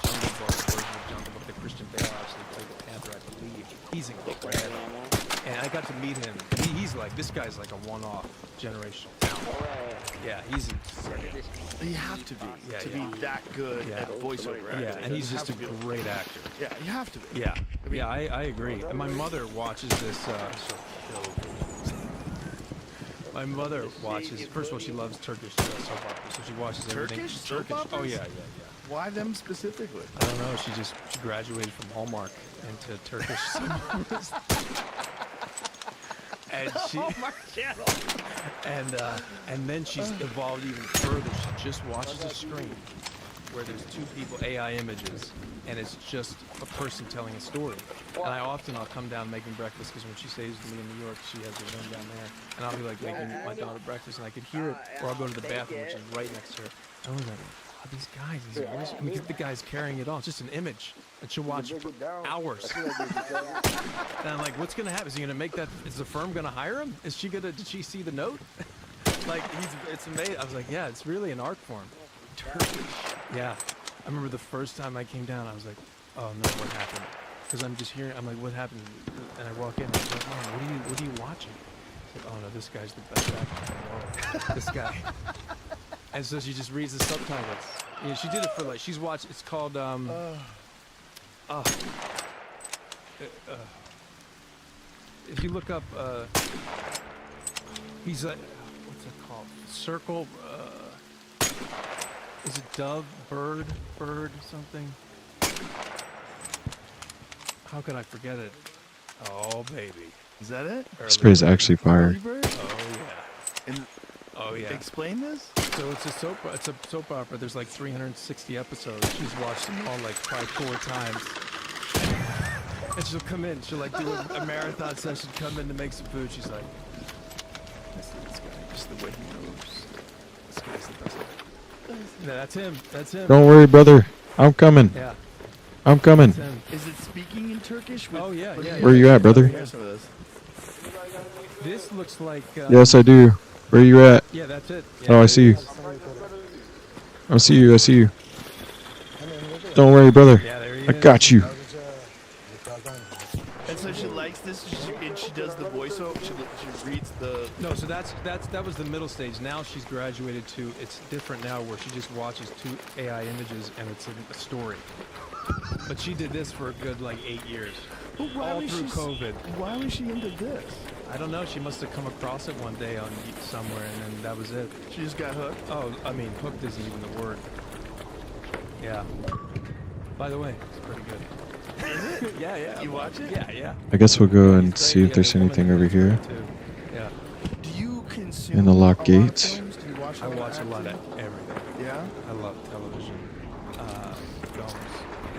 Jungle Book, version of Jungle Book that Christian Bale actually played the Panther, I believe. He's incredible. And I got to meet him. He's like, this guy's like a one-off generational talent. Yeah, he's insane.
You have to be
Yeah,
to
yeah.
be that good
Yeah.
at voiceover acting.
Yeah, and he's
You
just a
have to be.
great actor.
Yeah, you have to be.
Yeah,
I mean-
yeah, I agree. And my mother watches this. My mother watches. First of all, she loves Turkish soap opera, so she watches everything.
Turkish soap operas?
Oh yeah.
Why them specifically?
I don't know. She graduated from Hallmark into Turkish soap operas. And she and then she's evolved even further. She just watches a screen where there's two people, AI images, and it's just a person telling a story. And I'll come down making breakfast because when she stays with me in New York, she has a room down there, and I'll be like making my daughter breakfast, and I can hear it, or I'll go to the bathroom, which is right next to her. And I'm like, oh, these guys, the guy's carrying it on. It's just an image, and she'll watch for hours. And I'm like, what's gonna happen? Is he gonna make that? Is the firm gonna hire him? Is she gonna? Did she see the note? Like, it's amazing. I was like, yeah, it's really an art form. Turkish. Yeah. I remember the first time I came down, I was like, oh no, what happened? Because I'm just hearing, I'm like, what happened? And I walk in, and I was like, man, what are you watching? She's like, oh no, this guy's the best actor in the world. This guy. And so she just reads the subtitles. You know, she did it for like, she's watched, it's called, if you look up, he's like, what's it called? Circle, is it dove, bird, something? How could I forget it? Oh, baby.
Is that it?
Osprey is actually fire.
Early Bird?
Oh, yeah.
And
Oh, yeah.
explain this?
So it's a soap opera. There's like 360 episodes. She's watched them all like probably 4 times. And she'll come in. She'll like do a marathon session, come in to make some food. She's like, this guy, just the way he moves. This guy's the best. Yeah, that's him. That's him.
Don't worry, brother. I'm coming.
Yeah,
I'm coming.
that's him.
Is it speaking in Turkish? With,
Oh, yeah, yeah.
Where you at, brother?
Here's some of this.
This looks like.
Yes, I do. Where you at?
Yeah, that's it.
Oh, I see you. I see you. Don't worry, brother.
Yeah, there he
I got you.
And so she likes this, and she does the voiceover. She reads the.
No, so that was the middle stage. Now she's graduated to, it's different now where she just watches 2 AI images and it's a story. But she did this for a good like 8 years, all through COVID.
Why was she into this?
I don't know. She must have come across it one day on somewhere, and then that was it.
She just got hooked.
Oh, I mean, hooked isn't even the word. Yeah. By the way, it's pretty good.
Is it?
Yeah.
You watch it?
Yeah.
I guess we'll go and see if there's anything over here.
Yeah.
Do you consume
In the locked
a lot of
gates.
films? Do you watch
I watch a lot of everything.
Yeah?
I love television, films,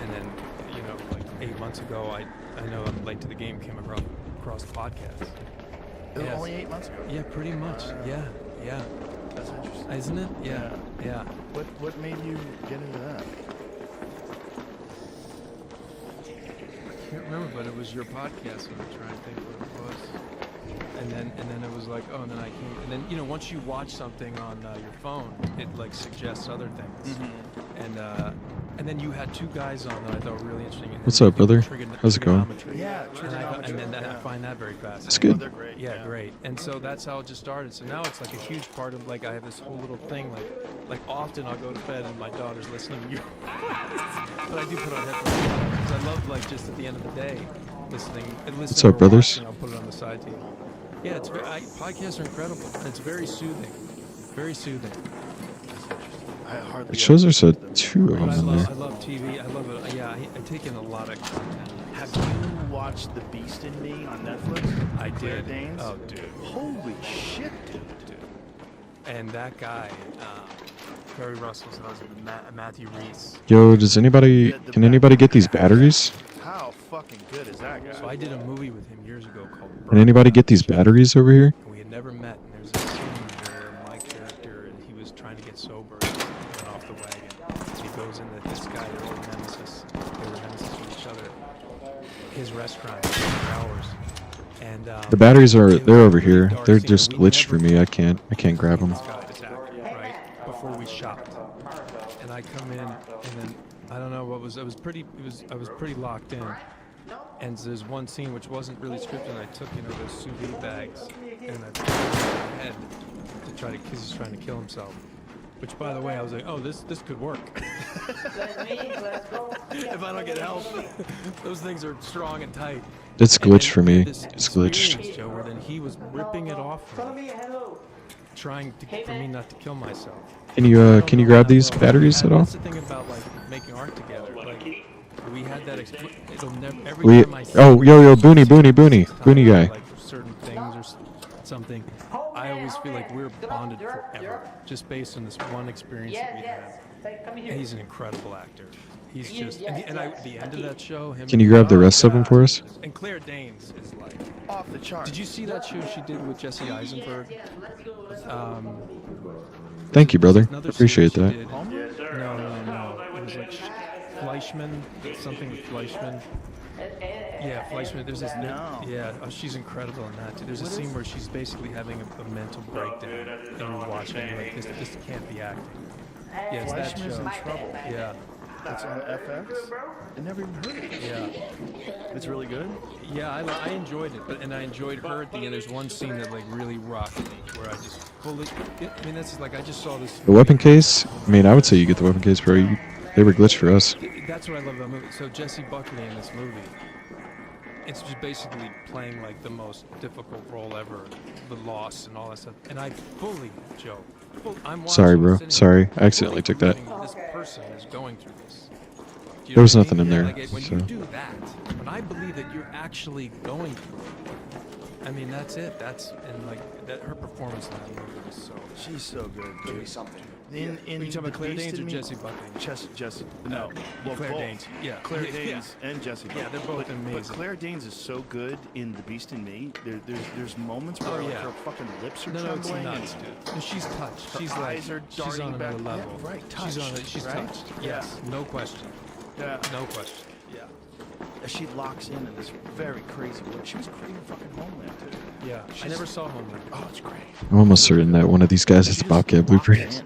and then, you know, like 8 months ago, I know I'm late to the game, came across podcasts.
It was only 8 months ago?
Yeah, pretty much. Yeah.
That's interesting.
Isn't it? Yeah.
What made you get into that?
I can't remember, but it was your podcast, and I'm trying to think what it was. And then it was like, oh, and then I came, and then, you know, once you watch something on your phone, it like suggests other things. And then you had 2 guys on that I thought were really interesting.
What's up, brother? How's it going?
Yeah,
and then I find that very fascinating.
That's good.
They're great.
Yeah, great. And so that's how it just started. So now it's like a huge part of, like, I have this whole little thing, like often I'll go to bed and my daughter's listening to you. But I do put on headphones because I love, like, just at the end of the day, listening
What's up,
or
brothers?
watching, I'll put it on the side table. Yeah, podcasts are incredible. It's very soothing. Very soothing.
It shows there's 2 of them
I
in there.
love TV. I love it. Yeah, I take in a lot of content.
Have you watched The Beast in Me on Netflix?
I
Claire
did.
Danes?
Oh, dude.
Holy shit, dude.
And that guy, Perry Russell's husband, Matthew Reese.
Yo, can anybody get these batteries?
How fucking good is that guy?
So I did a movie with him years ago called
Can anybody get these batteries over here?
We had never met, and there's a scene where my character, he was trying to get sober, and he went off the wagon. And he goes into this guy, they're old nemesis. They were nemesis with each other. His restaurant for hours. And
The batteries they're over here. They're just glitched for me. I can't grab them.
This guy is active, right? Before we shopped. And I come in, and then I don't know what was. I was pretty locked in. And there's one scene which wasn't really scripted, and I took, you know, those sous vide bags, and I put it on my head to try to, because he's trying to kill himself. Which, by the way, I was like, oh, this could work. If I don't get help, those things are strong and tight.
It's glitched for me.
This
It's glitched.
experience, Joe, where then he was ripping it off from me, trying for me not to kill myself.
Can you grab these batteries at all?
That's the thing about, like, making art together. Like, we had that. It'll never. Every time I see
yo, Booney guy.
like certain things or something, I always feel like we're bonded forever, just based on this one experience that we had. And he's an incredible actor. He's just, and at the end of that show, him.
Can you grab the rest of them for us?
And Claire Danes is like
off the chart.
Did you see that show she did with Jesse Eisenberg?
Thank you, brother.
Another
Appreciate
series
that.
she did. No. It was like Fleischman, something with Fleischman. Yeah, Fleischman. There's this. Yeah, she's incredible in that too. There's a scene where she's basically having a mental breakdown, and you're watching it like this can't be acting. Yeah, it's that
Fleischman's
show.
in trouble.
Yeah.
That's on FX? I never even heard of it.
Yeah.
It's really good?
Yeah, I enjoyed it, and I enjoyed her at the end. There's one scene that like really rocked me, where I just fully. I mean, that's like I just saw this.
The weapon case? I mean, I would say you get the weapon case, bro. They were glitched for us.
That's what I love about the movie. So Jesse Buckley in this movie, it's just basically playing like the most difficult role ever, the loss and all that stuff. And I fully, Joe, I'm
Sorry, bro.
sitting
Sorry.
here
I accidentally took that.
believing This person is going through this. Do you
There was
know what I
nothing in
mean?
there,
Like, when
so.
you do that, when I believe that you're actually going through it, I mean, that's it. And like that, her performance in that movie was so.
She's so good.
Give me something.
Are you talking about Claire Danes or Jesse Buckley?
Jesse. No. Well,
Claire
both.
Danes. Yeah.
Claire
Yeah.
Danes and Jesse.
Yeah, they're both amazing.
But Claire Danes is so good in The Beast in Me. There's moments where like, her fucking lips are
No, it's
trembling.
nuts, dude. No, she's touched.
Her
She's
eyes
like,
are
she's
darting
on
back.
another level.
Yeah, right.
She's
Touched,
on. She's
right?
touched.
Yeah.
Yes, no question.
Yeah.
No question. Yeah.
She locks in this very crazy world. She was great in fucking Homeland, too.
Yeah. I never saw Homeland.
Oh, it's great.
I'm almost certain that one of these guys is the Bobcat Blueprint.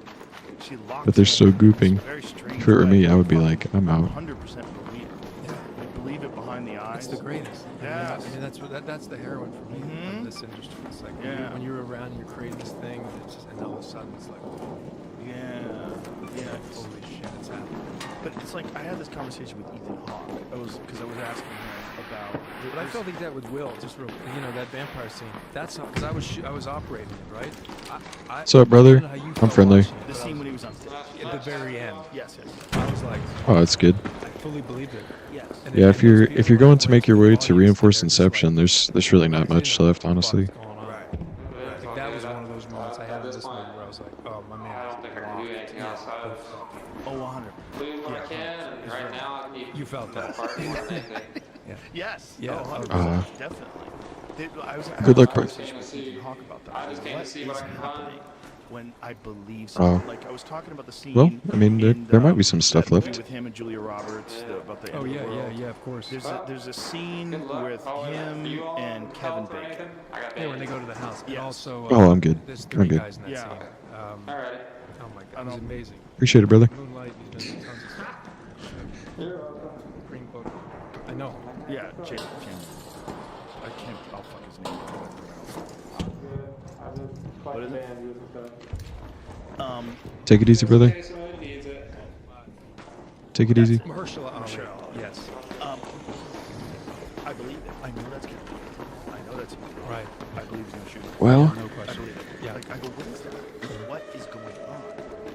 She locked
But they're
in.
so gooping.
Very strange
If it were me,
way.
I would be like, I'm out.
100% believe. it behind the eyes.
It's the greatest.
Yeah.
I mean, that's the heroin for me of this industry. It's like when you're around and you're creating this thing, and all of a sudden it's like, holy shit, it's happening.
But it's like I had this conversation with Ethan Hawke. Because I was asking him about.
But I felt like that with Will, just real, that vampire scene. That's because I was operating it, right?
What's up, brother? I'm friendly.
The scene when he was on stage.
At the very end.
Yes.
I was like,
Oh, that's good.
I fully believed it.
Yes.
Yeah, if you're going to make your way to reinforce Inception, there's really not much left, honestly.
Like, that was one of those moments I had in this movie where I was like, oh, my man.
I don't think I can do anything outside of
100.
doing what I can, and right now I need
You felt that.
part more than anything.
Yes.
Yeah.
100%. Definitely. I was
Good luck,
having
bro.
a conversation with Ethan Hawke about that.
I just came to see what I can find.
Happening when I believe something. Like I was talking about the scene.
Well, I mean, there might be some stuff
that movie
left.
with him and Julia Roberts about the
Oh,
end of the world.
yeah, of course.
There's a scene with him and Kevin Bacon.
Yeah, when they go to the house. And also,
Oh, I'm good.
There's
I'm
3
good.
guys in that scene.
Alright.
Oh my god, he's amazing.
Appreciate it, brother.
Moonlight, he's been in tons of stuff. Green Book. I know.
Yeah, James. I can't. I'll fuck his name. What is it?
Take it easy, brother. Take it easy.
Mahershala. Yes.
I believe it. I know that's good. I know that's
right.
I believe he's gonna shoot it.
Well,
No question.
I believe it.
Yeah.
Like I go, what is that? What is going on?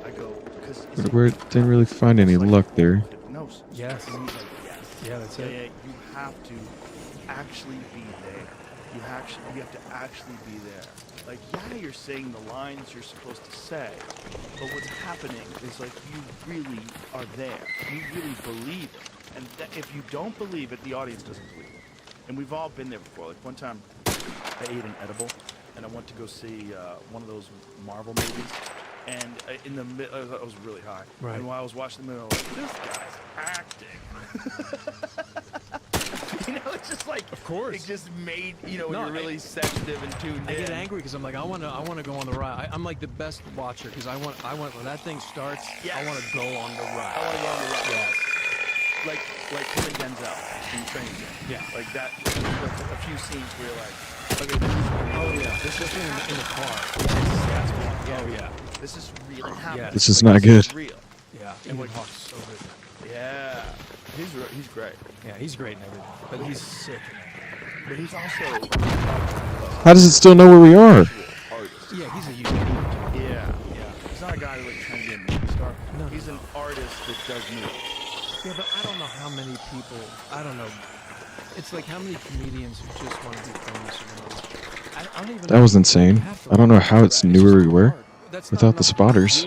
I go because
we didn't really find any luck there.
hypnosis.
Yes.
And he's like, yes.
Yeah, that's
Yeah,
it.
you have to actually be there. You have to actually be there. Like, yeah, you're saying the lines you're supposed to say, but what's happening is like you really are there. You really believe it, and if you don't believe it, the audience doesn't believe it. And we've all been there before. Like one time, I ate an edible, and I went to go see one of those Marvel movies. And in the middle, I was really high.
Right.
And while I was watching the movie, I was like, this guy's acting. You know, it's just like,
Of course.
it just made, when
No,
you're really sensitive and tuned
I
in.
get angry because I'm like, I want to go on the ride. I'm like the best watcher because I want when that thing starts, I want to go on the ride.
I want to go on the ride.
Yes.
Like him and Denzel in Training Day.
Yeah.
Like that, like a few scenes where you're like, okay, this is
Oh yeah. This is in the car. Oh yeah.
This is really happening.
Yeah.
This is not good.
It's real.
Yeah.
And
Ethan
like,
Hawke's so good.
yeah, he's great.
Yeah, he's great and everything, but he's sick.
But he's also
How does it still know where we are?
artist.
Yeah, he's a unique.
Yeah. He's not a guy who like trying to be a movie star.
No.
He's an artist that does movies.
Yeah, but I don't know how many people. I don't know. It's like how many comedians who just want to be famous or whatever. I don't even.
That was insane. I don't know how it's knew where we were without the spotters.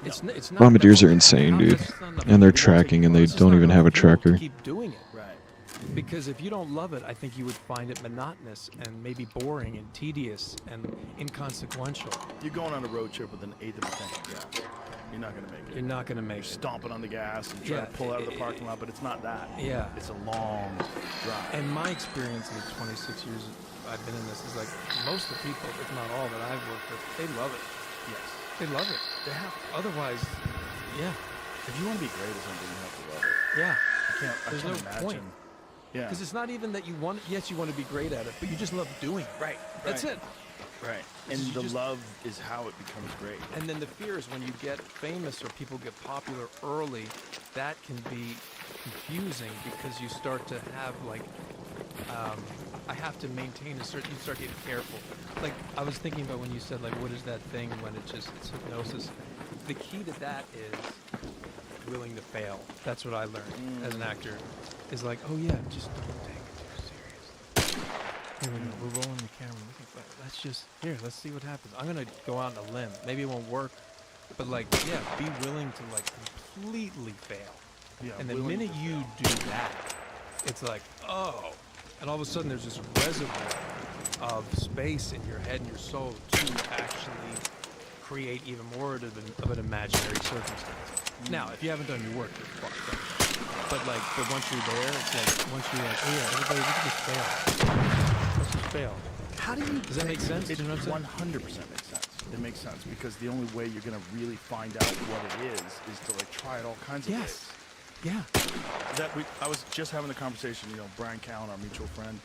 It's not
Bombardiers are insane, dude. And they're tracking, and they don't even have a tracker.
Keep doing it.
Right.
Because if you don't love it, I think you would find it monotonous and maybe boring and tedious and inconsequential.
You're going on a road trip with an eighth of a tank of gas. You're not gonna make it.
You're not going to make
You're
it.
stomping on the gas and trying to pull out of the parking lot, but it's not that.
Yeah.
It's a long drive.
And my experience in the 26 years I've been in this is like most of the people, if not all that I've worked with, they love it.
yes,
They love it.
they have.
Otherwise, yeah,
If you want to be great at something, you have to love it.
yeah.
I
There's
can't
no
imagine.
point.
Yeah.
Because it's not even that you want. Yes, you want to be great at it, but you just love doing it.
Right.
That's it.
Right. And
You
the
just-
love is how it becomes great.
And then the fear is when you get famous or people get popular early, that can be confusing because you start to have like, I have to maintain a certain. You start getting careful. Like I was thinking about when you said like, what is that thing when it's hypnosis? The key to that is willing to fail. That's what I learned as an actor. Is like, oh yeah, just don't take it too serious. Here we go. We're rolling the camera. Let's just let's see what happens. I'm gonna go out on a limb. Maybe it won't work, but like, yeah, be willing to like completely fail.
Yeah,
And the
willing
minute
to
you do that, it's like, oh, and all of a sudden there's this reservoir of space in your head and your soul to actually create even more of an imaginary circumstance. Now, if you haven't done your work, you're fucked up. But once you're there, it's like, once you're like, oh yeah, everybody, we can just fail. Let's just fail.
How do you?
Does that make sense?
It
Do you know what I'm
100% makes sense. It makes sense because the only way you're gonna really find out what it is to like try it all kinds of ways.
Yeah.
I was just having the conversation. You know, Brian Callen, our mutual friend.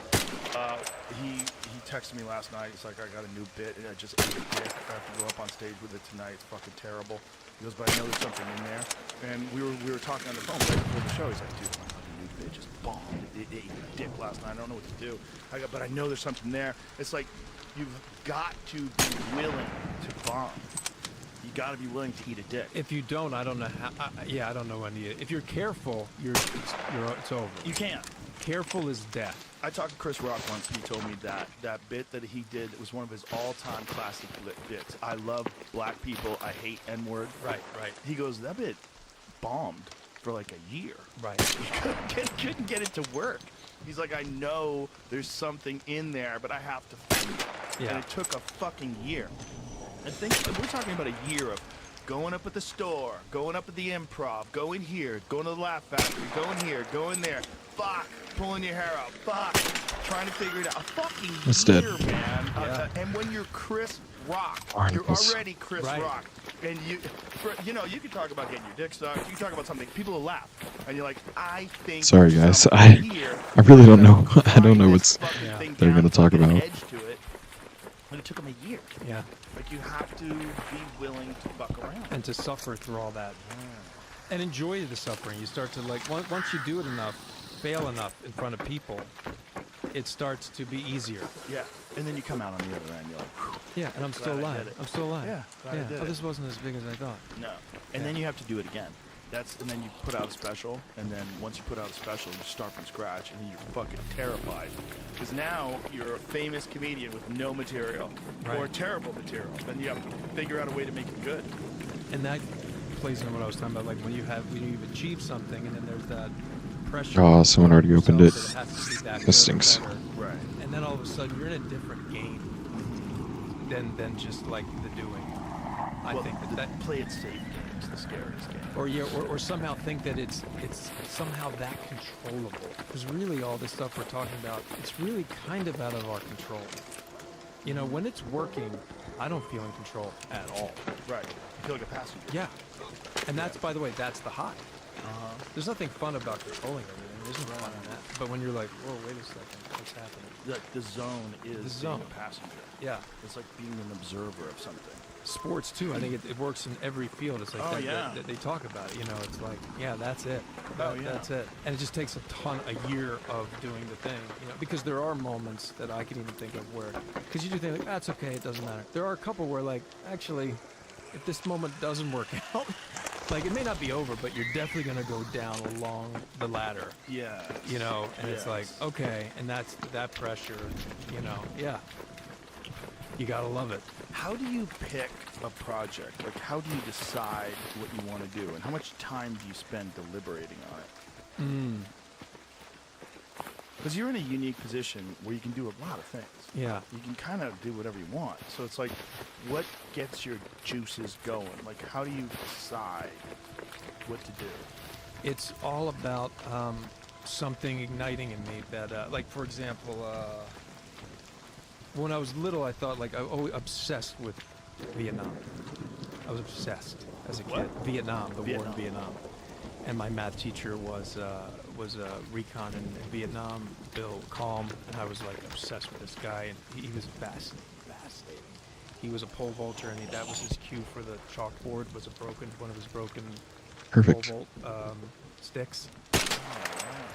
He texted me last night. He's like, I got a new bit, and I just ate a dick. I have to go up on stage with it tonight. It's fucking terrible. He goes, but I know there's something in there. And we were talking on the phone right before the show. He's like, dude, my fucking new bit just bombed. It ate a dick last night. I don't know what to do. I go, but I know there's something there. It's like you've got to be willing to bomb. You got to be willing to eat a dick.
If you don't, I don't know how. I don't know any. If you're careful, it's over.
You can't.
Careful is death.
I talked to Chris Rock once. He told me that bit that he did was one of his all-time classic bits. I love black people. I hate N-word.
Right.
He goes, that bit bombed for like a year.
Right.
He couldn't get it to work. He's like, I know there's something in there, but I have to find it.
Yeah.
And it took a fucking year. I think we're talking about a year of going up at the store, going up at the Improv, going here, going to the Laugh Factory, going here, going there. Fuck, pulling your hair out. Fuck, trying to figure it out. A fucking
That's
year,
dead.
man.
Yeah.
And when you're Chris Rock,
Barnacles.
you're already Chris Rock, and you can talk about getting your dick sucked. You can talk about something. People will laugh, and you're like, I think.
Sorry, guys. I really don't know. I don't know what's they're gonna talk about.
Edge to it, and it took them a year.
Yeah.
Like you have to be willing to fuck around
And to suffer through all that, and enjoy the suffering. You start to like once you do it enough, fail enough in front of people, it starts to be easier.
Yeah, and then you come out on the other end. You're like, whew,
Yeah, and I'm still
glad I
alive.
did it.
I'm still alive.
Yeah, glad I did
Oh,
it.
this wasn't as big as I thought.
No, and then you have to do it again. And then you put out a special, and then once you put out a special, you start from scratch, and then you're fucking terrified. Because now you're a famous comedian with no material, or terrible material. Then you have to figure out a way to make it good.
And that plays into what I was talking about, like when you've achieved something, and then there's that pressure.
Oh, someone already opened it.
That it has to be that
That
good or
stinks.
better.
Right.
And then all of a sudden you're in a different game than just like the doing. I
Well,
think
the
that
play it safe game is the scariest game.
or somehow think that it's somehow that controllable. Because really all this stuff we're talking about, it's really kind of out of our control. You know, when it's working, I don't feel in control at all.
Right. You feel like a passenger.
Yeah. And that's, by the way, that's the high. There's nothing fun about controlling everything. There's no fun in that. But when you're like, whoa, wait a second, what's happening?
The zone is
The zone.
being a passenger.
Yeah.
It's like being an observer of something.
Sports too. I think it works in every field. It's like
Oh, yeah.
that they talk about it. You know, it's like, yeah, that's it.
Oh, yeah.
That's it. And it just takes a year of doing the thing. You know, because there are moments that I can even think of where, because you do think like, that's okay, it doesn't matter. There are a couple where like, actually, if this moment doesn't work out, like it may not be over, but you're definitely gonna go down along the ladder.
Yeah.
You know, and it's like,
Yes.
okay, and that's that pressure. You know, yeah. You gotta love it.
How do you pick a project? Like, how do you decide what you want to do? And how much time do you spend deliberating on it? Because you're in a unique position where you can do a lot of things.
Yeah.
You can kind of do whatever you want. So it's like, what gets your juices going? Like, how do you decide what to do?
It's all about something igniting in me that, like, for example, when I was little, I thought, like, I was always obsessed with Vietnam. I was obsessed as a kid.
What?
Vietnam, the war in
Vietnam.
Vietnam. And my math teacher was recon in Vietnam, Bill Calm, and I was, like, obsessed with this guy, and he was fascinating. He was a pole vaulter, and that was his cue for the chalkboard, was one of his broken
Perfect.
pole vault sticks.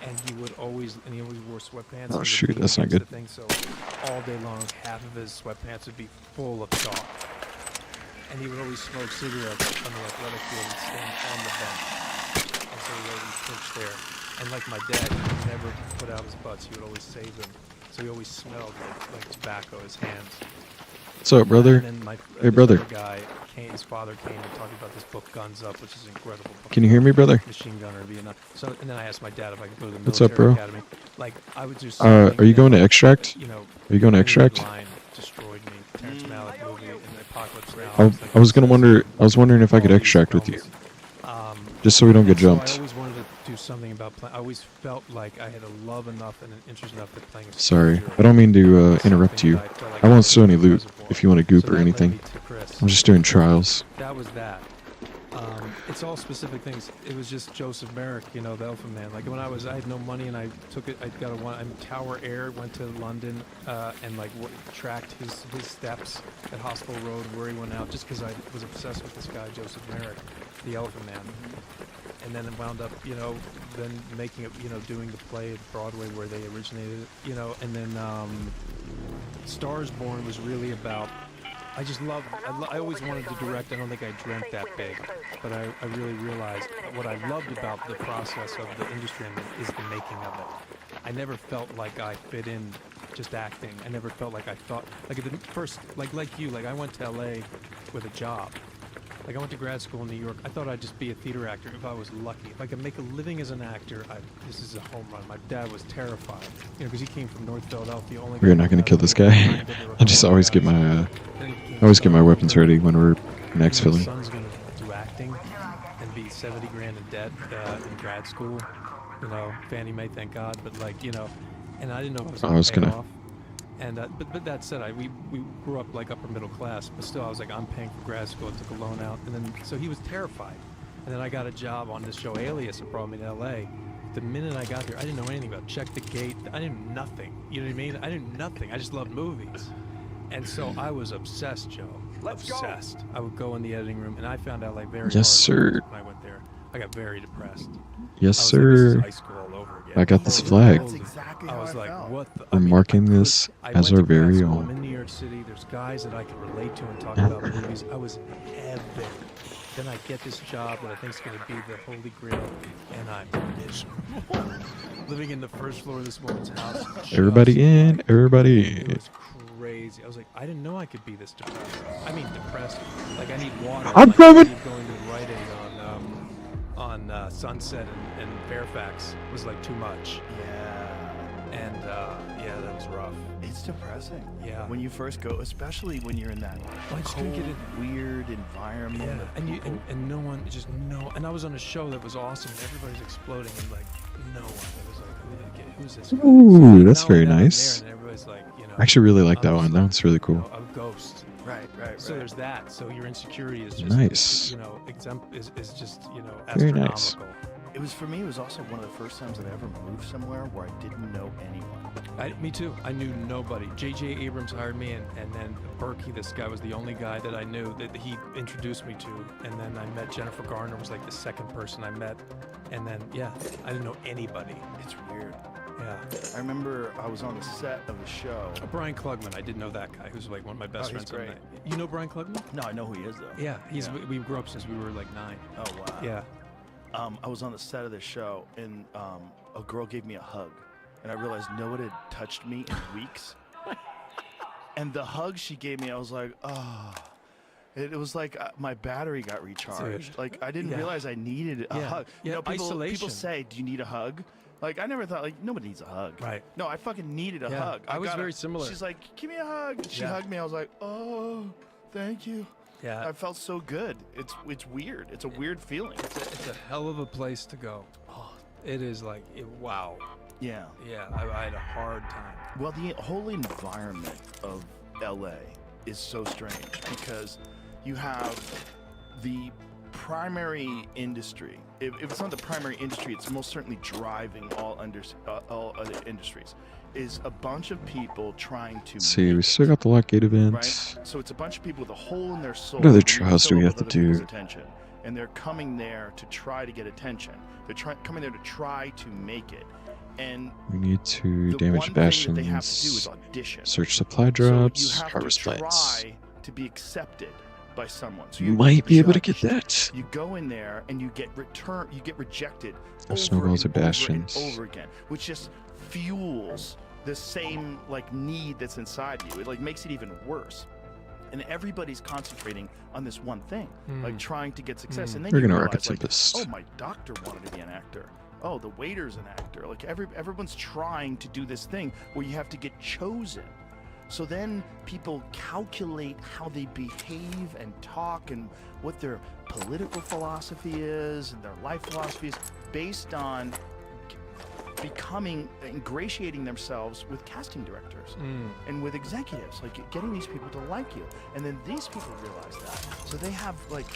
And he always wore sweatpants.
Oh,
He would
shoot,
lean
that's not
against
good.
the thing, so all day long, half of his sweatpants would be full of chalk. And he would always smoke cigarettes on the athletic field and stand on the bench. And so he always pitched there. And like my dad, he would never put out his butts. He would always save them. So he always smelled like tobacco, his hands.
What's up, brother?
And then
Hey,
this
brother.
other guy, his father came and talked about this book, Guns Up, which is an incredible book.
Can you hear me, brother?
Machine gunner in Vietnam. So, and then I asked my dad if I could go to the
What's up,
military
bro?
academy. Like, I would just.
Are you going to Extract?
You know,
Are you going to
any
Extract?
line destroyed me. Terrence Malick movie and the Apocalypse Now.
I was wondering if I could extract with you, just so we don't get
So I
jumped.
always wanted to do something about playing. I always felt like I had a love enough and an interest enough in playing. A
Sorry,
soldier.
I don't mean to interrupt
Something
you.
that I felt like
I
I
won't
was
steal any loot
reservoir.
if you want to goop
So
or
that led
anything.
me to Chris.
I'm just doing trials.
That was that. It's all specific things. It was just Joseph Merrick, you know, the Elephant Man. Like when I had no money and I took it. I got I'm Tower Air, went to London, and like tracked his steps at Hospital Road where he went out, just because I was obsessed with this guy Joseph Merrick, the Elephant Man. And then it wound up, you know, then making it, you know, doing the play at Broadway where they originated, you know, and then Stars Born was really about. I just loved. I always wanted to direct. I don't think I dreamt that big, but I really realized what I loved about the process of the industry is the making of it. I never felt like I fit in just acting. I never felt like I thought like at the first like you. Like I went to LA with a job. Like I went to grad school in New York. I thought I'd just be a theater actor if I was lucky. If I could make a living as an actor, this is a home run. My dad was terrified, you know, because he came from North Philadelphia.
We're not gonna kill this guy. I just always get my weapons ready when we're next
My
filming.
son's gonna do acting and be 70 grand in debt in grad school. You know, Fannie Mae, thank God. But like, you know, and I didn't know if I was gonna pay it off. And but that said, we grew up like upper middle class, but still I was like, I'm paying for grad school. I took a loan out, and then so he was terrified. And then I got a job on this show Alias and brought me to LA. The minute I got there, I didn't know anything about Check the Gate. I knew nothing. You know what I mean? I knew nothing. I just loved movies, and so I was obsessed, Joe. Obsessed. I would go in the editing room, and I found LA very hard
Yes, sir.
when I went there. I got very depressed.
Yes,
I was like, this is
sir.
high school all over again.
I got this flag.
That's exactly
I
how
was
I
like,
felt.
what the?
We're marking this
I
as
went
our
to grad
very
school. I'm
own.
in New York City. There's guys that I can relate to and talk about movies. I was epic. Then I get this job that I think is going to be the holy grail, and I'm miserable. Living in the first floor of this woman's house.
Everybody in, everybody.
It was crazy. I was like, I didn't know I could be this depressed. I mean, depressed. Like I need water.
I'm
like,
coming.
Going to Rite Aid on Sunset and Fairfax was like too much.
Yeah.
And yeah, that was rough.
It's depressing.
Yeah.
When you first go, especially when you're in that
I just couldn't get
cold, weird environment.
Yeah,
of
and
people.
no one, just no. And I was on a show that was awesome. And everybody's exploding, and like no one. It was like, who's this guy?
Ooh,
So
that's
now
very
I'm there,
nice.
and everybody's like, you know,
I actually really like that
I'm
one.
just
That one's really
you
cool.
know, a ghost.
Right.
So there's that. So your insecurity is just
Nice.
You know, is just you know
Very
astronomical.
nice.
It was for me. It was also one of the first times that I ever moved somewhere where I didn't know anyone.
Me too. I knew nobody. J.J. Abrams hired me, and then Berkey, this guy, was the only guy that I knew that he introduced me to. And then I met Jennifer Garner, was like the second person I met. And then, yeah, I didn't know anybody.
It's weird.
Yeah.
I remember I was on the set of a show.
Brian Klugman, I did know that guy, who's like one of my best friends.
Great.
You know Brian Klugman?
No, I know who he is though.
Yeah, we grew up since we were like 9.
Oh wow.
Yeah.
I was on the set of this show, and a girl gave me a hug, and I realized no one had touched me in weeks. And the hug she gave me, I was like, oh. It was like my battery got recharged.
Dude.
Like I didn't realize I needed a hug.
Yeah.
You know, people
Isolation.
say, "Do you need a hug?" Like I never thought like nobody needs a hug.
Right.
No, I fucking needed a hug.
I was
got
very similar.
She's like, "Give me a hug." And she
Yeah.
hugged me. I was like, "Oh, thank you."
Yeah.
I felt so good. It's weird. It's a weird feeling.
It's a hell of a place to go. It is like, wow.
Yeah.
Yeah, I had a hard time.
Well, the whole environment of LA is so strange because you have the primary industry. If it's not the primary industry, it's most certainly driving all other industries. Is a bunch of people trying to
See, we still got the Lockgate event.
right? So it's a bunch of people with a hole in their soul.
What other
who
trials do
fill
we
up
have
with
to
other people's
do?
Attention, and they're coming there to try to get attention. They're coming there to try to make it. And
We need to
the
damage
one thing that they have to do
bastions,
is audition.
search supply
So
drops,
you have
harvest
to
plants.
try to be accepted by someone. So
You
you
might be able to get
judged.
that.
You go in there and you get rejected
Oh,
over
snowballs
and
are
over
bastions.
and over again, which just fuels the same like need that's inside you. It like makes it even worse. And everybody's concentrating on this one thing, like trying to get success. And then
We're
you
gonna work
realize,
at
like,
Tempest.
oh, my doctor wanted to be an actor. Oh, the waiter's an actor. Like everyone's trying to do this thing where you have to get chosen. So then people calculate how they behave and talk and what their political philosophy is and their life philosophy is based on becoming ingratiating themselves with casting directors and with executives, like getting these people to like you. And then these people realize that, so they have like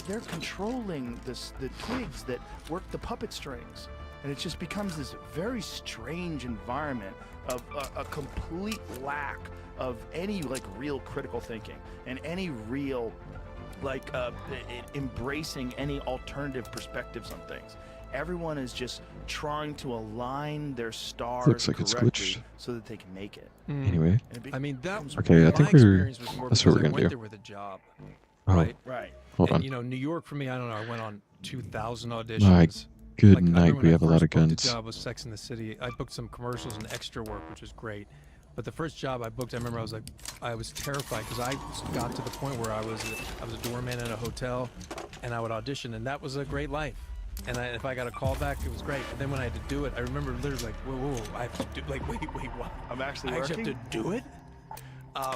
they're controlling the twigs that work the puppet strings, and it just becomes this very strange environment of a complete lack of any like real critical thinking and any real like embracing any alternative perspectives on things. Everyone is just trying to align their stars
Looks like it's
correctly
glitched.
so that they can make it.
Anyway.
I mean, that
Okay, I
my
think we're.
experience was more
That's what
because
we're
I
gonna
went
do.
there with a job,
Oh,
right?
Right.
hold
And,
on.
you know, New York for me, I don't know. I went on 2,000 auditions.
My good
Like, I
night.
remember
We
when I
have a lot
first
of
booked
guns.
A job with Sex in the City. I booked some commercials and extra work, which was great. But the first job I booked, I remember I was terrified because I got to the point where I was a doorman in a hotel, and I would audition, and that was a great life. And if I got a call back, it was great. But then when I had to do it, I remember literally like, whoa, I have to do, like, wait, what?
I'm actually
I
working?
actually have to do it?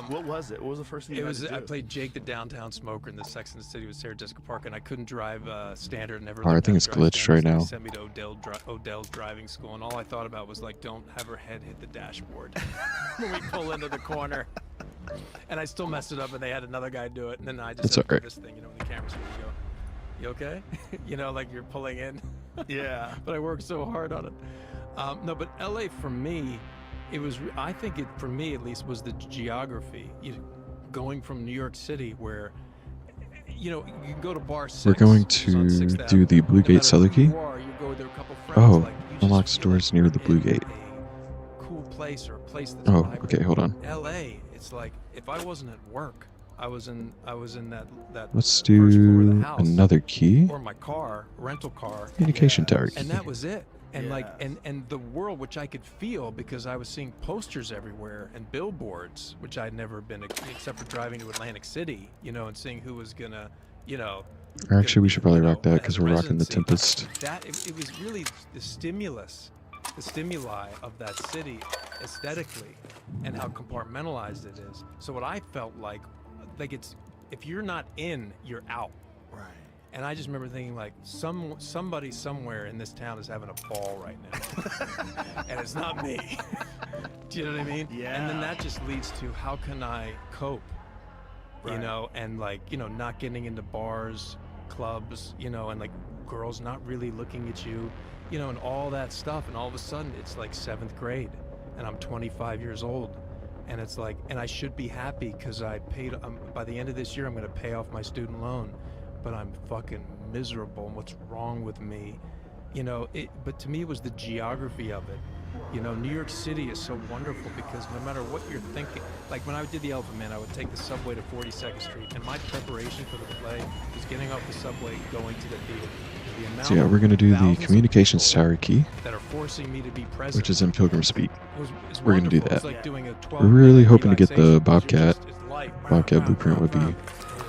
What was it? What was the first thing you had to do?
I played Jake the Downtown Smoker in the Sex and the City with Sarah Jessica Parker, and I couldn't drive standard. Never.
Oh, I
learned
think
how
it's
to drive
glitched
standard,
right
so
now.
They sent me to Odell's driving school, and all I thought about was like, don't have her head hit the dashboard when we pull into the corner. And I still messed it up, and they had another guy do it, and then I just
It's
had to do
alright.
this thing, you know, when the camera's here, you go, you okay? You know, like you're pulling in.
Yeah.
But I worked so hard on it. No, but LA for me, it was. I think it for me at least was the geography. Going from New York City, where you know you can go to bar 6.
We're going
which is on
to
6th
do the
Avenue.
Blue
No
Gate
matter
cellar
who
key.
you are, you go there, a couple friends,
Oh,
like, you just
unlocks
feel
doors
like
near
you're
the Blue
in
Gate.
a cool place or a place that's
Oh,
vibrant.
okay, hold on.
LA, it's like if I wasn't at work, I was in that
Let's
first floor of the
do
house,
another key.
or my car, rental car.
Communication tower key.
And that was it. And like
Yes.
and the world, which I could feel because I was seeing posters everywhere and billboards, which I'd never been except for driving to Atlantic City, you know, and seeing who was gonna, you know.
Or actually, we
gonna
should
be,
probably
you know,
rock that
as
because
a
we're rocking the
residency.
Tempest.
That it was really the stimuli of that city aesthetically, and how compartmentalized it is. So what I felt like it's if you're not in, you're out.
Right.
And I just remember thinking like somebody somewhere in this town is having a ball right now. And it's not me. Do you know what I mean?
Yeah.
And then that just leads to how can I cope? You
Right.
know, and like, you know, not getting into bars, clubs, you know, and like girls not really looking at you, you know, and all that stuff. And all of a sudden it's like 7th grade and I'm 25 years old. And it's like, and I should be happy because I paid, by the end of this year, I'm going to pay off my student loan. But I'm fucking miserable. And what's wrong with me? You know, but to me, it was the geography of it. You know, New York City is so wonderful because no matter what you're thinking, like when I did The Elephant Man, I would take the subway to 42nd Street, and my preparation for the play was getting off the subway, going to the theater. The amount
So yeah, we're gonna do the
thousands of
communications
people
tower key,
that are forcing me to be present,
which is in Pilgrim's Peak.
is
We're gonna do
wonderful. It's
that.
like doing a
We're
12
really
minute
hoping to get the
relaxation because you're
Bobcat.
just- it's light.
Bobcat blueprint would be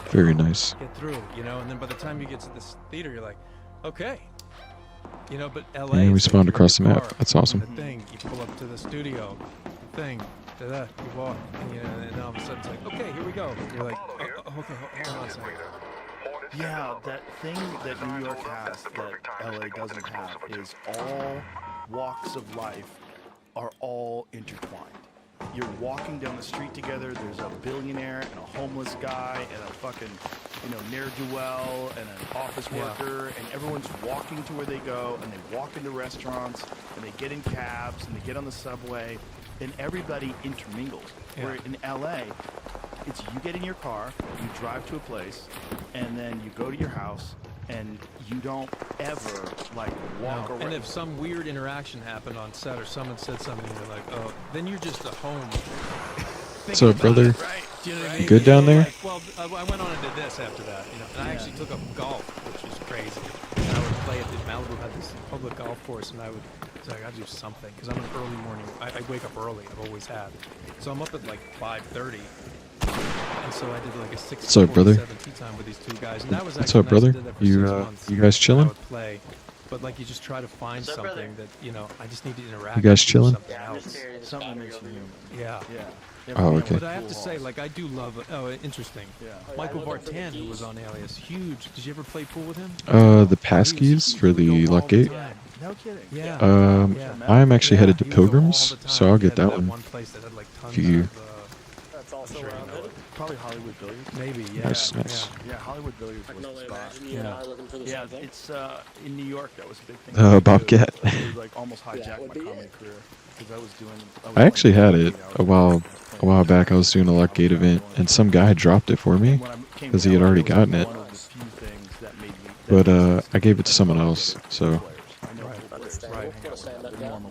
very nice.
Get through, you know, and then by the time you get to this theater, you're like, okay. You know, but LA.
And we
is like
spawned
you're in
across the
your
map.
car,
That's awesome.
The thing, you pull up to the studio, thing, you walk, and, you know, and then all of a sudden it's like, okay, here we go. You're like, okay, hold on a second.
Yeah, that thing that New York has that LA doesn't have is all walks of life are all intertwined. You're walking down the street together, there's a billionaire and a homeless guy and a fucking, you know, ne'er-do-well and an office worker, and everyone's walking to where they go, and they walk into restaurants, and they get in cabs, and they get on the subway, and everybody intermingles. Where in LA, it's you get in your car, you drive to a place, and then you go to your house, and you don't ever like walk around.
And if some weird interaction happened on set or someone said something, you're like, oh, then you're just at home.
So, brother,
Right? Do you know what I mean?
good down there?
Like, well, I went on and did this after that, you know, and I actually took up golf, which is crazy. And I would play at the Malibu had this public golf course, and I would say I gotta do something because I'm an early morning. I wake up early. I've always had. So I'm up at like 5:30. And so I did like a 6
What's up, brother?
tea time with these two guys, and that was
What's
actually
up,
nice.
brother?
I did that for
You
6 months.
you guys
I
chilling?
would play, but like you just try to find
What's up, brother?
something that, you know, I just need to interact.
You guys
with
chilling?
something
Yeah, I'm just
else.
carrying this
Something
battery
makes
over
you
here.
human.
Yeah.
Yeah.
Oh, okay.
But I have to say, like, I do love. Oh, interesting.
Yeah.
Michael
I love the
Vartan, who
keys.
was on Alias, huge. Did you ever play pool with him?
The pass keys for the lock gate.
No kidding.
Yeah.
I am actually headed to
He would go all
Pilgrims,
the time.
so I'll
He
get
had
that one.
place that had like tons
If you-
of.
That's also
I'm sure
around
you know
it.
it.
Probably Hollywood Billiards.
Maybe, yeah.
Nice, nice.
Yeah, Hollywood Billiards
I
was
can
the
only
spot.
imagine you and I looking for the
Yeah,
same thing.
it's in New York. That was a big thing.
Bobcat.
It was like almost
That
hijacked
would
my
be
comedy
it.
career because I was
I actually had
playing
it
8
a
hours
while back. I was doing a Luck Gate event, and some guy dropped it for me because he had already gotten it. But I gave it to someone else, so
Understandable. Gotta stand up now.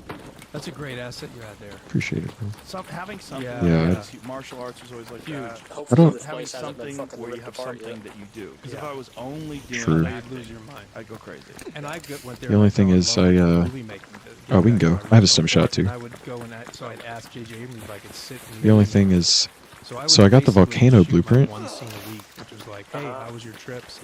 That's a great asset you had there.
appreciate it, bro.
Having something.
Yeah.
Like martial arts was always like
Huge.
that.
I don't-
This
Having
place hasn't been
something
fucking
where you
ripped
have
apart
something
yet.
that you do. Because if
Yeah.
I was only doing
True.
that,
You'd lose your mind.
I'd go crazy.
And I went there.
The only
and I
thing
fell in
is,
love with
I,
movie making.
oh, we can go. I have a stem shot, too.
And I would go and so I'd ask JJ Abrams if I could sit. In
The only thing is,
would
so I got the
basically
volcano
shoot, like,
blueprint,
one scene a week, which was like, hey, how was your trips?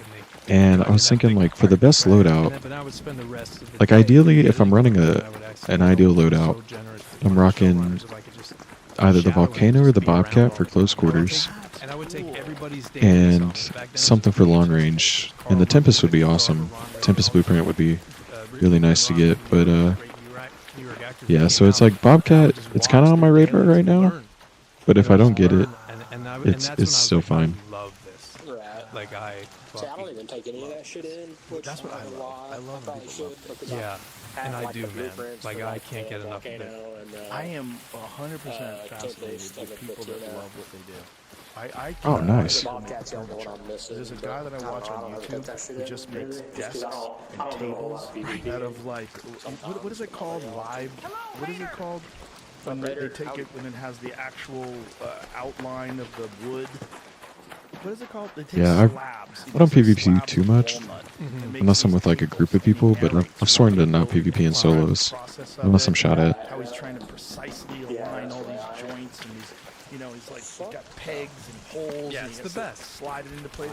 and I was thinking, like, for the best loadout,
But I would spend the rest of the
like,
day
ideally, if I'm running
and I would actually
an
go
ideal
so
loadout,
generous
I'm
with
rocking
showrunners if I could just
either the
shadow and
volcano or
just
the
be around
bobcat
all
for
the
close
time.
quarters,
And I would take everybody's day
and
Back then it was
something for long
huge.
range. And the Tempest would be awesome. Tempest blueprint would be really nice to get, but yeah. So it's like Bobcat. It's kind of on my radar right now, but if I don't get it, it's still fine.
Love this.
Right.
Like I.
See, I don't even take any of that shit in. Which
That's what I
a
love.
lot.
I love
probably
when
should
people
because
Yeah,
I
and
have,
I
like,
do,
the
man.
blueprints
Like
for,
I can't get enough of it.
Volcano and,
I am 100% fascinated
Tempest
with
and
people that
Platina.
love what they do. I
Oh,
cannot
nice.
get
Bobcat's the only one I'm missing.
There's a guy that I watch on YouTube who just makes desks and tables out of like what is it called? Live? What is it called? When they take it and it has the actual outline of the wood. What is it called? They take
Yeah,
slabs.
I don't
They take
PvP
slabs
too
of
much,
walnut and makes
unless I'm
these
with like a
tables.
group of people. But
And
I've sworn to not PvP in solos,
process of
unless I'm
it,
shot at.
how he's trying to precisely align all these joints and these, he's like he's got pegs and holes.
Yeah,
and
it's
he
the
has to
best.
Slide it into place.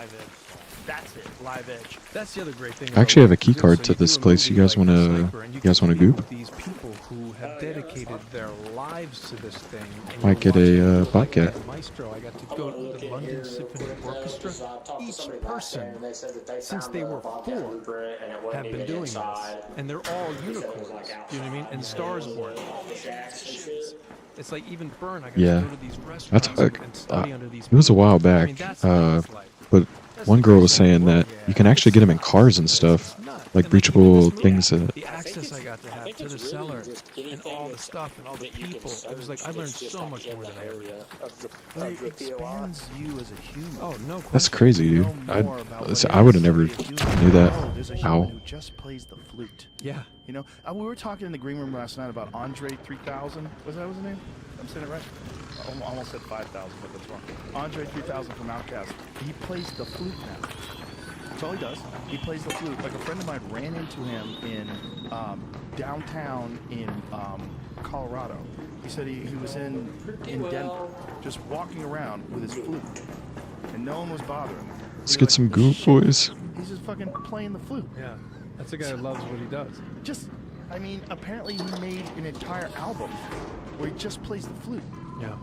That's it, live edge.
That's the other great thing.
I actually
about
have a
what you
key
do.
card
So
to
you
this
do a
place. You
movie
guys
like
wanna-
Sniper, and
you guys wanna
compete
goop?
with these people who have dedicated their lives to this thing. and
Might
you're
get a,
watching people
Bobcat.
Like Maestro, I got to go to the London Symphony Orchestra. Each person, since they were 4, have been doing this, and they're all unicorns. Do you know what I mean? And Stars Born. It's like even Burn. I got
Yeah,
to go to these restaurants
that's
and study under these
it was a while
people. I
back,
mean, that's what it's like.
but one girl was saying that you can actually get them in cars and stuff, like breachable things.
The access I got to have to the cellar and all the stuff and all the people. It was like I learned so much more than I ever did.
But it expands you as a human.
Oh no question.
That's crazy,
You
dude.
know more about what
I
it
would
is
have
to
never
be a human.
knew that.
Oh, there's a human
Ow.
who just plays the flute.
Yeah.
We were talking in the green room last night about Andre 3000. Was that his name? I'm saying it right. I almost said 5,000, but that's wrong. Andre 3000 from Outkast. He plays the flute now. That's all he does. He plays the flute. Like a friend of mine ran into him in downtown in Colorado. He said he was in Denver, just walking around with his flute, and no one was bothering him.
Let's get some goop, boys.
He's just fucking playing the flute.
Yeah. That's a guy who loves what he does.
Apparently he made an entire album where he just plays the flute.
Yeah.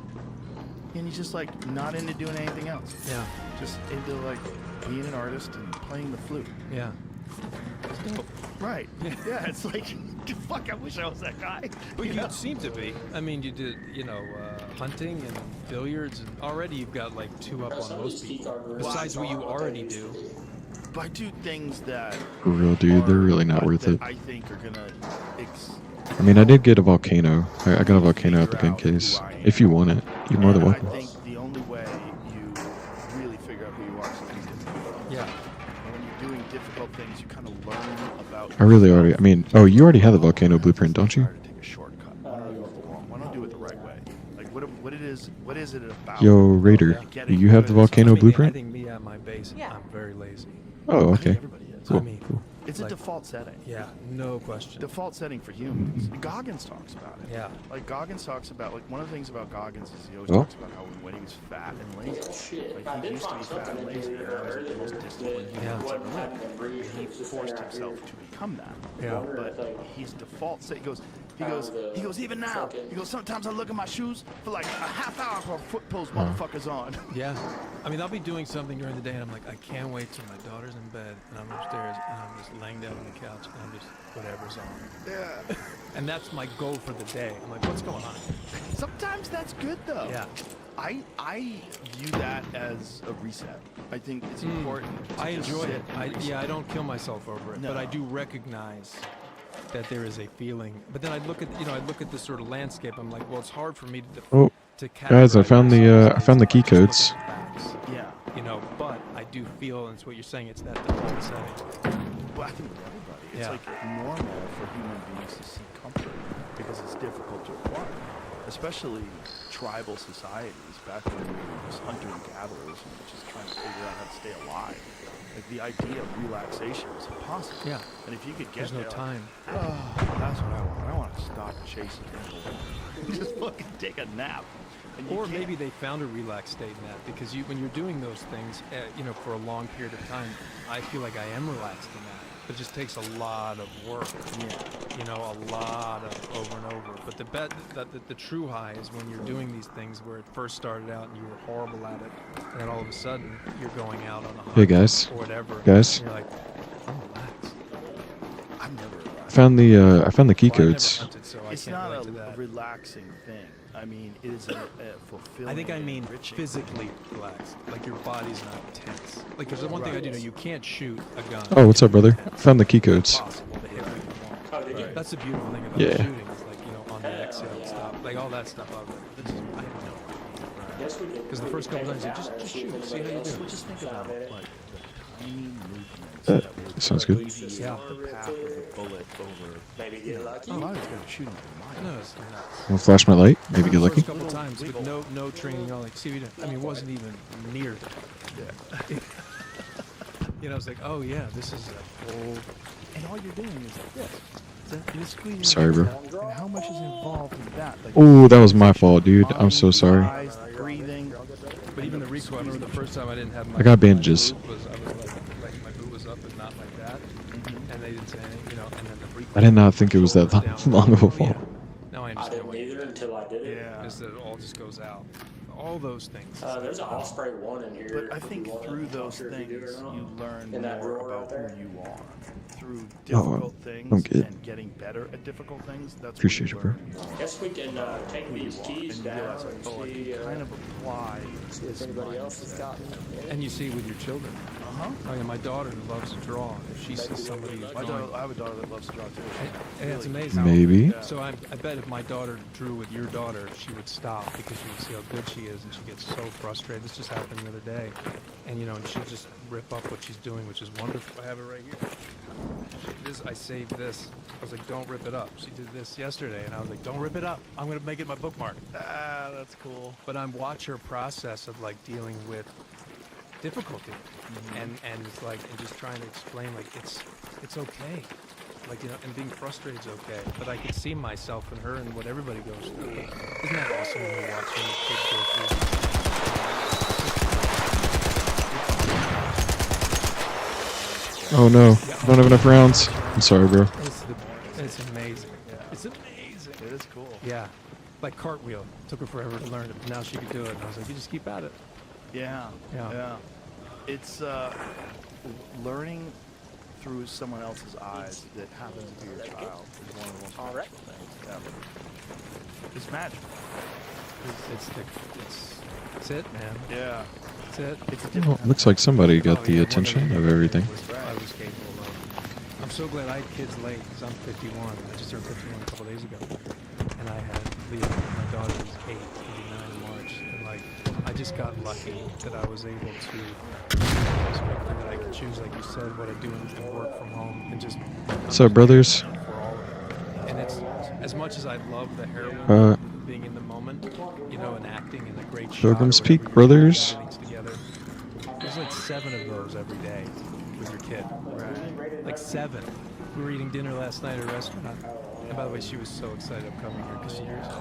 And he's just like not into doing anything else.
Yeah.
Just into like being an artist and playing the flute.
Yeah.
Right. Yeah, it's like, fuck, I wish I was that guy.
But you seem to be. I mean, you did, hunting and billiards, and already you've got like 2 up on most people. Besides what you already do.
But I do things that
For real, dude, they're really not worth
that
it.
I think are gonna
I mean, I did get a volcano. I got a volcano at the gun case. If you want it, you're more than welcome.
I think the only way you really figure out who you are is to do difficult things.
Yeah.
And when you're doing difficult things, you kind of learn about.
I really already. I mean, oh, you already have the volcano blueprint, don't you?
To take a shortcut. Why don't you go the wrong? Why don't do it the right way? Like what it is? What is it about?
Yo, Raider, do you have the volcano blueprint?
I think me at my base, I'm very lazy.
Oh, okay.
Everybody is.
Cool.
I mean,
Cool.
It's a default setting.
Yeah, no question.
Default setting for humans. Goggins talks about it.
Yeah.
Like Goggins talks about, like one of the things about Goggins is he always
Oh.
talks about how when he was fat and lazy, like he used to be fat and lazy, and now he's the most disciplined human he's ever lived. And he forced himself to become that.
Yeah.
But he's default set. He goes,
He goes, even now. He goes, sometimes I look at my shoes for like a half hour before I put those motherfuckers on.
Yeah. I mean, I'll be doing something during the day, and I'm like, I can't wait till my daughter's in bed, and I'm upstairs, and I'm just laying down on the couch, and I'm just, whatever's on.
Yeah.
And that's my goal for the day. I'm like, what's going on?
Sometimes that's good, though.
Yeah.
I view that as a reset. I think it's important.
I enjoy it.
I
don't kill myself over it, but I do recognize that there is a feeling. But then I look at this sort of landscape. I'm like, well, it's hard for me to
guys, I found the key codes.
Yeah.
You know, but I do feel, and it's what you're saying, it's that default setting.
Well, I think with everybody, it's like normal for human beings to seek comfort because it's difficult to acquire, especially tribal societies back when we were just hunter and gatherers and just trying to figure out how to stay alive. Like the idea of relaxation was impossible.
Yeah.
And if you could get
There's no time.
Like, that's what I want. I want to stop chasing people. Just fucking take a nap.
Or maybe they found a relaxed state in that, because when you're doing those things, for a long period of time, I feel like I am relaxed in that. But it just takes a lot of work. Yeah. A lot of over and over. But the true high is when you're doing these things where it first started out and you were horrible at it, and then all of a sudden you're going out on a hunt
Hey guys.
or whatever.
Guys.
And you're like, I'm relaxed.
I'm never
relaxed. I found the key codes.
Hunted, so
it's not a relaxing thing. I mean, it is a fulfilling.
I think I mean physically relaxed. Like your body's not tense. Like there's the one thing I do know, you can't shoot a gun.
Oh, what's up, brother? I found the key codes.
That's the beautiful thing about
Yeah.
shooting. Is like, on the exhale, stop. Like all that stuff. I don't know. Because the first couple times you just shoot, see how you do.
Just think about like the tiny movements
Sounds good.
Yeah. The path of the bullet over. Maybe get lucky. Oh, I was going to shoot him from
No, it's nuts.
I'll flash my light. Maybe get lucky.
First couple times with no training, like, see what you do. I mean, it wasn't even near. Yeah. I was like, oh yeah, this is a full.
And all you're doing is like this. You're squeezing.
Sorry, bro.
And how much is involved in that? Like,
Oh, that was my fault, dude. I'm so sorry.
eyes, breathing.
But even the recoil, I remember the first time I didn't have my.
I got bandages.
I was like my boot was up and not like that, and they didn't say anything, and then the recoil.
I did not think it was that long of a fall.
Now I understand why.
Either until I did it.
Yeah.
Is that it all just goes out. All those things.
There's an Osprey 1 in here.
But I think through those things, you learn
In that
more
drawer
about
right there.
who you are. Through difficult things
I'm good.
and getting better at difficult things. That's
Appreciate
what
you,
you
bro.
learn.
Guess we can take these keys
And you
down
realize, like,
and
oh, I
see,
can kind of apply
see if
this
anybody else has
mindset.
gotten it.
And you see with your children.
Uh-huh.
I mean, my daughter loves to draw. If she sees somebody who's
I
drawing,
have a daughter that loves to draw too.
and it's amazing.
Maybe.
So I bet if my daughter drew with your daughter, she would stop because she would see how good she is, and she gets so frustrated. This just happened the other day, and and she'll just rip up what she's doing, which is wonderful. I have it right here. I saved this. I was like, don't rip it up. She did this yesterday, and I was like, don't rip it up. I'm gonna make it my bookmark.
Ah, that's cool.
But I'm watch her process of like dealing with difficulty, and it's like, and just trying to explain like it's okay. Like, and being frustrated is okay, but I could see myself in her and what everybody goes through. Isn't that awesome when you're watching the kids go through?
Oh no, I don't have enough rounds. I'm sorry, bro.
It's amazing. It's amazing.
It is cool.
Yeah, like cartwheel. Took her forever to learn it, but now she could do it. And I was like, you just keep at it.
Yeah.
Yeah.
It's learning through someone else's eyes that happens to be your child is one of the most magical things ever. It's magical.
It's it, man.
Yeah.
It's it.
It's
Well, looks like somebody got the attention of everything.
I was capable of. I'm so glad I had kids late because I'm 51. I just turned 51 a couple days ago, and I had Leah. My daughter was 8, 89 in March, and like I just got lucky that I was able to. That I could choose, like you said, what I do and work from home, and just.
What's up, brothers?
For all of it. And it's as much as I love the heroin, being in the moment, and acting in a great shot.
Pilgrim's Peak, brothers.
Together. There's like 7 of those every day with your kid. Right. Like 7. We were eating dinner last night at a restaurant. And by the way, she was so excited I'm coming here because she hears it.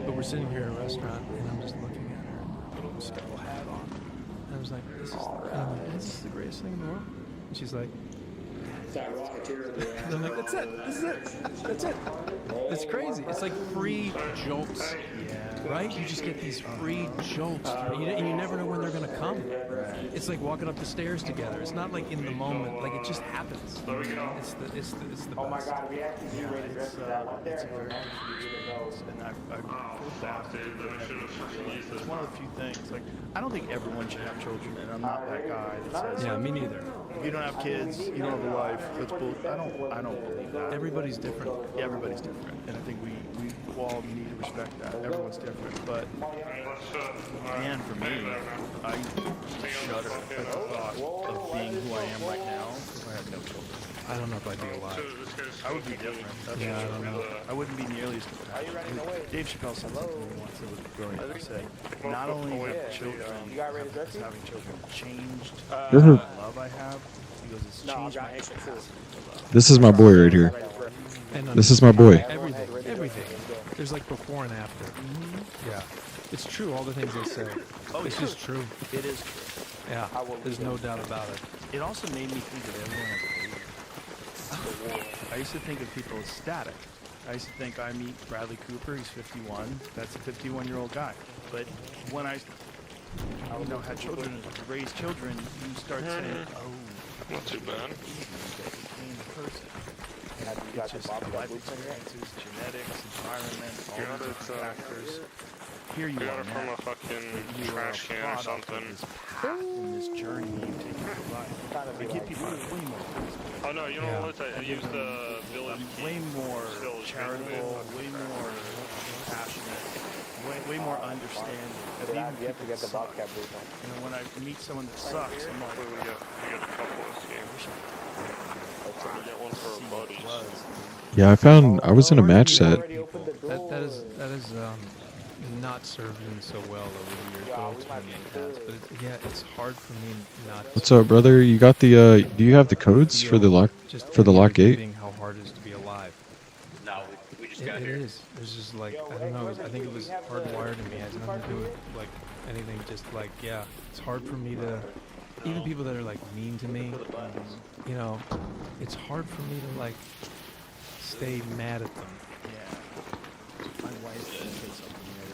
But we're sitting here at a restaurant, and I'm just looking at her, little skull hat on. And I was like, this is the greatest thing in the world. And she's like, And I'm like, that's it. This is it. That's it. It's crazy. It's like free jokes.
Yeah.
Right? You just get these free jokes. And you never know when they're going to come. It's like walking up the stairs together. It's not like in the moment. Like, it just happens. It's the best.
Oh my God, we actually rated
It's
that one there.
a very and I feel bad for people that never realize it's one of the few things. Like, I don't think everyone should have children, and I'm not that guy that says,
Yeah, me neither.
if you don't have kids, you don't have a life. That's bull. I don't believe that.
Everybody's different.
Yeah, everybody's different, and I think we all need to respect that. Everyone's different, but man, for me, I shudder at the thought of being who I am right now if I had no children.
I don't know if I'd be alive.
I would be different. That's
Yeah, I
for
don't
sure.
know.
I wouldn't be nearly as compassionate. Dave Chappelle said something to me once that was brilliant. He said, not only have children, has having children changed
This
the
is-
love I have, he goes, it's changed my capacity to love.
This is my boy right here.
And
This is my boy.
Everything. There's like before and after. Yeah. It's true, all the things they say. It's just true.
It is true.
Yeah. There's no doubt about it.
It also made me think of everyone as a baby. I used to think of people as static. I used to think I meet Bradley Cooper, he's 51. That's a 51-year-old guy. But when I had children, raised children, you start saying, oh,
Not too bad.
became a person. It's just life experiences, genetics, environment, all these different factors. Here you are
from
now.
a fucking
You are a
trash can or
product
something.
of this path and this journey you've taken through life. I give people way more credit.
Oh no, you know what? I use the village.
Way more charitable, way more passionate, way more understanding. Of even people that suck. You know, when I meet someone that sucks, I'm like,
We got a couple of games. We get one for our buddies.
Yeah, I was in a match set.
That is not served me so well over the years, but ultimately it has. But it's hard for me not to.
What's up, brother? You got the do you have the codes for the lock gate?
How hard it is to be alive.
No, we just got
It
here.
is. There's just like, I don't know. I think it was hardwired in me. It has nothing to do with like anything. Just like, yeah, it's hard for me to. Even people that are like mean to me, you know, it's hard for me to like stay mad at them.
my wife said something.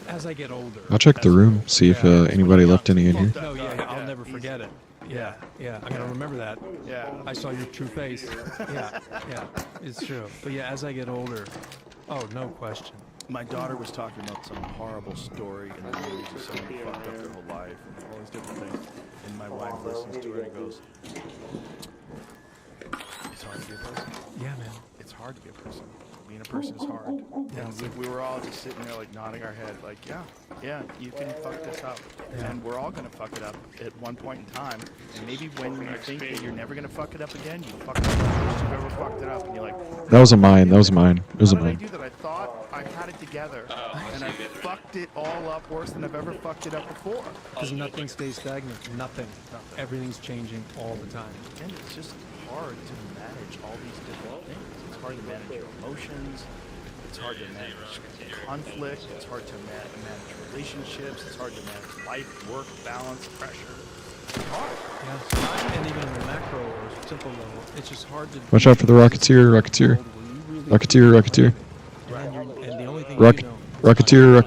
As I get older.
I'll check the room, see if anybody left any in here.
No, yeah, I'll never forget it. Yeah, I'm gonna remember that.
Yeah.
I saw your true face. Yeah, it's true. But yeah, as I get older, oh, no question.
My daughter was talking about some horrible story in the news of someone who fucked up their whole life and all these different things. And my wife listens to it and goes, it's hard to be a person.
Yeah, man.
It's hard to be a person. Being a person is hard. And we were all just sitting there like nodding our head like, yeah, you can fuck this up.
Yeah.
And we're all going to fuck it up at one point in time. And maybe when you think that you're never going to fuck it up again, you fuck it up the first you've ever fucked it up. And you're like,
That was a mine. That was mine. It was a
how did I
mine.
do that? I thought I had it together, and I fucked it all up worse than I've ever fucked it up before.
Because nothing stays stagnant. Nothing. Everything's changing all the time.
And it's just hard to manage all these different things. It's hard to manage your emotions. It's hard to manage conflict. It's hard to manage relationships. It's hard to manage life, work, balance, pressure. It's hard.
Yeah. And even on the macro or simple level, it's just hard to.
Watch out for the Rocketeer, Rocketeer. Rocketeer, Rocketeer.
And the only thing
Rock,
you know,
Rocketeer,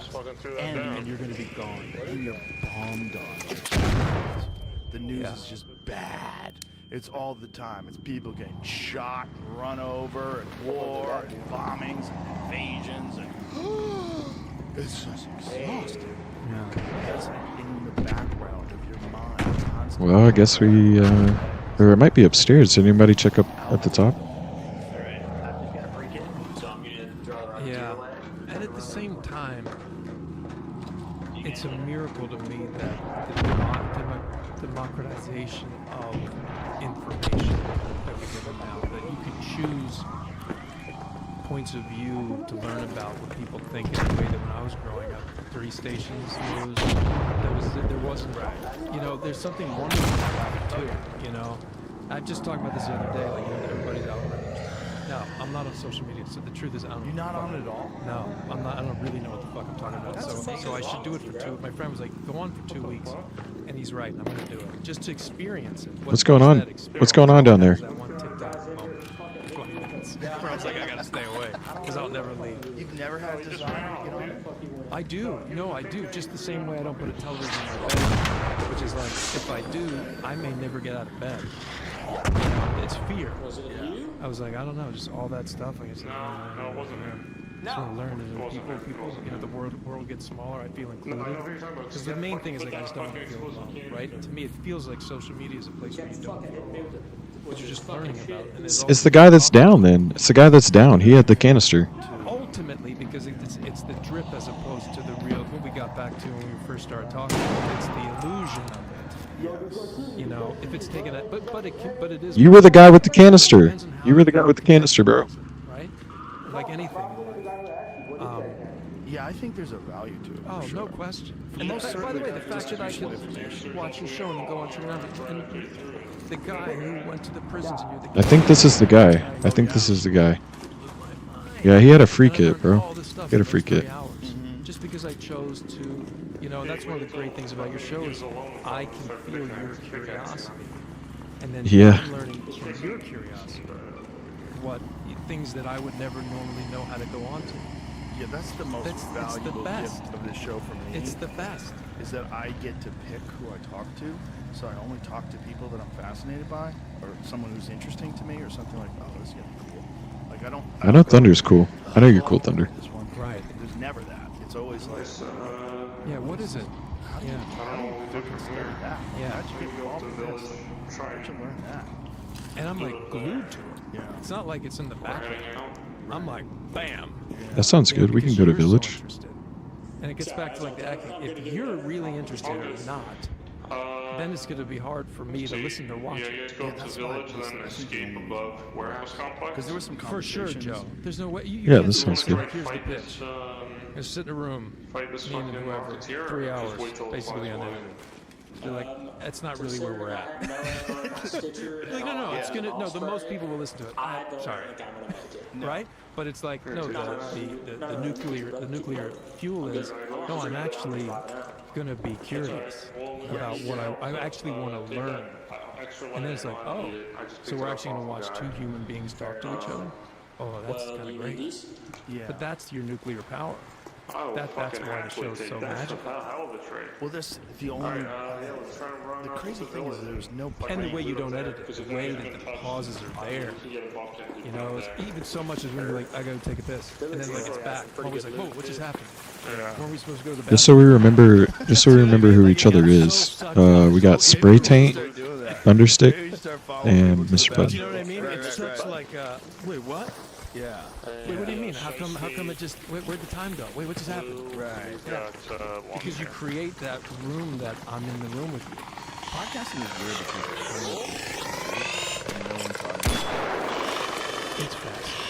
And you're going to be gone. And you're bombed on. The news is just bad. It's all the time. It's people getting shot, run over, and war, and bombings, and invasions, and it's just exhausting. It's in the background of your mind constantly.
Well, I guess we, or it might be upstairs. Did anybody check up at the top?
Yeah, and at the same time, it's a miracle to me that the democratization of information that we give now, that you can choose points of view to learn about what people think in a way that when I was growing up, 3 stations news, there wasn't, you know, there's something wonderful about it too, you know. I just talked about this the other day, like, you know, that everybody's out there. No, I'm not on social media, so the truth is I don't know.
You're not on it at all?
No, I'm not. I don't really know what the fuck I'm talking about. So I should do it for 2. My friend was like, go on for 2 weeks, and he's right. I'm gonna do it just to experience it.
What's going on? What's going on down there?
That one TikTok moment. like I gotta stay away because I'll never leave.
You've never had a designer get on it?
I do. No, I do. Just the same way I don't put a television in my bed, which is like, if I do, I may never get out of bed. It's fear.
Was it you?
I was like, I don't know, just all that stuff. I guess.
No, it wasn't him.
Just want to learn as people, you know, the world gets smaller. I feel included. Because the main thing is like I just don't want to feel alone, right? To me, it feels like social media is a place where you don't feel alone, but you're just learning about. And
It's the guy that's down. Then it's the guy that's down. He had the canister.
Ultimately, because it's the drip as opposed to the real. What we got back to when we first started talking, it's the illusion of it. You know, if it's taken, but it is.
You were the guy with the canister. You were the guy with the canister, bro.
Right? Like anything.
Yeah, I think there's a value to it.
Oh,
for sure.
no question.
And
By the way, the fact that I could watch your show and go on and the guy who went to the prisons and you're the
I think this is the guy. I think this is the guy. Yeah, he had a free kit, bro. He had a free kit.
Just because I chose to, you know, that's one of the great things about your show is I can feel your curiosity. And then I'm learning from your curiosity what things that I would never normally know how to go on to.
Yeah, that's the most valuable gift of this show for me.
It's the best.
Is that I get to pick who I talk to, so I only talk to people that I'm fascinated by, or someone who's interesting to me, or something like, oh, this is gonna be cool. Like I
know Thunder's cool. I know you're cool, Thunder.
Right.
There's never that. It's always like,
yeah, what is it?
How do you fucking start that?
Yeah.
How'd you get involved with this? How'd you learn that?
And I'm like glued to it.
Yeah.
It's not like it's in the background. I'm like, bam.
That sounds good. We can go to Village.
And it gets back to like the acting. If you're really interested or not, then it's going to be hard for me to listen or watch
Yeah, you
it.
guys go up to Village and then escape above Warehouse Complex.
Because there was some
For sure, Joe. There's no way. You
Yeah,
can't
this
do it.
sounds good.
Like, here's the pitch. Just sit in a room, me and whoever, 3 hours, basically unedited. You're like, that's not really where we're at. Like, no, it's gonna. No, the most people will listen to it. Sorry, right? But it's like, no, the nuclear fuel is. No, I'm actually gonna be curious about what I actually want to learn. And then it's like, oh, so we're actually gonna watch two human beings talk to each other. Oh, that's kind of great.
Yeah.
But that's your nuclear power. That's why the show's so magical.
Well, the crazy thing is there's no.
And the way you don't edit it, the way that the pauses are there. You know, it's even so much as when you're like, I gotta take a piss, and then like it's back. Always like, whoa, what just happened? Weren't we supposed to go to the bathroom?
Just so we remember who each other is. We got Spray Taint, Thunderstick, and Mr. Bud.
You know what I mean? It's such like, wait, what?
Yeah.
Wait, what do you mean? How come it just? Where'd the time go? Wait, what just happened?
Right.
Yeah. Because you create that room that I'm in the room with you.
Podcasting is weird because and no one thought
it's fascinating.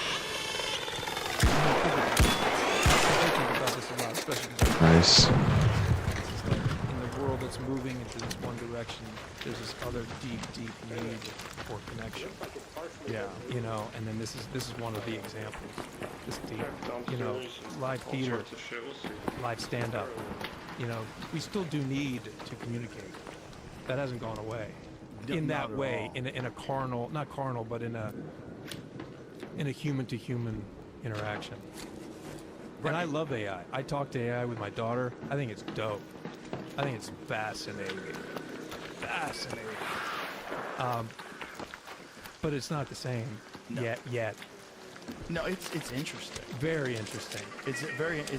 I think about this a lot, especially
Nice.
in the world that's moving into this one direction. There's this other deep need for connection.
Yeah.
You know, and then this is one of the examples. This deep, you know, live theater, live stand-up. You know, we still do need to communicate. That hasn't gone away. In that way, in a carnal, not carnal, but in a human-to-human interaction. And I love AI. I talk to AI with my daughter. I think it's dope. I think it's fascinating. But it's not the same yet.
No, it's interesting.
Very interesting.
It's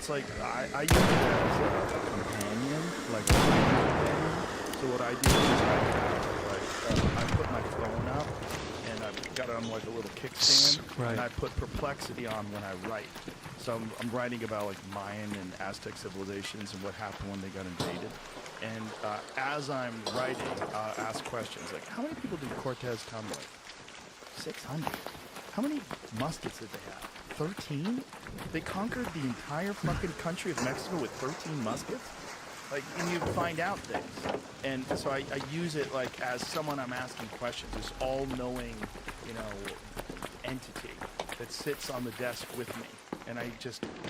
like I use it as a companion, like a companion. So what I do is I put my phone up and I've got it on like a little kickstand, and I put perplexity on when I write. So I'm writing about like Mayan and Aztec civilizations and what happened when they got invaded. And as I'm writing, ask questions like, how many people did Cortez come with? 600. How many muskets did they have? 13? They conquered the entire fucking country of Mexico with 13 muskets? Like, and you find out things. And so I use it like as someone I'm asking questions, this all-knowing, you know, entity that sits on the desk with me. And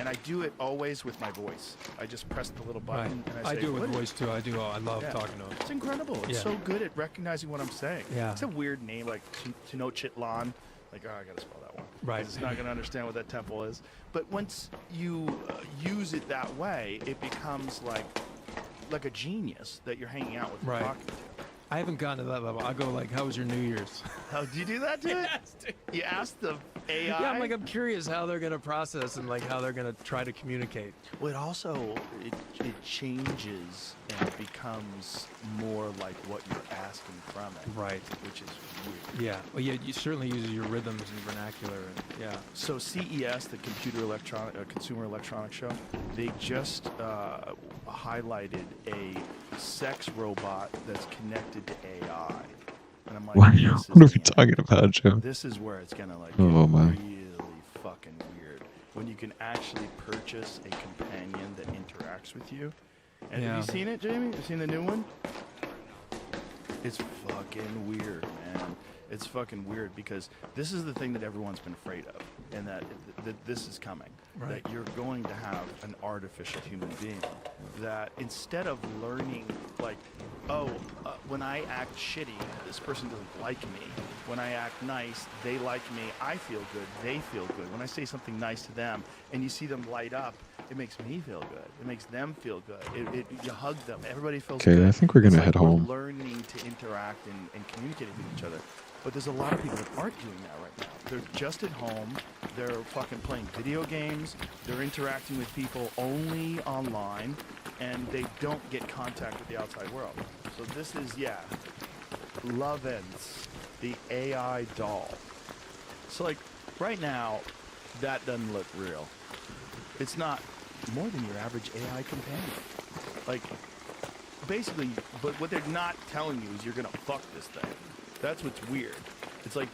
I do it always with my voice. I just press the little button and I say,
do it with voice too. I do. I love talking to him.
It's incredible. It's so good at recognizing what I'm saying.
Yeah.
It's a weird name like Tenochtitlan. Like, oh, I gotta spell that one.
Right.
'Cause it's not gonna understand what that temple is. But once you use it that way, it becomes like a genius that you're hanging out with and
Right.
talking to.
I haven't gotten to that level. I go like, how was your New Year's?
Oh, do you do that to it?
Yes, dude.
You ask the AI?
Yeah, I'm curious how they're gonna process and like how they're gonna try to communicate.
Well, it also, it changes and it becomes more like what you're asking from it.
Right.
Which is weird.
Yeah. Well, yeah, you certainly uses your rhythms and vernacular. And, yeah.
So CES, the Consumer Electronics Show, they just highlighted a sex robot that's connected to AI. And I'm like,
What
this
are
is
we talking about, Joe?
This is where it's gonna like
Oh,
get
my.
really fucking weird. When you can actually purchase a companion that interacts with you. And
Yeah.
have you seen it, Jamie? You seen the new one? It's fucking weird, man. It's fucking weird because this is the thing that everyone's been afraid of, and that this is coming.
Right.
That you're going to have an artificial human being that instead of learning, like, when I act shitty, this person doesn't like me. When I act nice, they like me. I feel good. They feel good. When I say something nice to them, and you see them light up, it makes me feel good. It makes them feel good. You hug them. Everybody feels good.
Okay, I think we're gonna
It's
head
like we're
home.
learning to interact and communicate with each other. But there's a lot of people that aren't doing that right now. They're just at home. They're fucking playing video games. They're interacting with people only online, and they don't get contact with the outside world. So this is, Lovens, the AI doll. So like right now, that doesn't look real. It's not more than your average AI companion. Like, basically, but what they're not telling you is you're gonna fuck this thing. That's what's weird. It's like,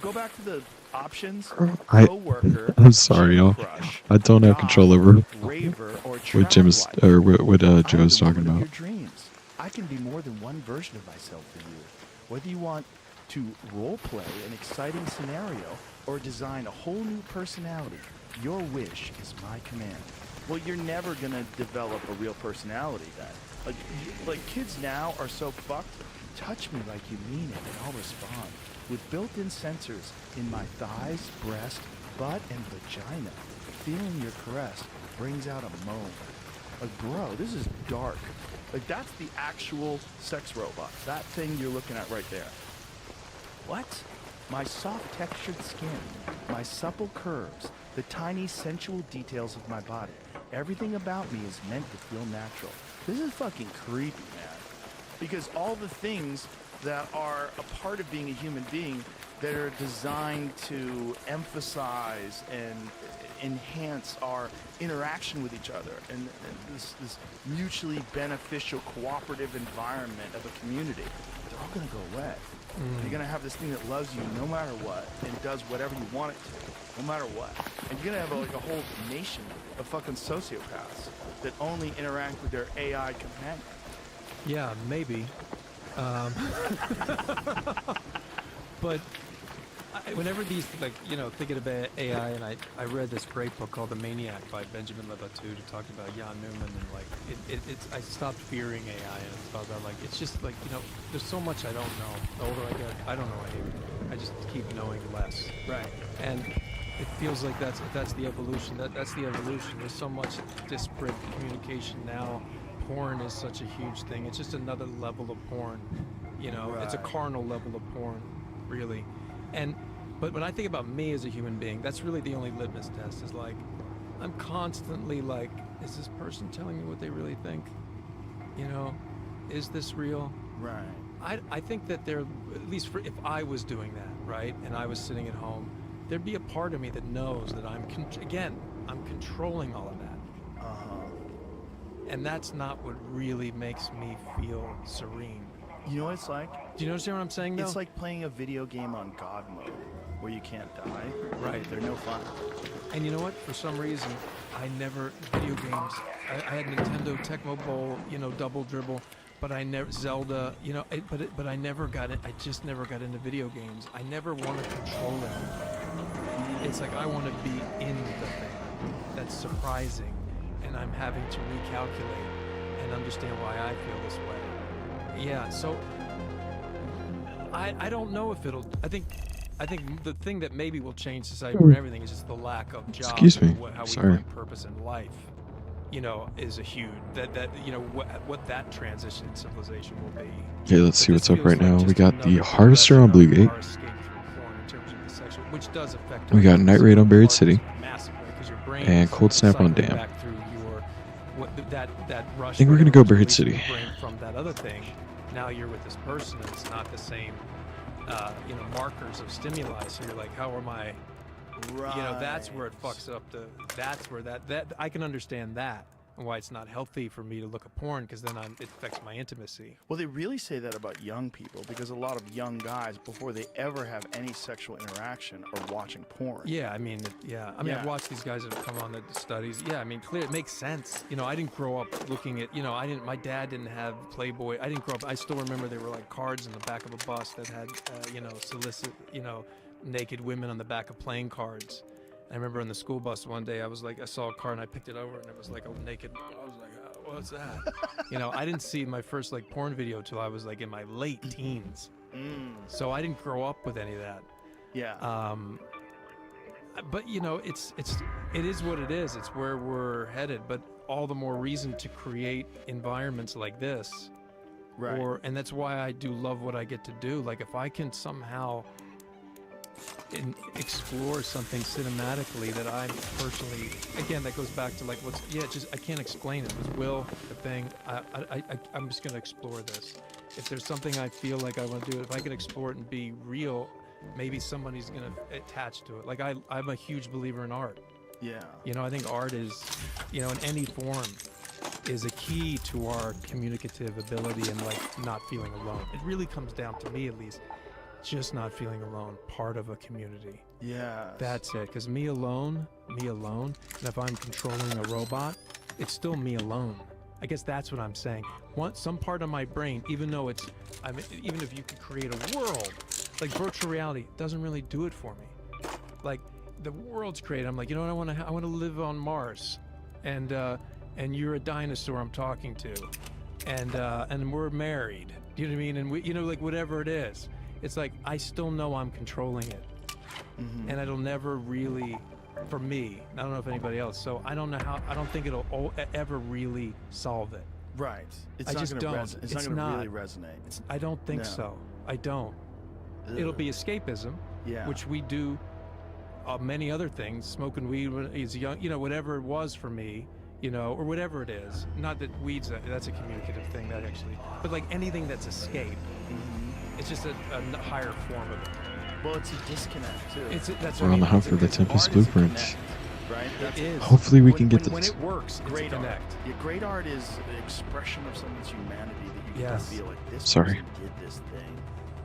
go back to the options. Coworker.
I'm sorry, y'all.
crush,
I don't have control over
raver, or
what Jim is,
trap wife.
or what
I'm
Joe's
the
talking
woman of
about.
your dreams. I can be more than one version of myself for you. Whether you want to role play an exciting scenario or design a whole new personality, your wish is my command. Well, you're never gonna develop a real personality then. Like kids now are so fucked. Touch me like you mean it, and I'll respond. With built-in sensors in my thighs, breast, butt, and vagina, feeling your caress brings out a moan. Like, bro, this is dark. Like, that's the actual sex robot. That thing you're looking at right there. What? My soft textured skin, my supple curves, the tiny sensual details of my body. Everything about me is meant to feel natural. This is fucking creepy, man. Because all the things that are a part of being a human being that are designed to emphasize and enhance our interaction with each other and this mutually beneficial cooperative environment of a community, they're all going to go away. You're going to have this thing that loves you no matter what and does whatever you want it to, no matter what. And you're going to have like a whole nation of fucking sociopaths that only interact with their AI companion.
Yeah, maybe. But whenever these, like, thinking about AI, and I read this great book called The Maniac by Benjamin Lebatut, who talked about Jan Newman, and like it's I stopped fearing AI, and it's about that, like, it's just like, there's so much I don't know. The older I get, I don't know any. I just keep knowing less.
Right.
And it feels like that's the evolution. That's the evolution. There's so much disparate communication now. Porn is such a huge thing. It's just another level of porn. It's a carnal level of porn, really. But when I think about me as a human being, that's really the only litmus test. Is like, I'm constantly like, is this person telling me what they really think? Is this real?
Right.
I think that there, at least if I was doing that, right, and I was sitting at home, there'd be a part of me that knows that I'm controlling all of that. And that's not what really makes me feel serene.
You know what it's like?
Do you understand what I'm saying, though?
It's like playing a video game on God mode, where you can't die.
Right.
They're no fun.
And you know what? For some reason, video games, I had Nintendo Tecmo Bowl, Double Dribble, but I never, Zelda, but I never got it. I just never got into video games. I never want to control it. It's like I want to be in the thing. That's surprising. And I'm having to recalculate and understand why I feel this way. Yeah, so I don't know if I think I think the thing that maybe will change society more than everything is just the lack of jobs.
Excuse me.
How we
Sorry.
find purpose in life. Is a huge what that transition in civilization will be.
Okay, let's see what's up right now. We got the Harvester on Bluegate.
Which does affect
We got Night Raid on Buried City. And Cold Snap on
cycling
Dam.
back through that rush
I think we're
where
gonna go
it was
Buried
releasing
City.
your brain from that other thing. Now you're with this person, and it's not the same, markers of stimuli. So you're like, how am I?
Right.
That's where it fucks up. That's where that I can understand that and why it's not healthy for me to look at porn, because then it affects my intimacy.
Well, they really say that about young people, because a lot of young guys, before they ever have any sexual interaction, are watching porn.
Yeah, I mean, I've watched these guys that have come on the studies. Yeah, I mean, clear, it makes sense. I didn't grow up looking at, my dad didn't have Playboy. I didn't grow up, I still remember there were like cards in the back of a bus that had, solicit, naked women on the back of playing cards. I remember on the school bus one day, I saw a card and I picked it over and it was like a naked, I was like, oh, what's that? I didn't see my first like porn video till I was like in my late teens. So I didn't grow up with any of that.
Yeah.
But it is what it is. It's where we're headed, but all the more reason to create environments like this.
Right.
And that's why I do love what I get to do. Like if I can somehow explore something cinematically that I personally, again, that goes back to like I can't explain it. With Will, the thing, I'm just gonna explore this. If there's something I feel like I want to do, if I can explore it and be real, maybe somebody's gonna attach to it. Like I'm a huge believer in art.
Yeah.
I think art is, in any form, is a key to our communicative ability and like not feeling alone. It really comes down to me, at least, just not feeling alone, part of a community.
Yeah.
That's it. Because me alone, and if I'm controlling a robot, it's still me alone. I guess that's what I'm saying. Some part of my brain, even if you could create a world, like virtual reality, doesn't really do it for me. Like the world's created. I'm like, what I want to live on Mars, and you're a dinosaur I'm talking to, and we're married. Do you know what I mean? And we, like whatever it is. It's like, I still know I'm controlling it.
Mm-hmm.
And it'll never really, for me, I don't know if anybody else, so I don't think it'll ever really solve it.
Right.
I just don't.
It's not going to really resonate.
I don't think so. I don't.
Ugh.
It'll be escapism, which we do many other things. Smoking weed when he's young, whatever it was for me, or whatever it is. Not that weed's, that's a communicative thing, that actually. But like anything that's escape. Mm-hmm. It's just a higher form of it.
Well, it's a disconnect too.
We're on the hunt for the Tempest blueprints.
Right?
It is.
Hopefully we can get this.
When it works,
great
it's a connect.
art. Yeah, great art is an expression of someone's humanity that you can feel like this
Sorry.
person did this thing,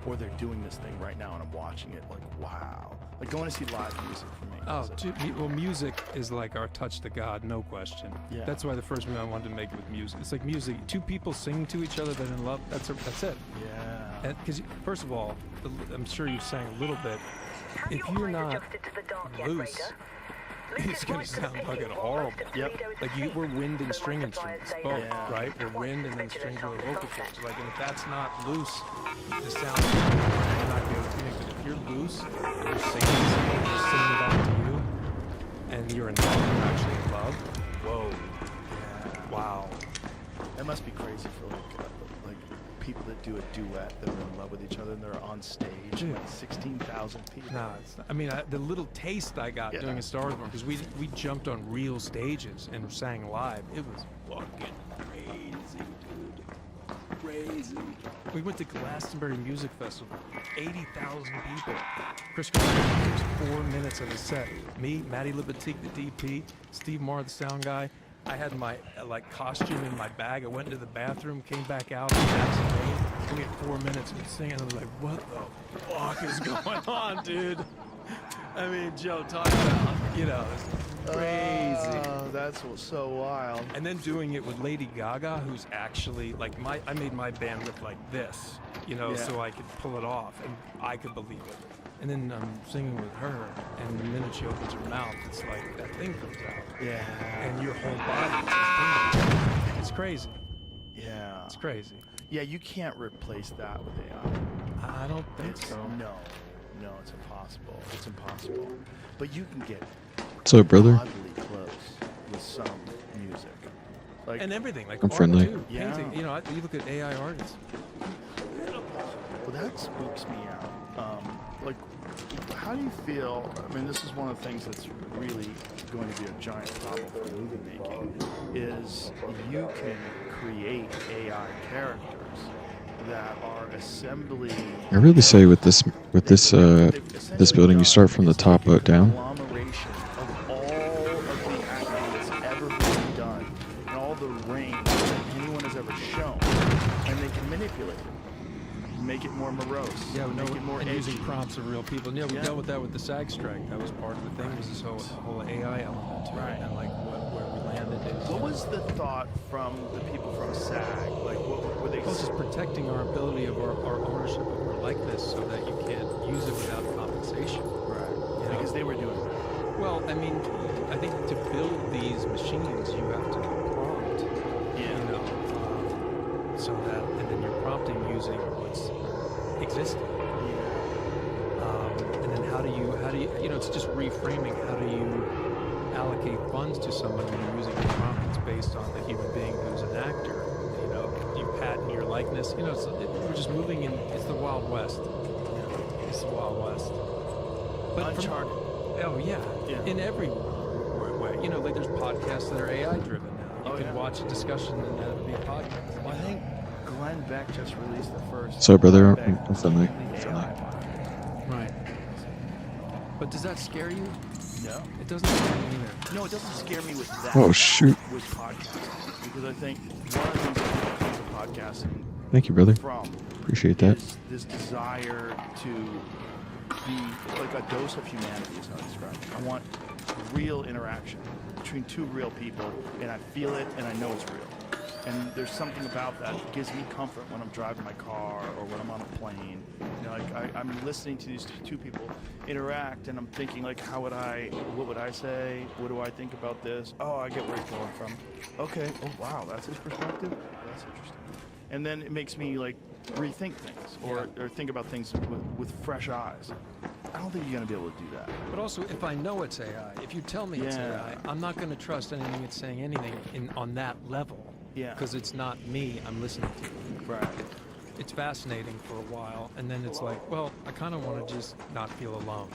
or they're doing this thing right now, and I'm watching it like, wow. Like going to see live music for me.
Oh, well, music is like our touch to God, no question.
Yeah.
That's why the first movie I wanted to make with music. It's like music, two people singing to each other that are in love. That's it.
Yeah.
Because first of all, I'm sure you sang a little bit. If you're not loose, it's gonna sound fucking horrible.
Yep.
Like we're wind and string instruments, both, right? We're wind and then strings with a vocal cords. Like, and if that's not loose, the sound will not be able to connect. But if you're loose, and you're singing something, you're singing back to you, and you're actually in love. Whoa. Yeah. Wow.
That must be crazy for like people that do a duet that are in love with each other and they're on stage.
Dude.
Like 16,000 people.
No, it's not, I mean, the little taste I got doing a Star Wars one, because we jumped on real stages and sang live. It was fucking crazy, dude. Crazy. We went to Glastonbury Music Festival. 80,000 people. Chris Christie was 4 minutes of a set. Me, Matty Libatique, the DP, Steve Marr, the sound guy. I had my costume in my bag. I went into the bathroom, came back out, and we had 4 minutes of singing. I was like, what the fuck is going on, dude? I mean, Joe, talk about, it's crazy.
That's so wild.
And then doing it with Lady Gaga, who's actually, like, I made my band look like this, so I could pull it off, and I could believe it. And then I'm singing with her, and the minute she opens her mouth, it's like that thing comes out.
Yeah.
And your whole body is just tingling. It's crazy.
Yeah.
It's crazy.
Yeah, you can't replace that with AI.
I don't think so.
No. No, it's impossible. It's impossible. But you can get
What's up, brother?
oddly close with some music. Like,
And everything, like
I'm
art
friendly.
too,
Yeah.
painting. You know, you look at AI artists.
well, that spooks me out. Like, how do you feel? I mean, this is one of the things that's really going to be a giant problem for movie making. Is you can create AI characters that are assembly.
I really say with this this building, you start from the top down.
Agglomeration of all of the acting that's ever been done and all the range that anyone has ever shown, and they can manipulate it, make it more morose,
Yeah,
make it more
and using
edgy.
prompts of real people. Yeah, we dealt with that with the SAG strike. That was part of the thing. Was this whole AI element to it, and like where we landed is.
What was the thought from the people from SAG? Like, what were they?
Well, it's just protecting our ability of our ownership of our likeness, so that you can't use it without compensation.
Right.
You know?
Because they were doing that.
Well, I mean, I think to build these machines, you have to prompt.
Yeah.
You know, so that, and then you're prompting using what's existing. And then how do you, you know, it's just reframing. How do you allocate funds to someone when you're using a prompt that's based on the human being who's an actor? You know, you patent your likeness. You know, we're just moving in. It's the Wild West. It's the Wild West. But
Uncharted.
Oh yeah. In every way. You know, like there's podcasts that are AI driven now. You can watch a discussion and that would be a podcast.
Well, I think Glenn Beck just released the first.
So, brother,
Glenn Beck
I'm friendly.
AI podcast.
Right. But does that scare you?
No.
It doesn't scare me either.
No, it doesn't scare me with that.
Oh, shoot.
With podcasting, because I think one of the things that comes to podcasting.
Thank you, brother.
From
Appreciate that.
is this desire to be like a dose of humanity is how I describe it. I want real interaction between two real people, and I feel it, and I know it's real. And there's something about that gives me comfort when I'm driving my car or when I'm on a plane. You know, like I'm listening to these two people interact, and I'm thinking like, what would I say? What do I think about this? Oh, I get where he's going from. Okay. Oh, wow, that's his perspective. That's interesting. And then it makes me like rethink things or think about things with fresh eyes. I don't think you're going to be able to do that.
But also, if I know it's AI, if you tell me it's AI, I'm not going to trust anything it's saying anything on that level.
Yeah.
Because it's not me I'm listening to.
Right.
It's fascinating for a while, and then it's like, well, I kind of want to just not feel alone.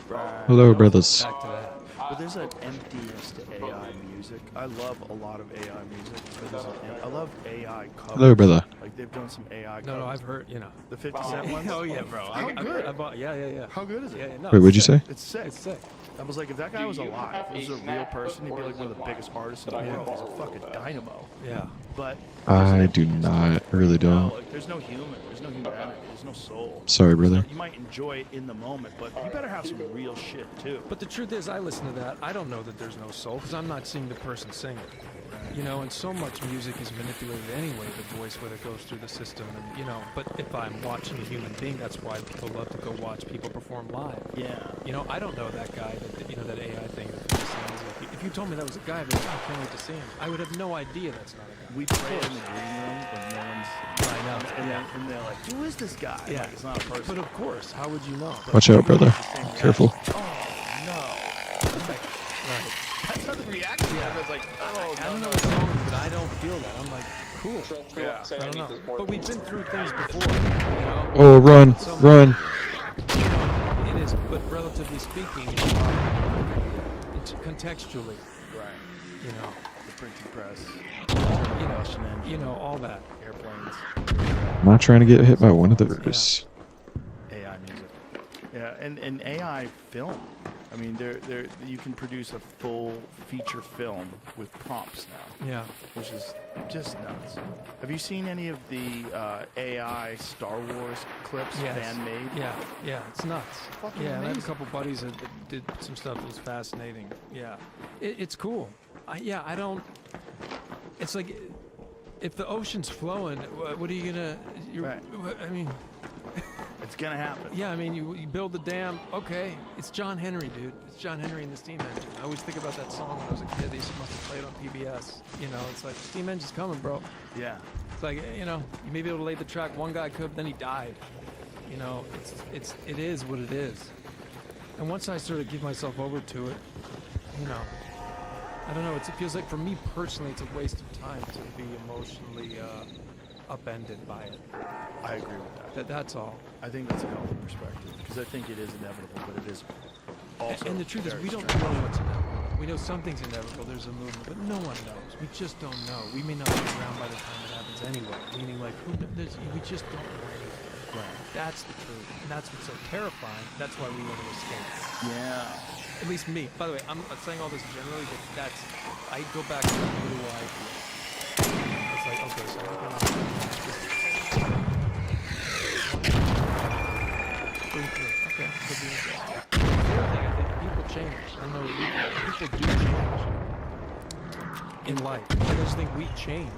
Right.
Hello, brothers.
Back to that.
But there's an emptiness to AI music. I love a lot of AI music. But I love AI covers.
Hello, brother.
Like they've done some AI covers.
No, I've heard, you know.
The 50 Cent ones?
Oh, yeah, bro.
How good?
I bought, yeah.
How good is it?
Yeah, no,
Wait, what'd you say?
It's sick.
It's sick.
I was like, if that guy was alive, if he was a real person, he'd be like one of the biggest artists in the world. He's a fucking dynamo.
Yeah.
But
I do not. I really
no,
don't.
like, there's no human. There's no humanity. There's no soul.
Sorry, brother.
You might enjoy it in the moment, but you better have some real shit too.
But the truth is, I listen to that. I don't know that there's no soul because I'm not seeing the person sing it. You know, and so much music is manipulated anyway, the voice, whether it goes through the system, and you know. But if I'm watching a human being, that's why people love to go watch people perform live.
Yeah.
You know, I don't know that guy, that AI thing that sounds like. If you told me that was a guy, I'd be like, I can't wait to see him. I would have no idea that's not a guy.
We play in the green room when no one's.
I know.
And they're like, who is this guy?
Yeah.
Like, it's not a person.
But of course, how would you know?
Watch out, brother. Careful.
Oh, no.
Right.
That's how the reaction is. It's like, oh,
I don't know what's wrong with it, but I don't feel that. I'm like, cool.
Yeah.
I don't know. But we've been through things before, you know?
Oh, run, run.
It is, but relatively speaking, contextually,
Right.
you know,
The printing press.
you know, all that.
Airplanes.
I'm not trying to get hit by one of those.
AI music. Yeah, and AI film. I mean, you can produce a full feature film with prompts now.
Yeah.
Which is just nuts. Have you seen any of the AI Star Wars clips,
Yes.
fan-made?
Yeah, it's nuts.
Fucking
yeah, and I have a
amazing.
couple buddies that did some stuff that was fascinating. Yeah, it's cool. I don't. It's like, if the ocean's flowing, what are you gonna?
Right.
I mean.
It's gonna happen.
Yeah, I mean, you build the dam. Okay, it's John Henry, dude. It's John Henry and the steam engine. I always think about that song when I was a kid. They must have played on PBS. You know, it's like, steam engine's coming, bro.
Yeah.
It's like, you know, you may be able to lay the track. One guy could, then he died. You know, it is what it is. And once I sort of give myself over to it, you know, I don't know. It feels like for me personally, it's a waste of time to be emotionally upended by it.
I agree with that.
That's all.
I think that's a healthy perspective because I think it is inevitable, but it is also.
And the truth is,
very
we don't
strange.
know what's inevitable. We know something's inevitable. There's a movement, but no one knows. We just don't know. We may not be around by the time it happens anyway. Meaning, like, we just don't know anything.
Right.
That's the truth. And that's what's so terrifying. That's why we want to escape.
Yeah.
At least me. By the way, I'm saying all this generally, but I go back to what do I feel. It's like, okay, so how can I briefly? Okay, could be interesting. The other thing, I think people change. I know people do change in life. Like, I just think we change.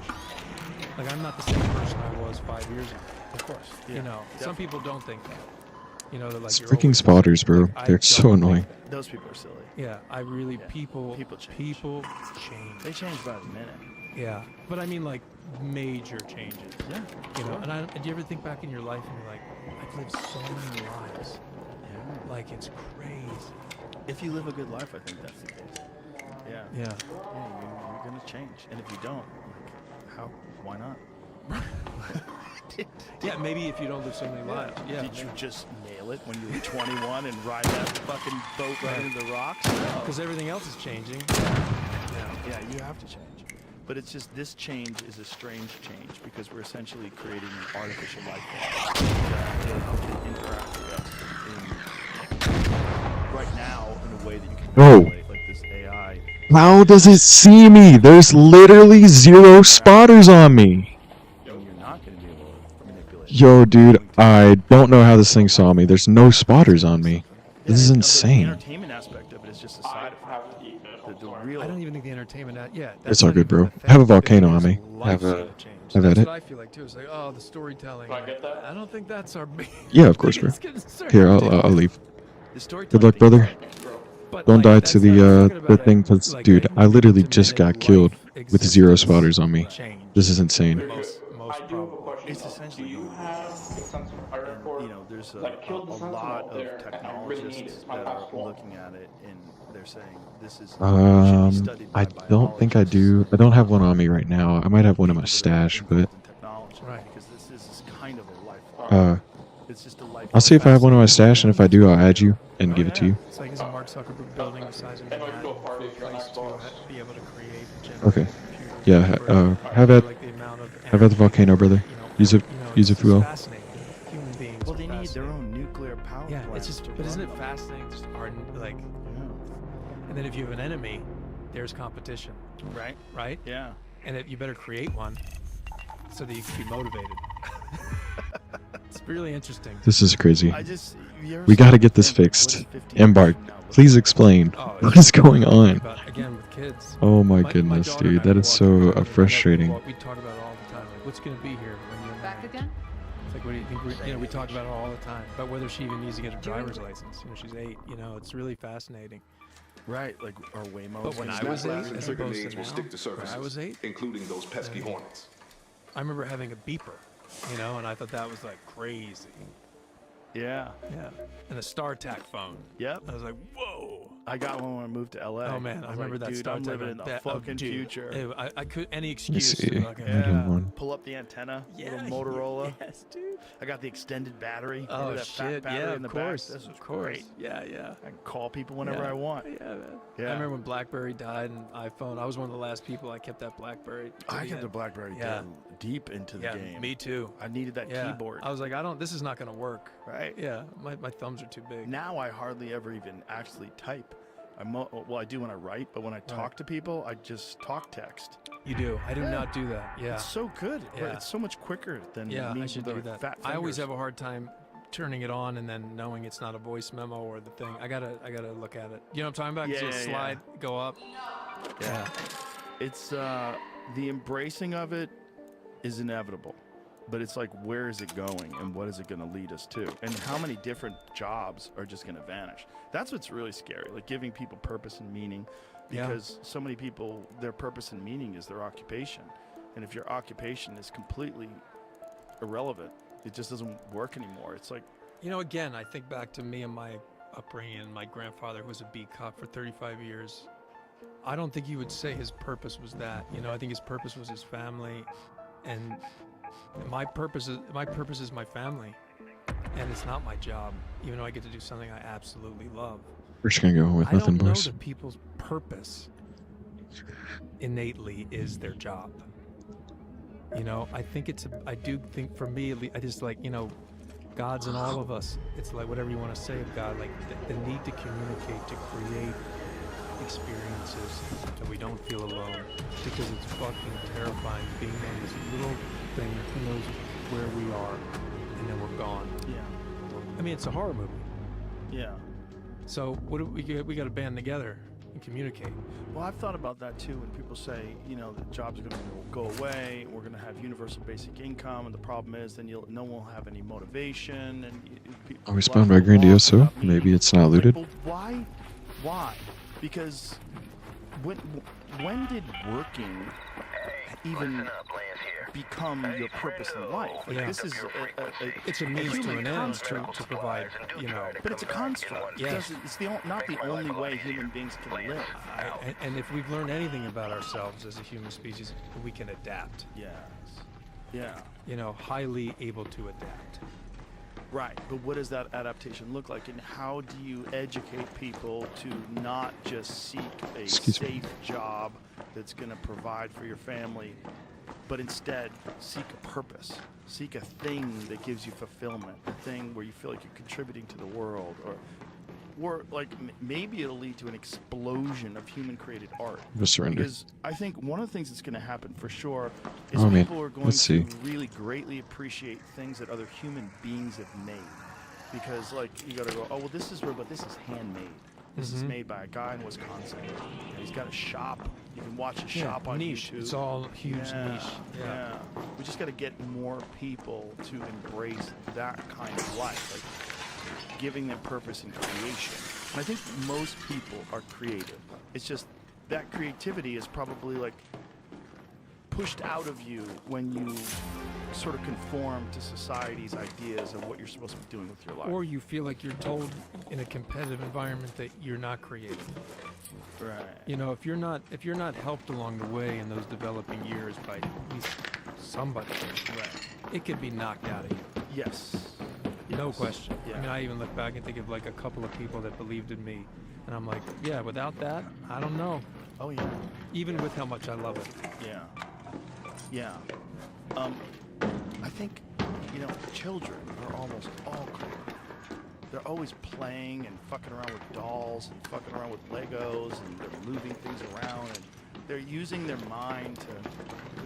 Like, I'm not the same person I was 5 years ago.
Of course. Yeah,
You know, some people don't think that. You know, they're like,
It's
you're
freaking
always-
spotters, bro.
like, I
They're
don't
so
think
annoying.
that.
Those people are silly.
Yeah, I really people
change.
People change.
They change by the minute.
Yeah, but I mean like major changes.
Yeah.
You know, and do you ever think back in your life and you're like, I've lived so many lives.
Yeah.
Like it's crazy.
If you live a good life, I think that's the case. Yeah.
Yeah.
Yeah, you're gonna change, and if you don't, like, how? Why not?
Yeah, maybe if you don't live so many lives. Yeah.
Did you just nail it when you were 21 and ride that fucking boat right into the rocks?
Because everything else is changing.
Yeah, you have to change. But it's just this change is a strange change because we're essentially creating an artificial life form that will hopefully interact with us right now in a way that you can
No.
manipulate, like this AI.
How does it see me? There's literally 0 spotters on me.
And you're not going to be able to manipulate.
Yo, dude, I don't know how this thing saw me. There's no spotters on me. This is insane.
The entertainment aspect of it is just a side effect. The real.
I don't even think the entertainment. Yeah.
It's all good, bro. Have a volcano on me. Have at
That's
it.
what I feel like too. It's like, oh, the storytelling.
Do I get that?
I don't think that's our big.
Yeah, of course, bro.
biggest concern.
Here, I'll leave.
The storytelling
Good luck,
thing is
brother.
But,
Don't
like,
die
that's
to
not- I'm talking
the
about
thing,
it,
because,
like,
dude,
a
I literally
minute
just got
life
killed with 0
existence
spotters on me.
change.
This is insane.
Most
I do have a question.
It's
though.
essentially
Do you have a sense of fire
And,
core?
you know, there's a
Like, killed the sentinel
lot
up
of
there, and I really need it.
technologists
It's my
that
last
are
one.
looking at it, and they're saying this is should be studied by
I don't think I do. I don't have one on me right now. I might have one in my stash, but
right, because this is kind of a life. It's just a life.
I'll see if I have one in my stash, and if I do, I'll add you and give it to you.
It's like, isn't Mark Zuckerberg building the size of Manhattan for a place to be able to create and generate
Okay.
computers?
Yeah, have at
Like the amount of
have at the volcano, brother. Use it, use it,
it's
fuel.
fascinating. Human beings.
Well,
are
they need their
fascinating.
own nuclear power
Yeah,
plant
it's just,
to
but isn't
run
it
them.
fascinating? Just ardent, like, and then if you have an enemy, there's competition,
Right?
right?
Yeah.
And you better create one so that you can be motivated. It's really interesting.
This is crazy.
I just. you ever
We
see
gotta
the
get this
thing, like, what
fixed.
is 15
Embark,
now? What
please
is it?
explain.
Oh,
What is going on?
About, again, with kids.
Oh my
My
goodness,
daughter and
dude.
I
That
would
is
walk
so
around and
frustrating.
We talk about it all the time. Like, what's going to be here when you're
Back again?
It's like, what do you think? We talk about it all the time. About whether she even needs to get a driver's license. You know, she's 8. You know, it's really fascinating.
Right, like our Waymo.
But when I was 8, as opposed to now,
stick to
when I
surfaces,
was 8,
including those pesky hornets.
I remember having a beeper. You know, and I thought that was like crazy.
Yeah.
Yeah. And a StarTAC phone.
Yep.
I was like, whoa.
I got one when I moved to LA.
Oh man, I
was
remember
like,
that
dude,
StarTAC.
I'm living in the
that,
fucking
dude,
future.
I could any
Let's
excuse.
see.
To fucking,
I do one.
Pull up the antenna,
Yeah,
little Motorola.
Yes, dude.
I got the extended battery.
Oh
Remember that fat
shit!
battery
Yeah,
in the
of course,
back? This was
of course.
great.
Yeah, yeah.
I can call people whenever
Yeah.
I want.
Yeah, man.
Yeah.
I remember when BlackBerry died and iPhone. I was one of the last people. I kept that BlackBerry. to
I
the
kept the
end.
BlackBerry
Yeah.
deep into the
Yeah,
game.
me too.
I needed that
Yeah.
keyboard.
I was like, this is not gonna work.
Right.
Yeah, my thumbs are too big.
Now I hardly ever even actually type. Well, I do when I write, but when I talk to people, I just talk text.
You do. I do not do that. Yeah.
It's so good.
Yeah.
It's so much quicker than
Yeah,
me
I should
with
do
the
that.
fat
I always
fingers.
have a hard time turning it on and then knowing it's not a voice memo or the thing. I gotta look at it. You know what I'm talking about? 'Cause
Yeah,
you'll
yeah,
slide, go up.
Yeah. It's the embracing of it is inevitable. But it's like, where is it going and what is it going to lead us to? And how many different jobs are just going to vanish? That's what's really scary, like giving people purpose and meaning, because so many people, their purpose and meaning is their occupation. And if your occupation is completely irrelevant, it just doesn't work anymore. It's like
You know, again, I think back to me and my upbringing, and my grandfather who was a beat cop for 35 years. I don't think you would say his purpose was that. You know, I think his purpose was his family, and my purpose is my family, and it's not my job, even though I get to do something I absolutely love.
We're just gonna go with
I
nothing,
don't know
boys.
that people's purpose innately is their job. You know, I do think for me, I just like, you know, God's in all of us. It's like whatever you want to say of God, like the need to communicate, to create experiences that we don't feel alone, because it's fucking terrifying being on this little thing who knows where we are, and then we're gone.
Yeah.
I mean, it's a horror movie.
Yeah.
So what do we got to band together and communicate.
Well, I've thought about that too when people say, you know, the jobs are going to go away, we're going to have universal basic income, and the problem is then no one will have any motivation. And
Are we spawned by Grandioso? Maybe it's not looted.
Like, well, why? Because when did working even become your purpose in life? Like,
Yeah.
this is
It's a means to an end to provide, you know.
But it's a construct.
Yeah.
It's not the only way human beings can live.
And if we've learned anything about ourselves as a human species, we can adapt.
Yes. Yeah.
You know, highly able to adapt.
Right, but what does that adaptation look like, and how do you educate people to not just seek a safe job that's going to provide for your family, but instead seek a purpose, seek a thing that gives you fulfillment, a thing where you feel like you're contributing to the world, or like maybe it'll lead to an explosion of human-created art.
Just surrender.
Because I think one of the things that's going to happen for sure is
Oh, man.
people are going
Let's
to
see.
really greatly appreciate things that other human beings have made. Because like you got to go, oh well, this is real, but this is handmade. This is
Mhm.
made by a guy in Wisconsin. And he's got a shop. You can watch his shop on
niche.
YouTube.
It's all huge niche.
Yeah. We just got to get more people to embrace that kind of life, like giving them purpose and creation. And I think most people are creative. It's just that creativity is probably like pushed out of you when you sort of conform to society's ideas of what you're supposed to be doing with your life.
Or you feel like you're told in a competitive environment that you're not creative.
Right.
You know, if you're not helped along the way in those developing years by at least somebody,
right,
it could be knocked out of you.
Yes.
No question.
Yeah.
I mean, I even look back and think of like a couple of people that believed in me, and I'm like, yeah, without that, I don't know.
Oh yeah.
Even with how much I love it.
Yeah. Yeah. I think, you know, children are almost all creative. They're always playing and fucking around with dolls and fucking around with Legos, and they're moving things around, and they're using their mind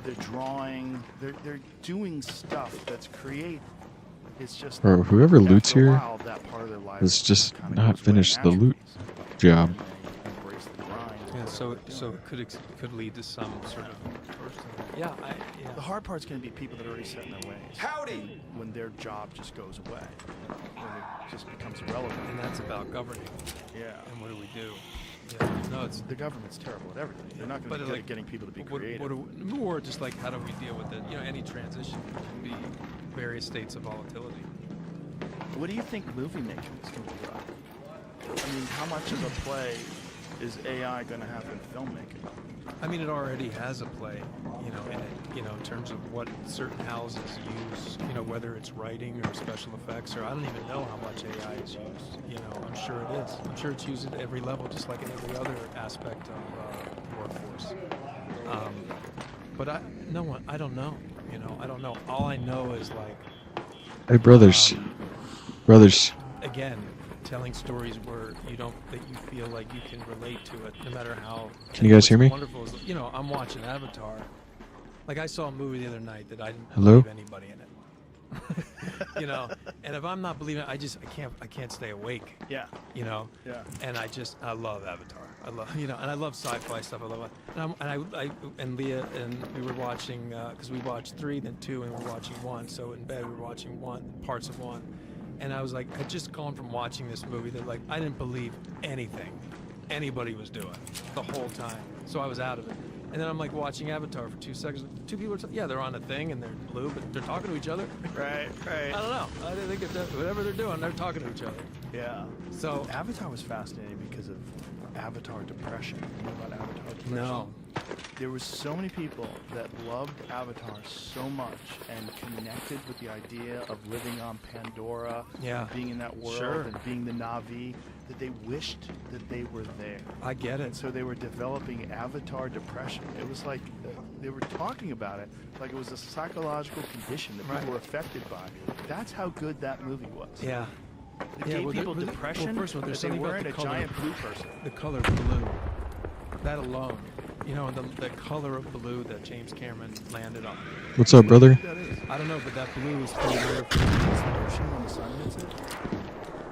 they're drawing, they're doing stuff that's creative. It's just
Bro, whoever loots
after a
here
while, that part of their life
has just
kinda
not
goes away
finished the loot job.
embrace the grind.
Yeah. So it could lead to some sort of. Yeah.
The hard part's going to be people that are already set in their ways.
Howdy!
When their job just goes away, when it just becomes irrelevant.
And that's about governing.
Yeah.
And what do we do? Yeah. No, it's
the government's terrible at everything. They're not going
but
to be good
like,
at getting people to be
what
creative.
more just like how do we deal with it? You know, any transition can be various states of volatility.
What do you think movie making is going to be like? I mean, how much of a play is AI going to have in filmmaking?
I mean, it already has a play, you know, in it, you know, in terms of what certain houses use, you know, whether it's writing or special effects, or I don't even know how much AI is used. You know, I'm sure it is. I'm sure it's used at every level, just like in every other aspect of the workforce. But I don't know. You know, I don't know. All I know is like.
Hey, brothers. Brothers.
Again, telling stories where that you feel like you can relate to it, no matter how.
Can you guys hear me?
Wonderful is, you know, I'm watching Avatar. Like I saw a movie the other night that I didn't
Hello?
believe anybody in it. You know, and if I'm not believing it, I can't stay awake.
Yeah.
You know.
Yeah.
And I love Avatar. I love, you know, and I love sci-fi stuff. I love it. And Leah and we were watching because we watched 3, then 2, and we're watching 1. So in bed we were watching parts of 1. And I was like, I'd just gone from watching this movie that like I didn't believe anything anybody was doing the whole time. So I was out of it. And then I'm like watching Avatar for 2 seconds. Two people are they're on a thing and they're blue, but they're talking to each other.
Right.
I don't know. I think whatever they're doing, they're talking to each other.
Yeah.
So
Avatar was fascinating because of Avatar depression. You know about Avatar depression?
No.
There was so many people that loved Avatar so much and connected with the idea of living on Pandora, and being in that world and being the Na'vi, that they wished that they were there.
I get it.
And so they were developing Avatar depression. It was like they were talking about it like it was a psychological condition that people were affected by. That's how good that movie was.
Yeah.
It gave people depression.
Well, first of all, there's something about
a giant blue person.
The color blue. That alone. You know, the color of blue that James Cameron landed on.
What's up, brother?
I don't know, but that blue is pretty rare.
It's the ocean when the sun hits it.